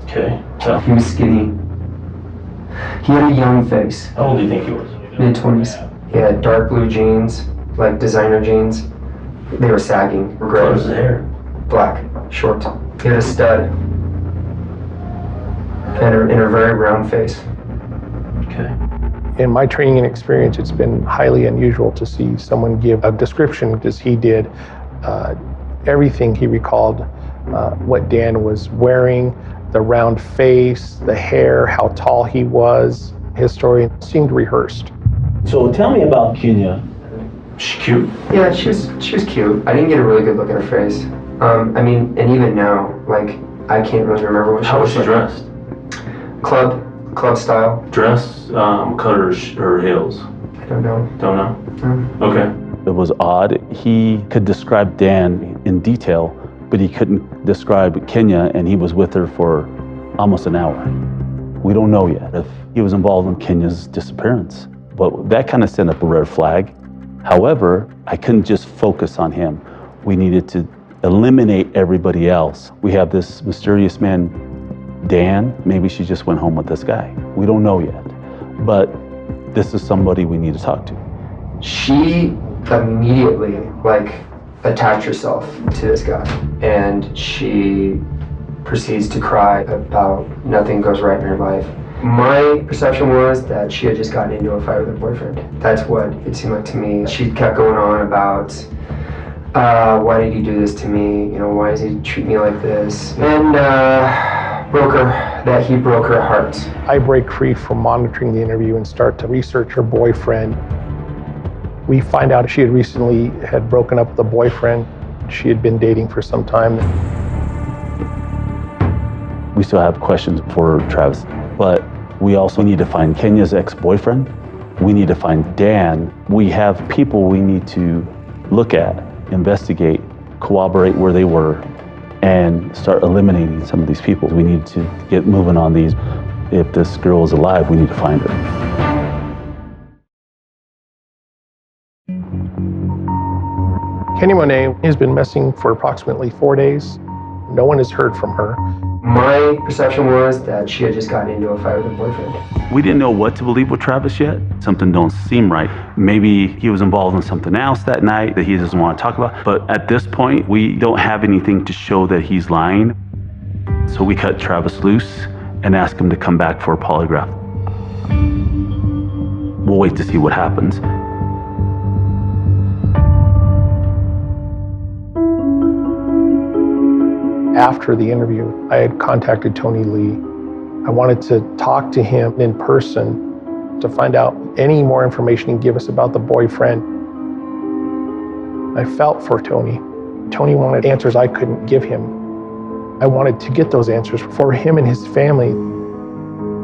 Okay. So He was skinny. He had a young face. how old do you think he was? Mid-20s. He had dark blue jeans, like designer jeans. They were sagging. Gray. What was his hair? Black, short. He had a stud. And a very round face. Okay. In my training and experience, it's been highly unusual to see someone give a description as he did. Everything he recalled, what Dan was wearing, the round face, the hair, how tall he was. His story seemed rehearsed. So tell me about Kenya She cute? Yeah, she was cute. I didn't get a really good look at her face. I mean, and even now, like, I can't really remember what she How was looked she like. dressed? Club style. Dress, cut her heels? I don't know. Don't know? Okay. It was odd. He could describe Dan in detail, but he couldn't describe Kenya, and he was with her for almost an hour. We don't know yet if he was involved in Kenya's disappearance, but that kind of sent up a red flag. However, I couldn't just focus on him. We needed to eliminate everybody else. We have this mysterious man, Dan. Maybe she just went home with this guy. We don't know yet, but this is somebody we need to talk to. She immediately, like, attached herself to this guy, and she proceeds to cry about nothing goes right in her life. My perception was that she had just gotten into a fight with her boyfriend. That's what it seemed like to me. She kept going on about, why did he do this to me? You know, why does he treat me like this? And he broke her heart. I break free from monitoring the interview and start to research her boyfriend. We find out she had recently broken up with a boyfriend she had been dating for some time. We still have questions for Travis, but we also need to find Kenya's ex-boyfriend. We need to find Dan. We have people we need to look at, investigate, corroborate where they were, and start eliminating some of these people. We need to get moving on these. If this girl is alive, we need to find her. Kenya Monet has been missing for approximately 4 days. No one has heard from her. My perception was that she had just gotten into a fight with her boyfriend. We didn't know what to believe with Travis yet. Something don't seem right. Maybe he was involved in something else that night that he doesn't want to talk about. But at this point, we don't have anything to show that he's lying. So we cut Travis loose and ask him to come back for a polygraph. We'll wait to see what happens. After the interview, I had contacted Tony Lee. I wanted to talk to him in person to find out any more information he can give us about the boyfriend. I felt for Tony. Tony wanted answers I couldn't give him. I wanted to get those answers for him and his family.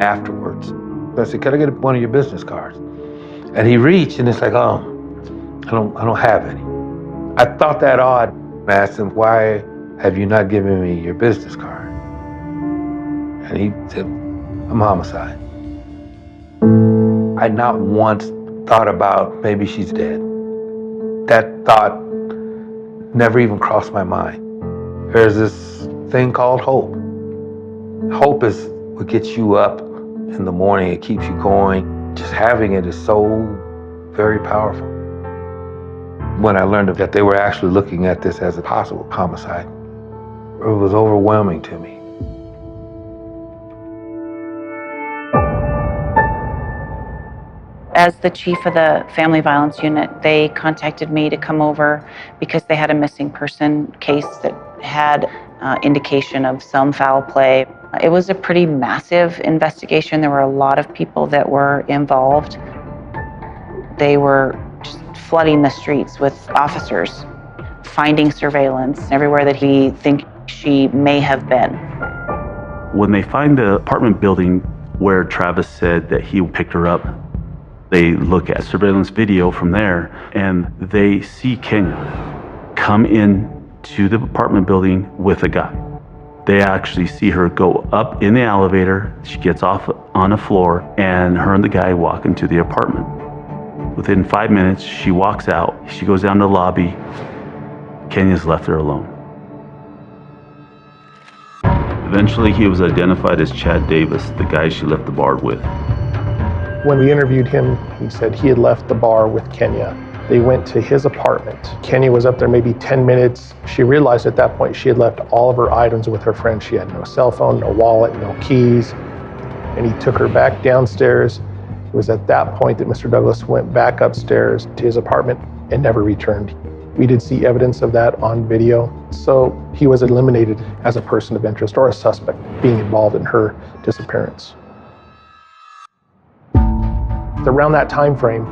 Afterwards, I said, "Can I get one of your business cards?" And he reached, and it's like, "Oh, I don't have any." I thought that odd. I asked him, "Why have you not given me your business card?" And he said, "I'm homicide." I not once thought about maybe she's dead. That thought never even crossed my mind. There's this thing called hope. Hope is what gets you up in the morning. It keeps you going. Just having it is so very powerful. When I learned that they were actually looking at this as a possible homicide, it was overwhelming to me. As the chief of the family violence unit, they contacted me to come over because they had a missing person case that had indication of some foul play. It was a pretty massive investigation. There were a lot of people that were involved. They were just flooding the streets with officers, finding surveillance everywhere that he thinks she may have been. When they find the apartment building where Travis said that he picked her up, they look at surveillance video from there and they see Kenya come in to the apartment building with a guy. They actually see her go up in the elevator. She gets off on a floor and her and the guy walk into the apartment. Within 5 minutes, she walks out. She goes down to the lobby. Kenya's left her alone. Eventually, he was identified as Chad Davis, the guy she left the bar with. When we interviewed him, he said he had left the bar with Kenya. They went to his apartment. Kenya was up there maybe 10 minutes. She realized at that point she had left all of her items with her friend. She had no cell phone, no wallet, no keys. And he took her back downstairs. It was at that point that Mr. Douglas went back upstairs to his apartment and never returned. We did see evidence of that on video. So he was eliminated as a person of interest or a suspect being involved in her disappearance. Around that time frame,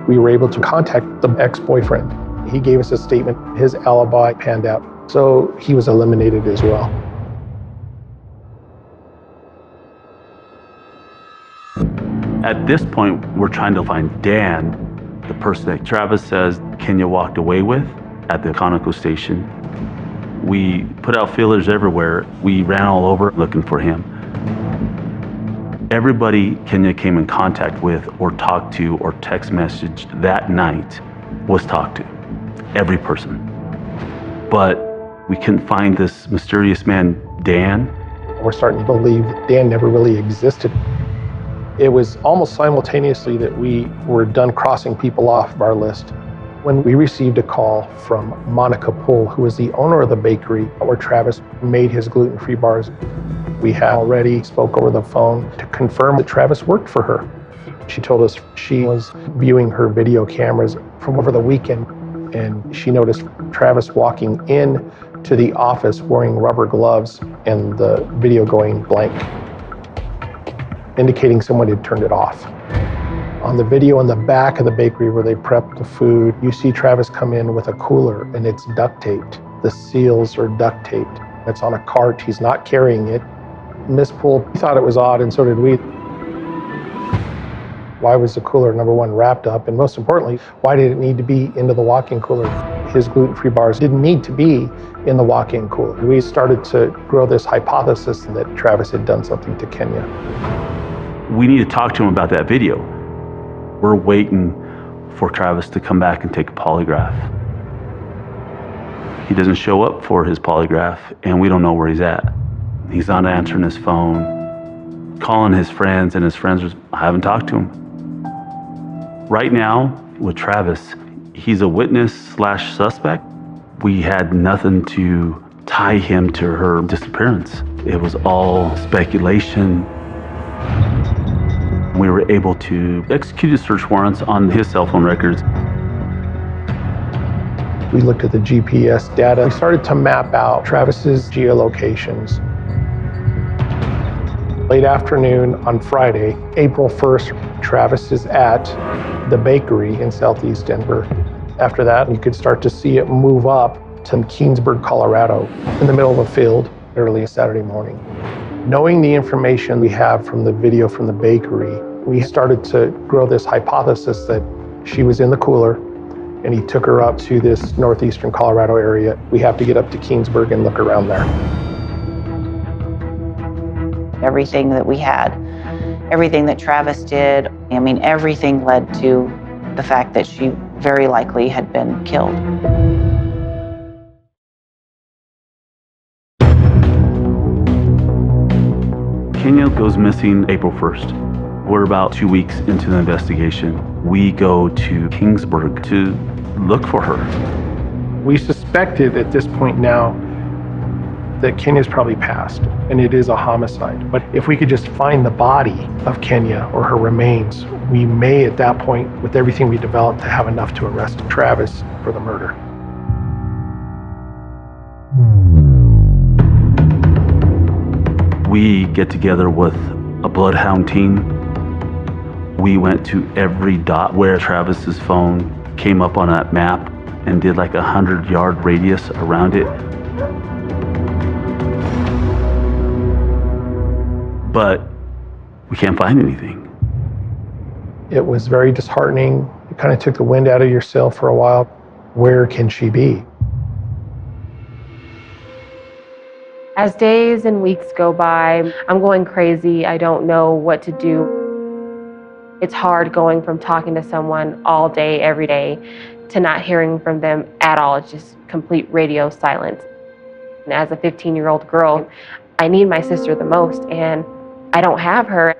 We were able to contact the ex-boyfriend. He gave us a statement. His alibi panned out. So he was eliminated as well. At this point, we're trying to find Dan, the person that Travis says Kenya walked away with at the Conoco station. We put out feelers everywhere. We ran all over looking for him. Everybody Kenya came in contact with or talked to or text messaged that night was talked to. Every person. But we couldn't find this mysterious man, Dan. We're starting to believe that Dan never really existed. It was almost simultaneously that we were done crossing people off of our list when we received a call from Monica Poole, who was the owner of the bakery where Travis made his gluten-free bars. We had already spoke over the phone to confirm that Travis worked for her. She told us she was viewing her video cameras from over the weekend, and she noticed Travis walking in to the office wearing rubber gloves and the video going blank, indicating someone had turned it off. On the video in the back of the bakery where they prepped the food, you see Travis come in with a cooler and it's duct taped. The seals are duct taped. It's on a cart. He's not carrying it. Miss Poole thought it was odd, and so did we. Why was the cooler, number one, wrapped up? And most importantly, why did it need to be into the walk-in cooler? His gluten-free bars didn't need to be in the walk-in cooler. We started to grow this hypothesis that Travis had done something to Kenya. We need to talk to him about that video. We're waiting for Travis to come back and take a polygraph. He doesn't show up for his polygraph, and we don't know where he's at. He's not answering his phone, calling his friends, and his friends haven't talked to him. Right now, with Travis, he's a witness/suspect. We had nothing to tie him to her disappearance. It was all speculation. We were able to execute search warrants on his cell phone records. We looked at the GPS data. We started to map out Travis's geolocations. Late afternoon on Friday, April 1st, Travis is at the bakery in Southeast Denver. After that, you could start to see it move up to Keansburg, Colorado, in the middle of a field early Saturday morning. Knowing the information we have from the video from the bakery, we started to grow this hypothesis that she was in the cooler and he took her up to this northeastern Colorado area. We have to get up to Keansburg and look around there. Everything that we had, everything that Travis did, I mean, everything led to the fact that she very likely had been killed. Kenya goes missing April 1st. We're about 2 weeks into the investigation. We go to Keansburg to look for her. We suspected at this point now that Kenya's probably passed, and it is a homicide. But if we could just find the body of Kenya or her remains, we may at that point, with everything we developed, to have enough to arrest Travis for the murder. We get together with a bloodhound team. We went to every dot where Travis's phone came up on that map and did like a 100-yard radius around it. But we can't find anything. It was very disheartening. It kind of took the wind out of your sail for a while. Where can she be? As days and weeks go by, I'm going crazy. I don't know what to do. It's hard going from talking to someone all day, every day, to not hearing from them at all. It's just complete radio silence. And as a 15-year-old girl, I need my sister the most, and I don't have her.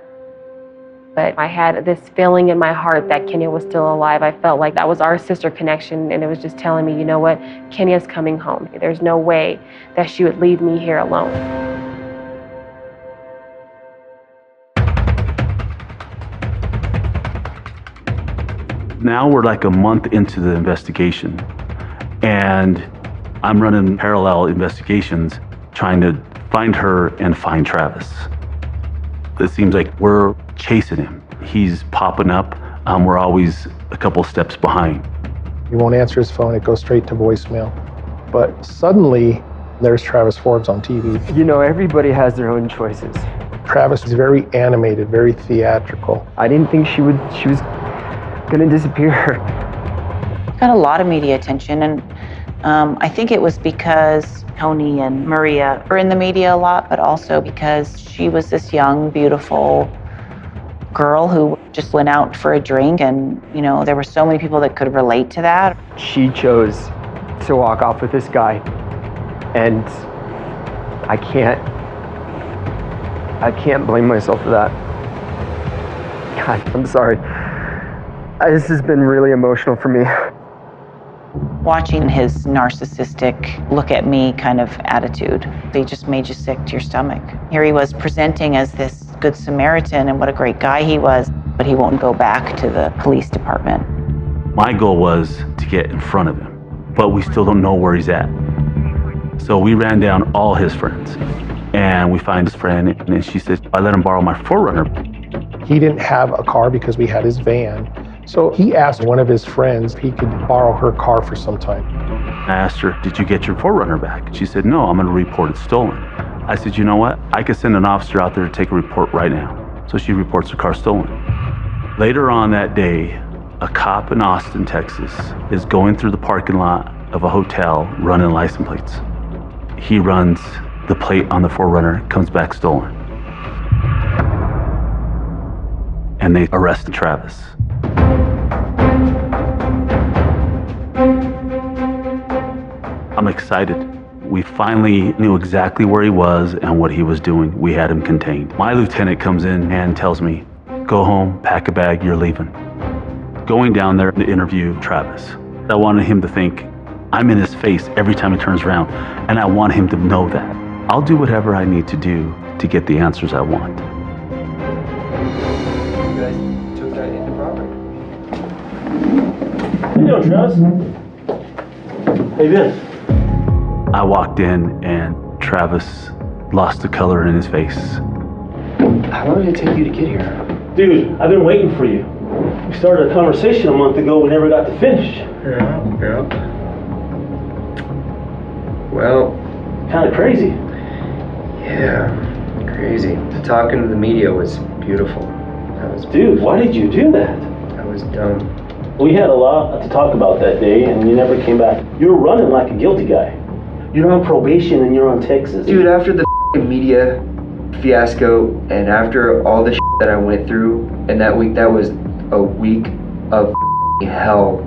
But I had this feeling in my heart that Kenya was still alive. I felt like that was our sister connection, and it was just telling me, you know what, Kenya's coming home. There's no way that she would leave me here alone. Now we're like a month into the investigation, and I'm running parallel investigations trying to find her and find Travis. It seems like we're chasing him. He's popping up we're always a couple steps behind. He won't answer his phone, it goes straight to voicemail. But suddenly, there's Travis Forbes on TV. You know, everybody has their own choices. Travis is very animated, very theatrical. I didn't think she was gonna disappear. Got a lot of media attention, and I think it was because Tony and Maria were in the media a lot, but also because she was this young, beautiful girl who just went out for a drink, and you know, there were so many people that could relate to that. She chose to walk off with this guy, and I can't blame myself for that. God, I'm sorry. This has been really emotional for me. Watching his narcissistic look at me kind of attitude, they just made you sick to your stomach. Here he was presenting as this good Samaritan and what a great guy he was, but he won't go back to the police department. My goal was to get in front of him, but we still don't know where he's at. So we ran down all his friends, and we find his friend, and she said, I let him borrow my 4Runner. He didn't have a car because we had his van. So he asked one of his friends if he could borrow her car for some time. I asked her, did you get your 4Runner back? She said, no, I'm gonna report it stolen. I said, you know what? I could send an officer out there to take a report right now. So she reports her car stolen. Later on that day, a cop in Austin, Texas, is going through the parking lot of a hotel running license plates. He runs the plate on the 4Runner, comes back stolen. And they arrested Travis. I'm excited. We finally knew exactly where he was and what he was doing. We had him contained. My lieutenant comes in and tells me, go home, pack a bag, you're leaving. Going down there to interview Travis. I wanted him to think I'm in his face every time he turns around, and I want him to know that. I'll do whatever I need to do to get the answers I want. You guys took that into property. How you doing, Travis? How you been? I walked in and Travis lost the color in his face. How long did it take you to get here? Dude, I've been waiting for you. We started a conversation a month ago, we never got to finish. Yeah. Well, Kind of crazy. yeah, crazy. Talking to the media was beautiful. Dude, why did you do that? That was dumb. We had a lot to talk about that day, and you never came back. You were running like a guilty guy. You're on probation and you're on Texas. Dude, after the media fiasco and after all the that I went through, and that week, that was a week of hell.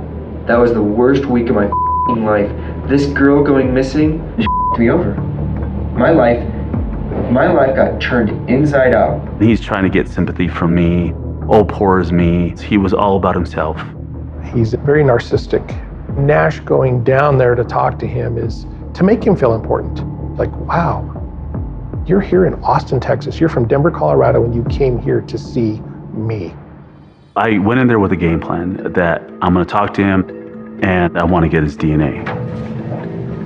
That was the worst week of my life. This girl going missing, me over. My life got turned inside out. He's trying to get sympathy from me. Oh, poor is me. He was all about himself. He's very narcissistic. Nash going down there to talk to him is to make him feel important. Like, wow, you're here in Austin, Texas. You're from Denver, Colorado, and you came here to see me. I went in there with a game plan that I'm going to talk to him and I want to get his DNA.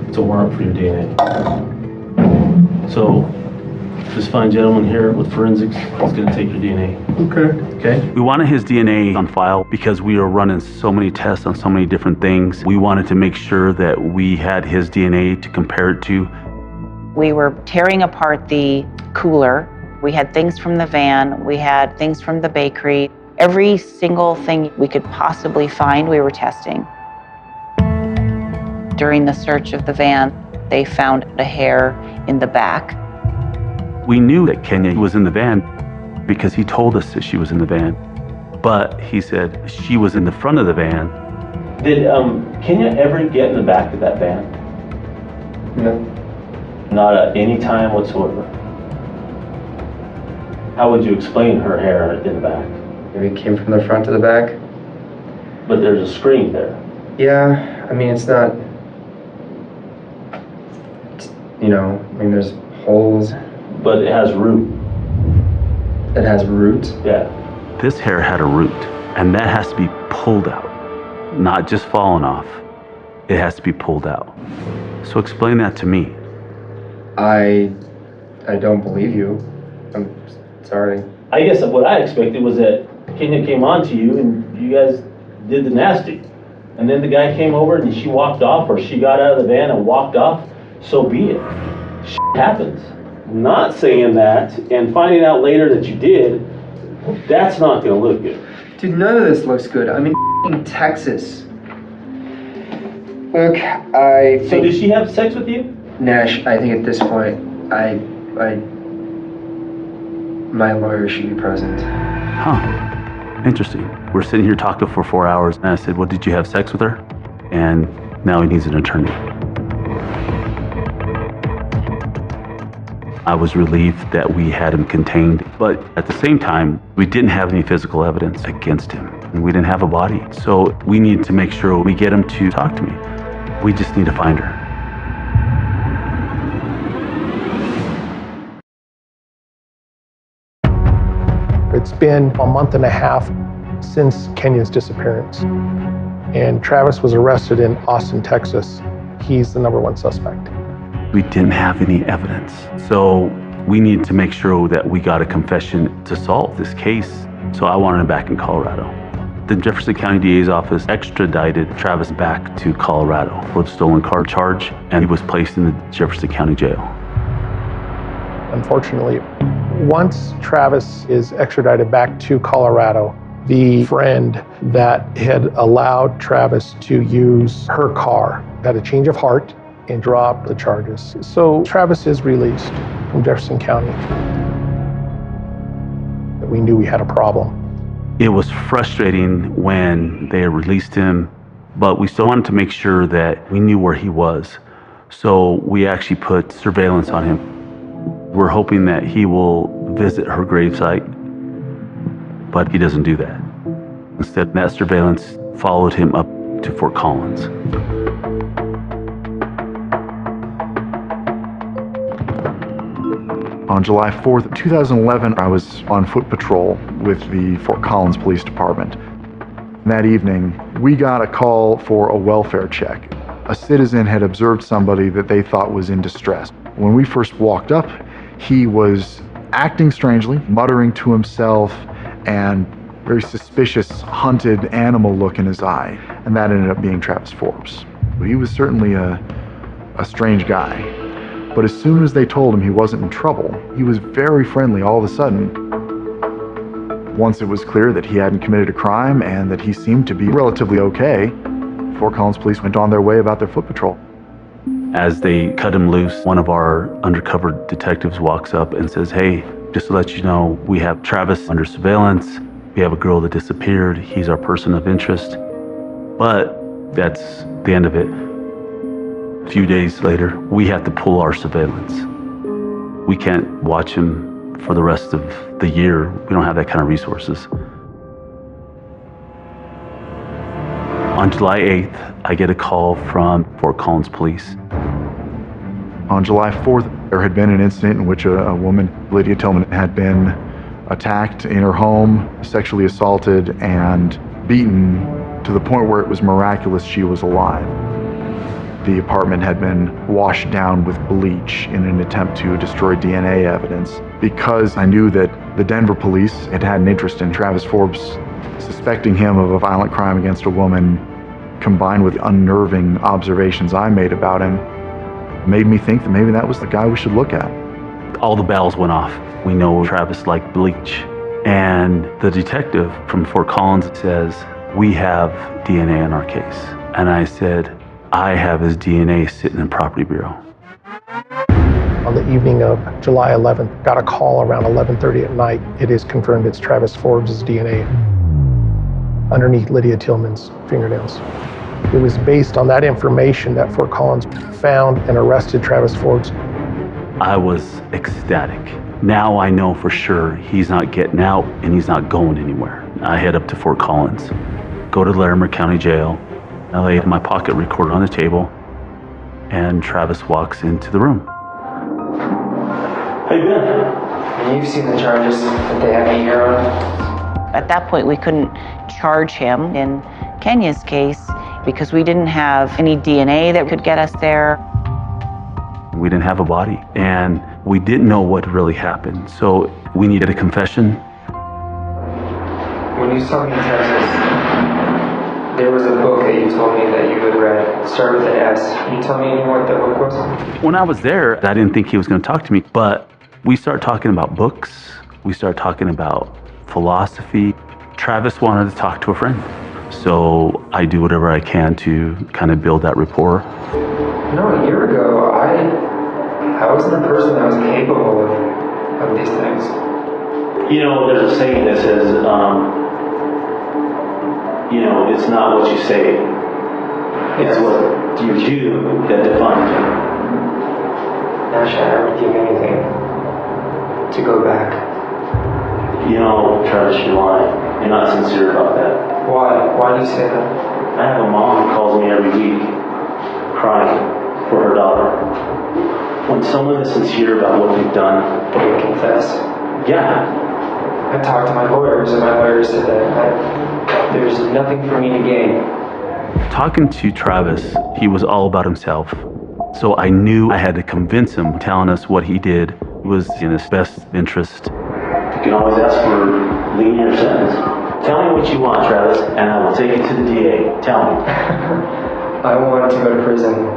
It's a warrant for your DNA. So, this fine gentleman here with forensics is going to take your DNA. Okay? We wanted his DNA on file because we were running so many tests on so many different things. We wanted to make sure that we had his DNA to compare it to. We were tearing apart the cooler. We had things from the van. We had things from the bakery. Every single thing we could possibly find, we were testing. During the search of the van, they found a hair in the back. We knew that Kenya was in the van because he told us that she was in the van. But he said she was in the front of the van. Did Kenya ever get in the back of that van? No. Not at any time whatsoever. How would you explain her hair in the back? Maybe it came from the front to the back. But there's a screen there. Yeah, I mean, it's not, there's holes. But it has root. It has roots? Yeah. This hair had a root, and that has to be pulled out, not just falling off. It has to be pulled out. So explain that to me. I don't believe you. I'm sorry. I guess what I expected was that Kenya came on to you and you guys did the nasty. And then the guy came over and she walked off, or she got out of the van and walked off, so be it. Shit happens. Not saying that and finding out later that you did, that's not gonna look good. Dude, none of this looks good. I'm in Texas. Look, I think... So did she have sex with you? Nash, I think at this point, my lawyer should be present. Huh. Interesting. We're sitting here talking for 4 hours, and I said, well, did you have sex with her? And now he needs an attorney. I was relieved that we had him contained, but at the same time, we didn't have any physical evidence against him, and we didn't have a body. So we need to make sure we get him to talk to me. We just need to find her. It's been a month and a half since Kenya's disappearance, and Travis was arrested in Austin, Texas. He's the #1 suspect. We didn't have any evidence, so we need to make sure that we got a confession to solve this case. So I wanted him back in Colorado. The Jefferson County DA's office extradited Travis back to Colorado for the stolen car charge, and he was placed in the Jefferson County Jail. Unfortunately, once Travis is extradited back to Colorado, the friend that had allowed Travis to use her car had a change of heart and dropped the charges. So Travis is released from Jefferson County. We knew we had a problem. It was frustrating when they released him, but we still wanted to make sure that we knew where he was. So we actually put surveillance on him. We're hoping that he will visit her gravesite, but he doesn't do that. Instead, that surveillance followed him up to Fort Collins. On July 4th, 2011, I was on foot patrol with the Fort Collins Police Department. That evening, we got a call for a welfare check. A citizen had observed somebody that they thought was in distress. When we first walked up, he was acting strangely, muttering to himself, and very suspicious, hunted animal look in his eye. And that ended up being Travis Forbes. He was certainly a strange guy. But as soon as they told him he wasn't in trouble, he was very friendly all of a sudden. Once it was clear that he hadn't committed a crime and that he seemed to be relatively okay, Fort Collins police went on their way about their foot patrol. As they cut him loose, one of our undercover detectives walks up and says, hey, just to let you know, we have Travis under surveillance. We have a girl that disappeared. He's our person of interest. But that's the end of it. A few days later, we had to pull our surveillance. We can't watch him for the rest of the year. We don't have that kind of resources. On July 8th, I get a call from Fort Collins Police. On July 4th, there had been an incident in which a woman, Lydia Tillman, had been attacked in her home, sexually assaulted, and beaten to the point where it was miraculous she was alive. The apartment had been washed down with bleach in an attempt to destroy DNA evidence. Because I knew that the Denver police had had an interest in Travis Forbes, suspecting him of a violent crime against a woman, combined with the unnerving observations I made about him, made me think that maybe that was the guy we should look at. All the bells went off. We know Travis liked bleach. And the detective from Fort Collins says, we have DNA in our case. And I said, I have his DNA sitting in Property Bureau. On the evening of July 11th, got a call around 11:30 at night. It is confirmed it's Travis Forbes' DNA underneath Lydia Tillman's fingernails. It was based on that information that Fort Collins found and arrested Travis Forbes. I was ecstatic. Now I know for sure he's not getting out and he's not going anywhere. I head up to Fort Collins, go to Larimer County Jail. I laid my pocket recorder on the table, and Travis walks into the room. How you been? And you've seen the charges that they have me here on? At that point, we couldn't charge him in Kenya's case because we didn't have any DNA that could get us there. We didn't have a body, and we didn't know what really happened. So we needed a confession. When when you saw me in Texas, there was a book that you told me that you had read. It started with an S. Can you tell me what that book was? When I was there, I didn't think he was going to talk to me, but we started talking about books. We started talking about philosophy. Travis wanted to talk to a friend. So I do whatever I can to kind of build that rapport. A year ago, I wasn't the person that was capable of these things. There's a saying that says, it's not what you say, it's what you do that defines you. Nash, I would give anything to go back. Travis, you're lying. You're not sincere about that. Why? Why do you say that? I have a mom who calls me every week crying for her daughter. When someone is sincere about what they've done, they confess. Yeah. I talked to my lawyers, and my lawyers said that there's nothing for me to gain. Talking to Travis, he was all about himself. So I knew I had to convince him, telling us what he did was in his best interest. You can always ask for lenient sentence. Tell me what you want, Travis, and I will take it to the DA. Tell me. I want to go to prison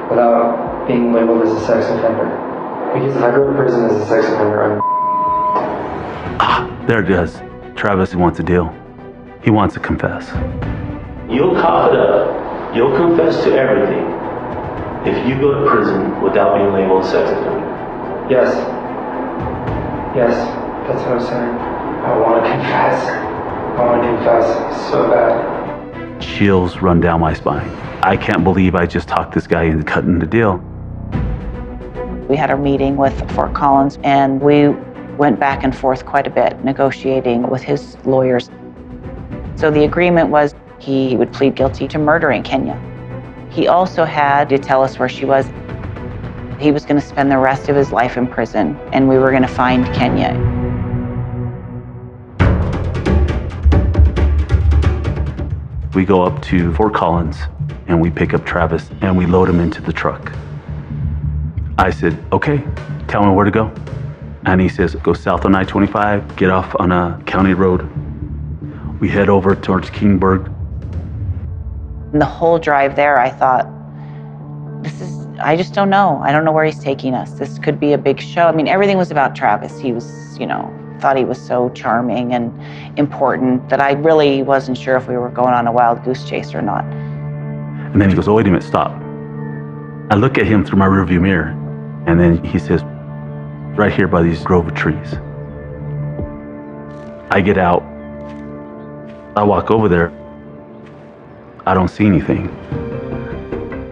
without being labeled as a sex offender. Because if I go to prison as a sex offender, There it is. Travis wants a deal. He wants to confess. You'll cough it up. You'll confess to everything if you go to prison without being labeled a sex offender. Yes. Yes, that's what I'm saying. I want to confess. I want to confess so bad. Chills run down my spine. I can't believe I just talked this guy into cutting the deal. We had our meeting with Fort Collins, and we went back and forth quite a bit, negotiating with his lawyers. So the agreement was he would plead guilty to murdering Kenya. He also had to tell us where she was. He was going to spend the rest of his life in prison, and we were going to find Kenya. We go up to Fort Collins, and we pick up Travis, and we load him into the truck. I said, okay, tell me where to go. And he says, go south on I-25, get off on a county road. We head over towards Kingburg. The whole drive there, I thought, I just don't know. I don't know where he's taking us. This could be a big show. I mean, everything was about Travis. He was, thought he was so charming and important that I really wasn't sure if we were going on a wild goose chase or not. And then he goes, oh, wait a minute, stop. I look at him through my rearview mirror, and then he says, right here by these grove of trees. I get out. I walk over there. I don't see anything.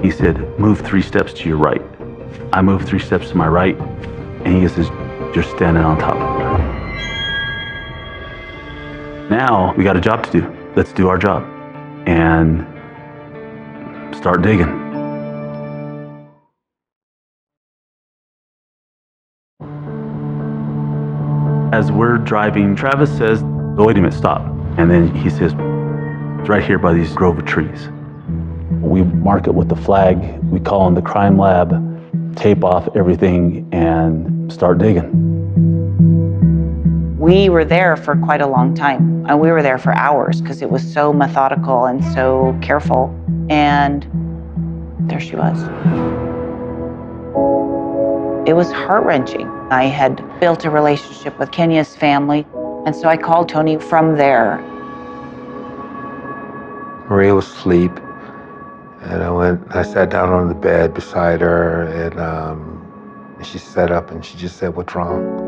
He said, move 3 steps to your right. I moved 3 steps to my right, and he says, you're standing on top of it. Now we got a job to do. Let's do our job and start digging. As we're driving, Travis says, oh, wait a minute, stop. And then he says, it's right here by these grove of trees. We mark it with the flag. We call in the crime lab, tape off everything, and start digging. We were there for quite a long time, and we were there for hours because it was so methodical and so careful. And there she was. It was heart-wrenching. I had built a relationship with Kenya's family, and so I called Tony from there. Maria was asleep, and I sat down on the bed beside her, and she sat up and she just said, what's wrong?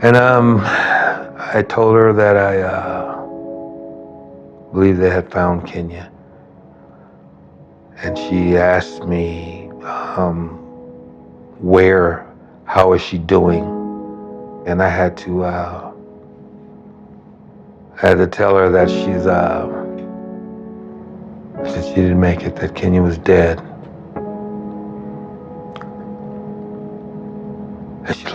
And I told her that I believed they had found Kenya. And she asked me, where, how is she doing? And I had to tell her that that she didn't make it, that Kenya was dead. That she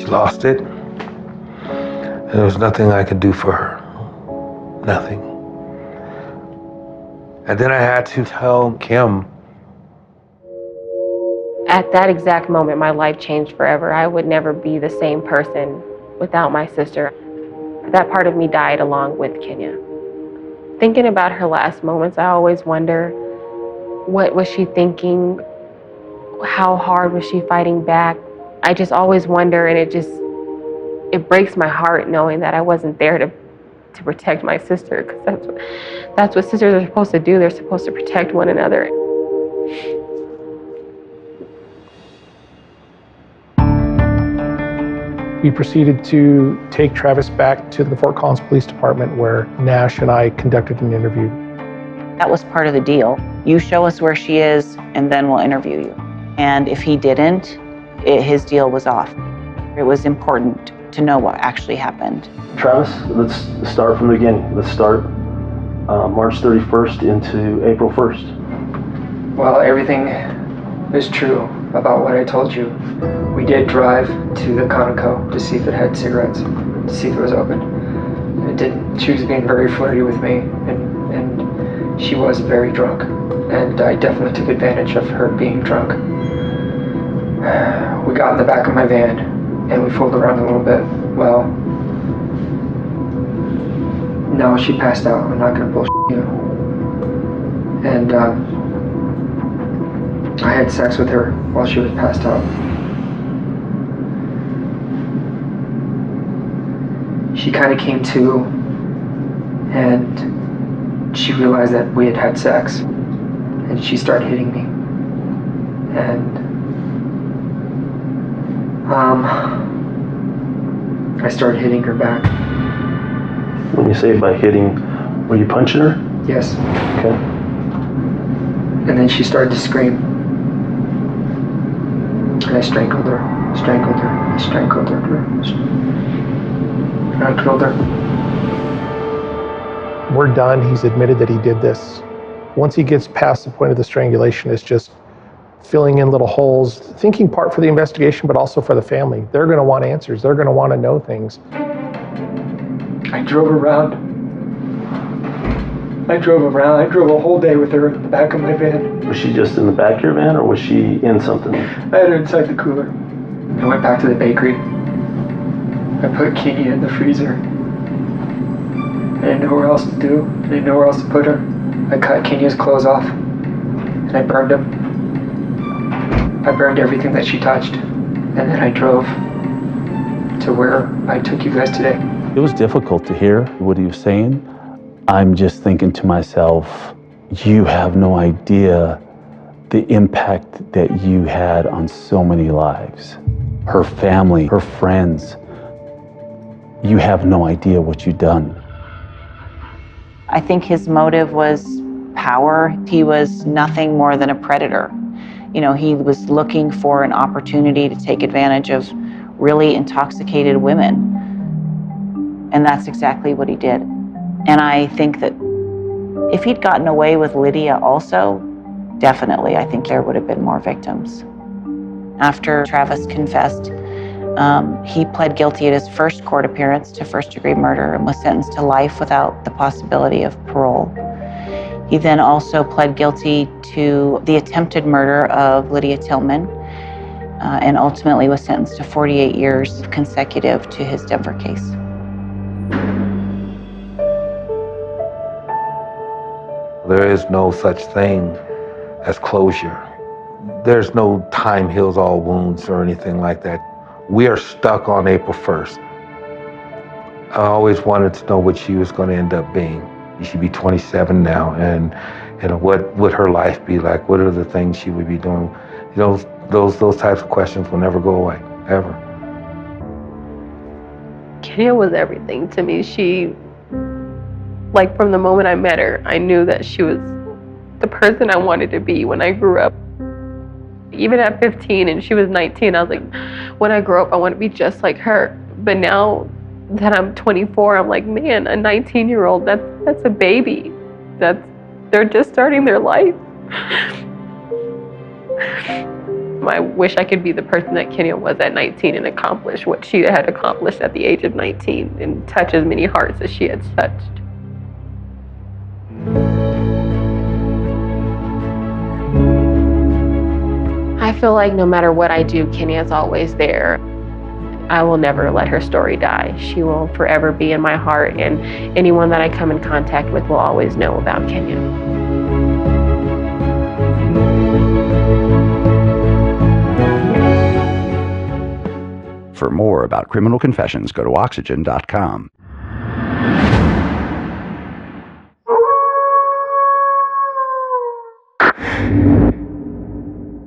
lost it. And there was nothing I could do for her. Nothing. And then I had to tell Kim. At that exact moment, my life changed forever. I would never be the same person without my sister. That part of me died along with Kenya. Thinking about her last moments, I always wonder, what was she thinking? How hard was she fighting back? I just always wonder, and it breaks my heart knowing that I wasn't there to protect my sister, because that's what sisters are supposed to do. They're supposed to protect one another. We proceeded to take Travis back to the Fort Collins Police Department, where Nash and I conducted an interview. That was part of the deal. You show us where she is, and then we'll interview you. And if he didn't, his deal was off. It was important to know what actually happened. Travis, let's start from the beginning. Let's start March 31st into April 1st. Well, everything is true about what I told you. We did drive to the Conoco to see if it had cigarettes, to see if it was open. And it didn't. She was being very flirty with me, and she was very drunk. And I definitely took advantage of her being drunk. We got in the back of my van, and we fooled around a little bit. Well, no, she passed out. I'm not gonna bullshit you. And I had sex with her while she was passed out. She kind of came to, and she realized that we had had sex, and she started hitting me. And I started hitting her back. When you say by hitting, were you punching her? Yes. Okay. And then she started to scream. And I strangled her, strangled her, I strangled her, and I killed her. We're done. He's admitted that he did this. Once he gets past the point of the strangulation, it's just filling in little holes, thinking part for the investigation, but also for the family. They're going to want answers. They're going to want to know things. I drove around. I drove a whole day with her in the back of my van. Was she just in the back of your van, or was she in something? I had her inside the cooler. I went back to the bakery. I put Kenya in the freezer. I didn't know where else to do. I didn't know where else to put her. I cut Kenya's clothes off, and I burned them. I burned everything that she touched, and then I drove to where I took you guys today. It was difficult to hear what he was saying. I'm just thinking to myself, you have no idea the impact that you had on so many lives. Her family, her friends. You have no idea what you've done. I think his motive was power. He was nothing more than a predator. You know, he was looking for an opportunity to take advantage of really intoxicated women. And that's exactly what he did. And I think that if he'd gotten away with Lydia also, definitely, I think there would have been more victims. After Travis confessed, he pled guilty at his first court appearance to first-degree murder and was sentenced to life without the possibility of parole. He then also pled guilty to the attempted murder of Lydia Tillman and ultimately was sentenced to 48 years consecutive to his Denver case. There is no such thing as closure. There's no time heals all wounds or anything like that. We are stuck on April 1st. I always wanted to know what she was going to end up being. She'd be 27 now, and what would her life be like? What are the things she would be doing? You know, those types of questions will never go away, ever. Kenya was everything to me. She, like, from the moment I met her, I knew that she was the person I wanted to be when I grew up. Even at 15 and she was 19, I was like, when I grow up, I want to be just like her. But now that I'm 24, I'm like, man, a 19-year-old, that's a baby. They're just starting their life. I wish I could be the person that Kenya was at 19 and accomplish what she had accomplished at the age of 19 and touch as many hearts as she had touched. I feel like no matter what I do, Kenya's always there. I will never let her story die. She will forever be in my heart, and anyone that I come in contact with will always know about Kenya. For more about Criminal Confessions, go to oxygen.com.